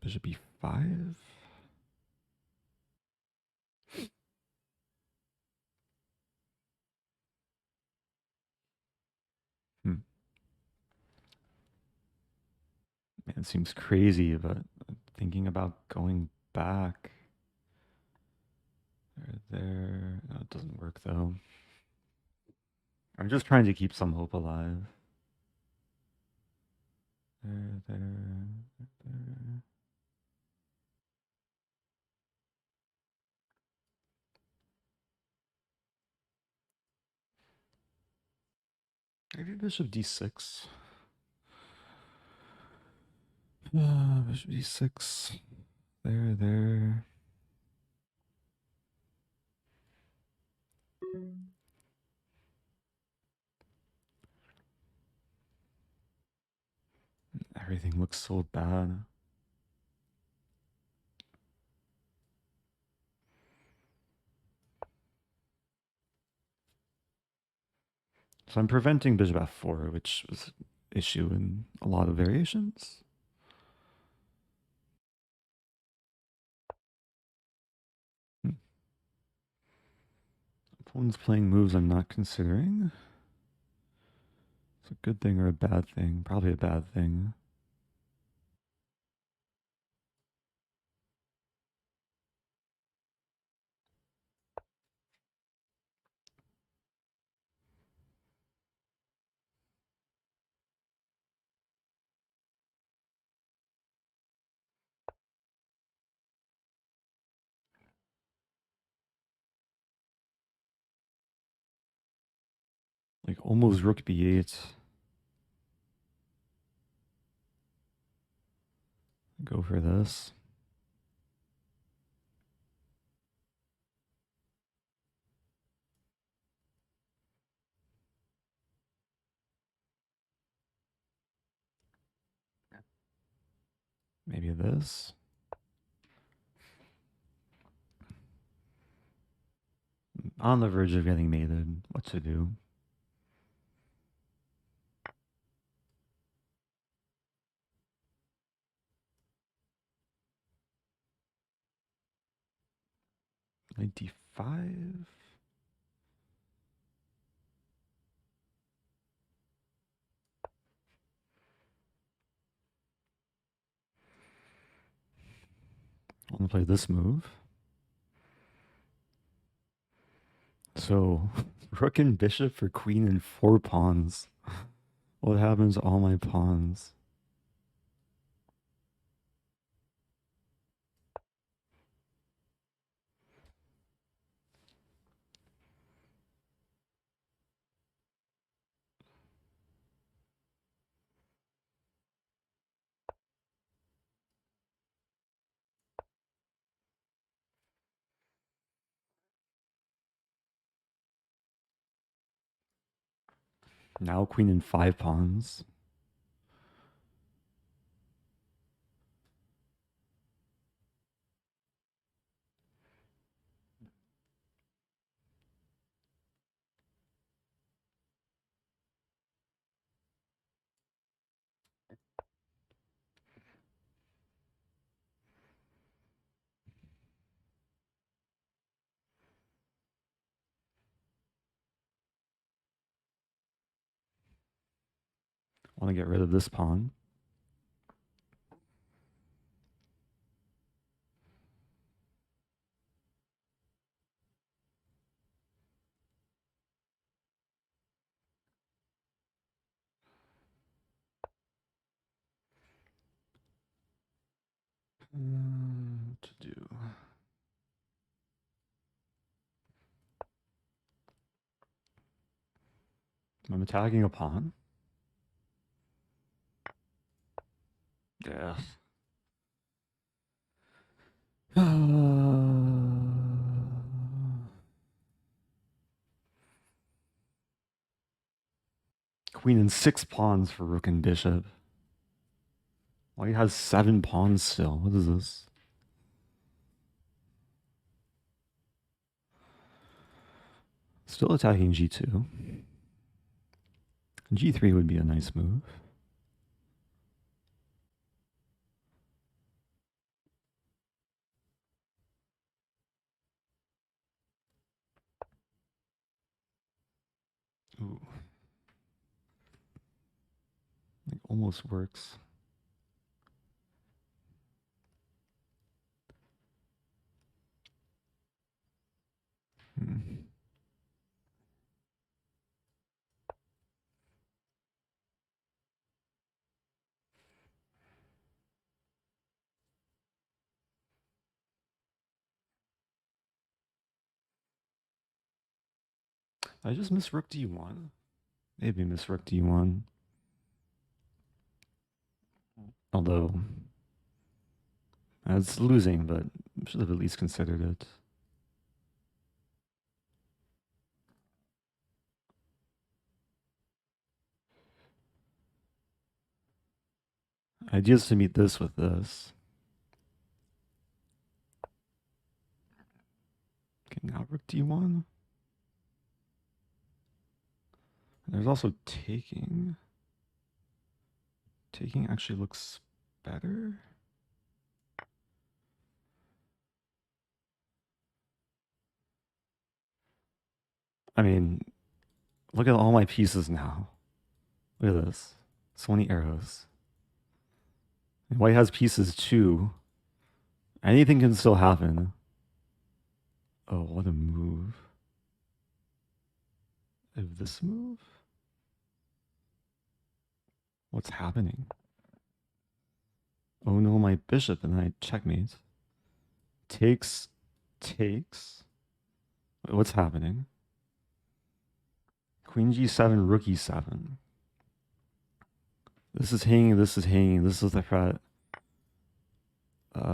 Bishop e5. Hmm. Man, it seems crazy, but thinking about going back. There. No, it doesn't work though. I'm just trying to keep some hope alive. There. Maybe bishop d6. Bishop d6. There. Everything looks so bad. So I'm preventing bishop f4, which was an issue in a lot of variations. Opponent's playing moves I'm not considering. It's a good thing or a bad thing? Probably a bad thing. Like almost rook b8. Go for this. Maybe this. On the verge of getting mated. What to do? Knight d5. I want to play this move. So, rook and bishop for queen and 4 pawns. What happens to all my pawns? Now queen and 5 pawns. I want to get rid of this pawn. What to do? I'm attacking a pawn. Yeah. Queen and 6 pawns for rook and bishop. White has 7 pawns still. What is this? Still attacking g2. G3 would be a nice move. Ooh. Like almost works. Hmm. I just miss Rook D1. Maybe miss Rook D1. Although it's losing, but should have at least considered it. Ideas to meet this with this. Okay, now Rook D1. There's also taking. Taking actually looks better. I mean, look at all my pieces now. Look at this. So many arrows. And white has pieces too. Anything can still happen. Oh, what a move. Of this move? What's happening? Oh no, my bishop, and then I checkmate. Takes. What's happening? Queen G7, Rook E7. This is hanging, this is hanging, this is the threat. That's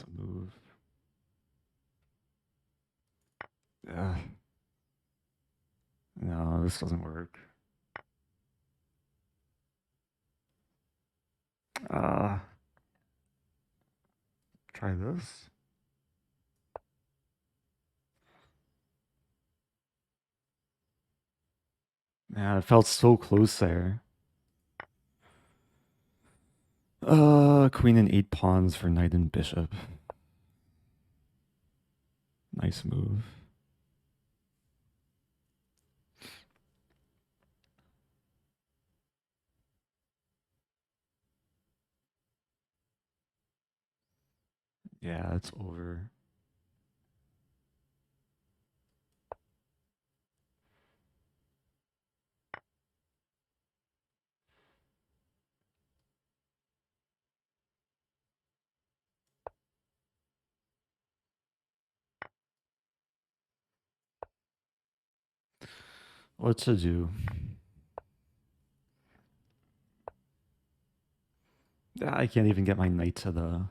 a move. No, this doesn't work. Try this. Man, it felt so close there. Queen and 8 pawns for knight and bishop. Nice move. Yeah, it's over. What to do? I can't even get my knight to the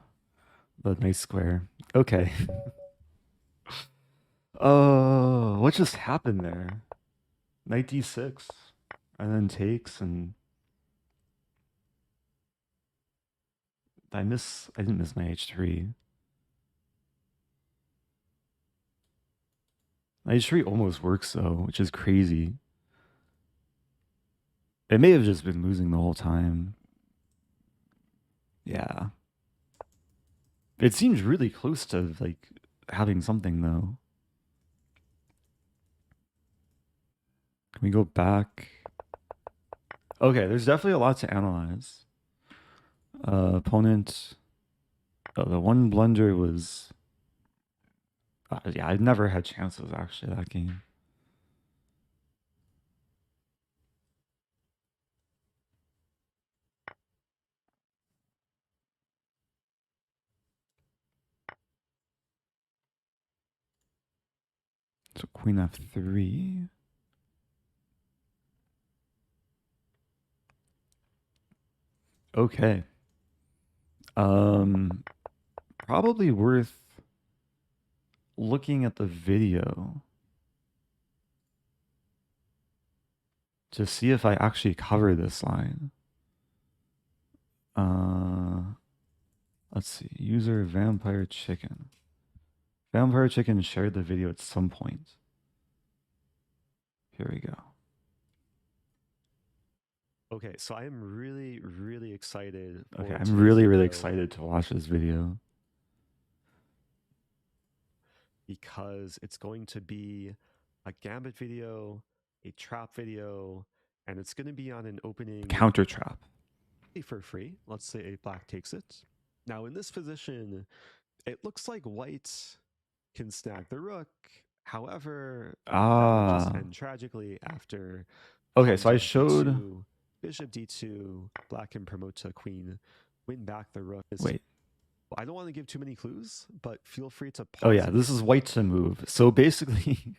nice square. Okay. Oh, what just happened there? Knight d6, and then takes, and I didn't miss my h3. My h3 almost works though, which is crazy. It may have just been losing the whole time. Yeah. It seems really close to like having something though. Can we go back? Okay, there's definitely a lot to analyze. Opponent. Oh, the one blunder was. Yeah, I've never had chances actually that game. So Queen F3. Okay. Probably worth looking at the video to see if I actually cover this line. Let's see. User Vampire Chicken. Vampire Chicken shared the video at some point. Here we go. Okay, so I am really, really excited. Okay, I'm really excited to watch this video. Because it's going to be a Gambit video, a trap video, and it's going to be on an opening Counter trap. for free. Let's say a black takes it. Now in this position, it looks like white can snag the rook. However, that would just end tragically after. Okay, so I showed D2, bishop d2, black can promote to queen, win back the rook. Wait. I don't want to give too many clues, but feel free to pause. Oh yeah, this is white to move. So basically,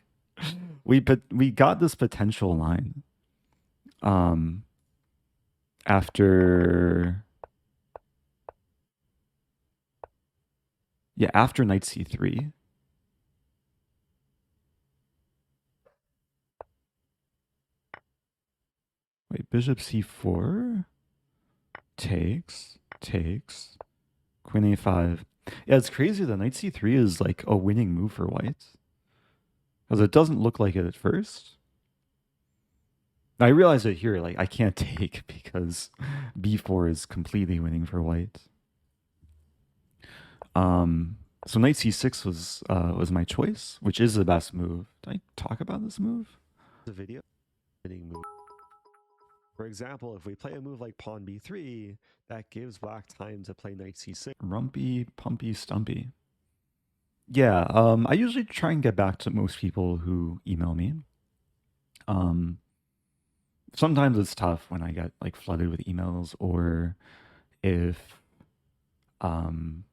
we got this potential line. After knight c3. Wait, bishop c4 takes. Queen a5. Yeah, it's crazy that knight c3 is like a winning move for white. Because it doesn't look like it at first. I realize it here, like I can't take because b4 is completely winning for white. So knight c6 was my choice, which is the best move. Did I talk about this move? The video winning move. For example, if we play a move like pawn b3, that gives black time to play knight c6. Rumpy, pumpy, stumpy. Yeah, I usually try and get back to most people who email me. Sometimes it's tough when I get like flooded with emails, or if I'm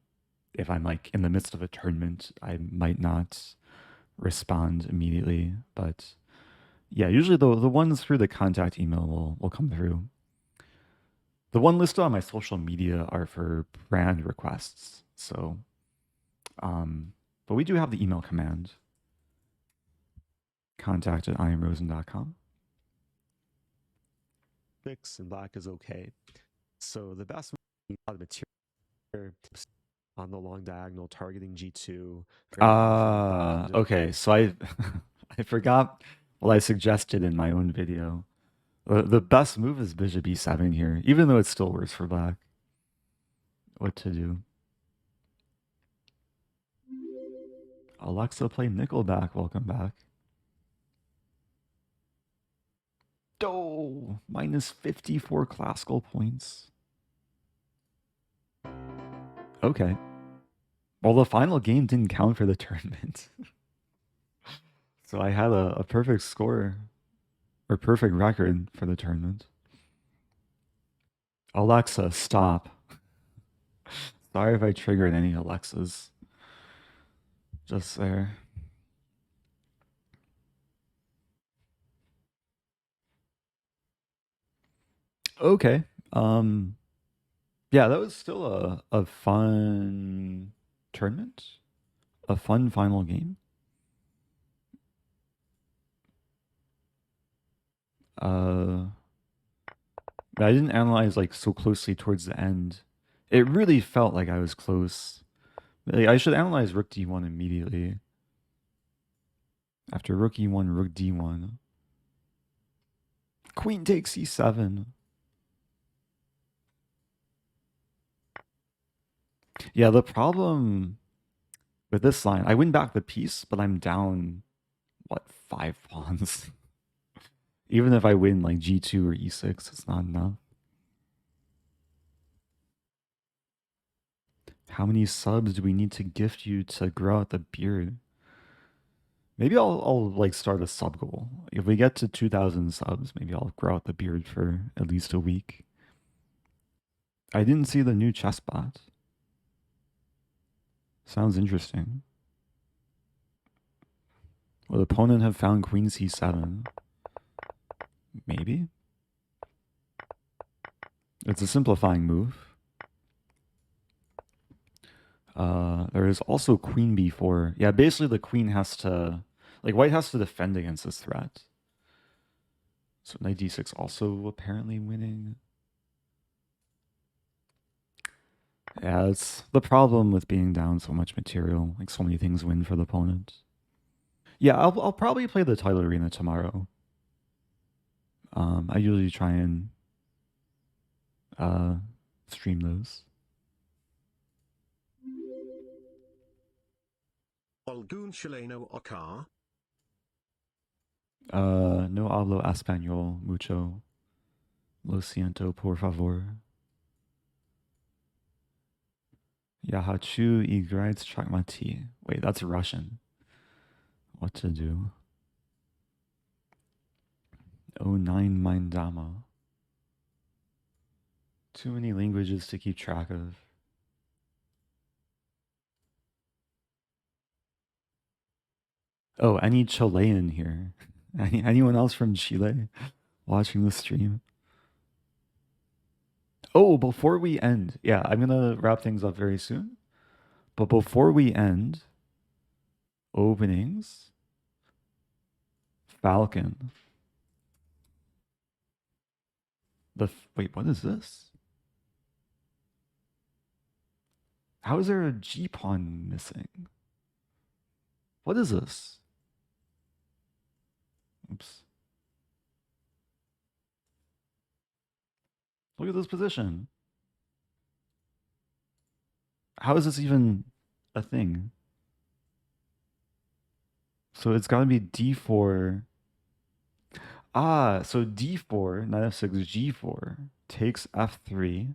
like in the midst of a tournament, I might not respond immediately. But yeah, usually the ones through the contact email will come through. The one listed on my social media are for brand requests. So, but we do have the email command. contact@IamRosen.com. And black is okay. So the best material on the long diagonal targeting g2. Okay. So I I forgot what I suggested in my own video. The best move is bishop e7 here, even though it's still worse for black. What to do? Alexa play Nickelback. Welcome back. Oh, minus 54 classical points. Okay. Well, the final game didn't count for the tournament. So I had a perfect score, or perfect record for the tournament. Alexa, stop. Sorry if I triggered any Alexas. Just there. Okay. Yeah, that was still a fun tournament. A fun final game. I didn't analyze like so closely towards the end. It really felt like I was close. Like, I should analyze rook d1 immediately. After rook e1, rook d1. Queen takes e7. Yeah, the problem with this line, I win back the piece, but I'm down, what, 5 pawns? Even if I win like g2 or e6, it's not enough. How many subs do we need to gift you to grow out the beard? Maybe I'll like start a sub goal. If we get to 2,000 subs, maybe I'll grow out the beard for at least a week. I didn't see the new chess bot. Sounds interesting. Will the opponent have found queen c7? Maybe. It's a simplifying move. There is also queen b4. Yeah, basically the queen has to, like white has to defend against this threat. So knight d6 also apparently winning. Yeah, it's the problem with being down so much material. Like so many things win for the opponent. Yeah, I'll probably play the title arena tomorrow. I usually try and uh stream those. Algún chileno acá? No hablo español mucho. Lo siento, por favor. Я хочу играть в шахматы. Wait, that's Russian. What to do? Oh, nine mein Dama. Too many languages to keep track of. Oh, any Chilean here? Anyone else from Chile watching the stream? Oh, before we end, yeah, I'm gonna wrap things up very soon. But before we end, openings, Falcon. Wait, what is this? How is there a G pawn missing? What is this? Oops. Look at this position. How is this even a thing? So it's got to be d4. Ah, so d4, knight f6, g4 takes f3,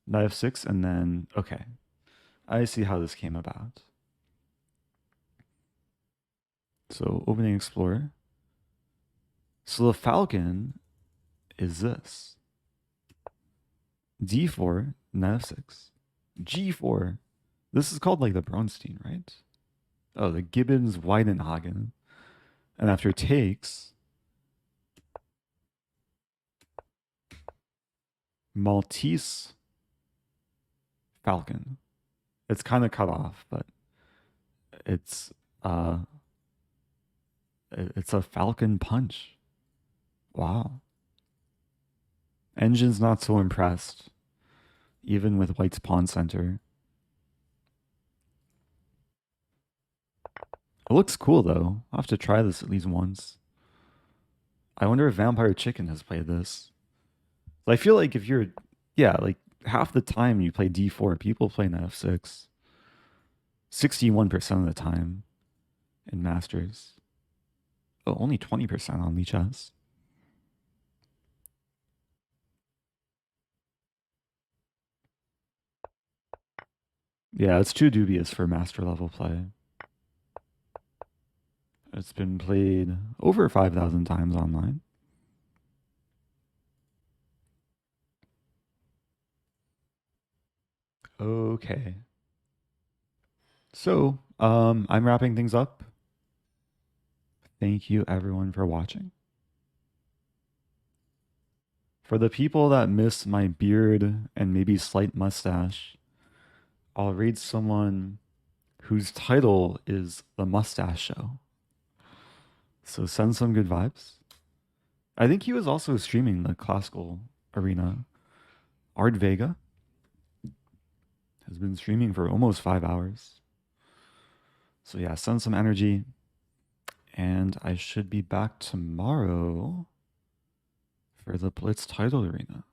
knight f6, and then, okay. I see how this came about. So opening explorer. So the falcon is this. d4, knight f6, g4. This is called like the Bronstein, right? Oh, the Gibbons Weidenhagen. And after takes, Maltese Falcon. It's kind of cut off, but it's a Falcon punch. Wow. Engine's not so impressed, even with White's pawn center. It looks cool though. I'll have to try this at least once. I wonder if Vampire Chicken has played this. I feel like if you're, yeah, like half the time you play d4, people play knight f6. 61% of the time in Masters. Oh, only 20% on Lichess. Yeah, it's too dubious for master level play. It's been played over 5,000 times online. Okay. So, I'm wrapping things up. Thank you everyone for watching. For the people that miss my beard and maybe slight mustache, I'll read someone whose title is The Mustache Show. So send some good vibes. I think he was also streaming the classical arena. Art Vega has been streaming for almost 5 hours. So yeah, send some energy. And I should be back tomorrow for the Blitz title arena.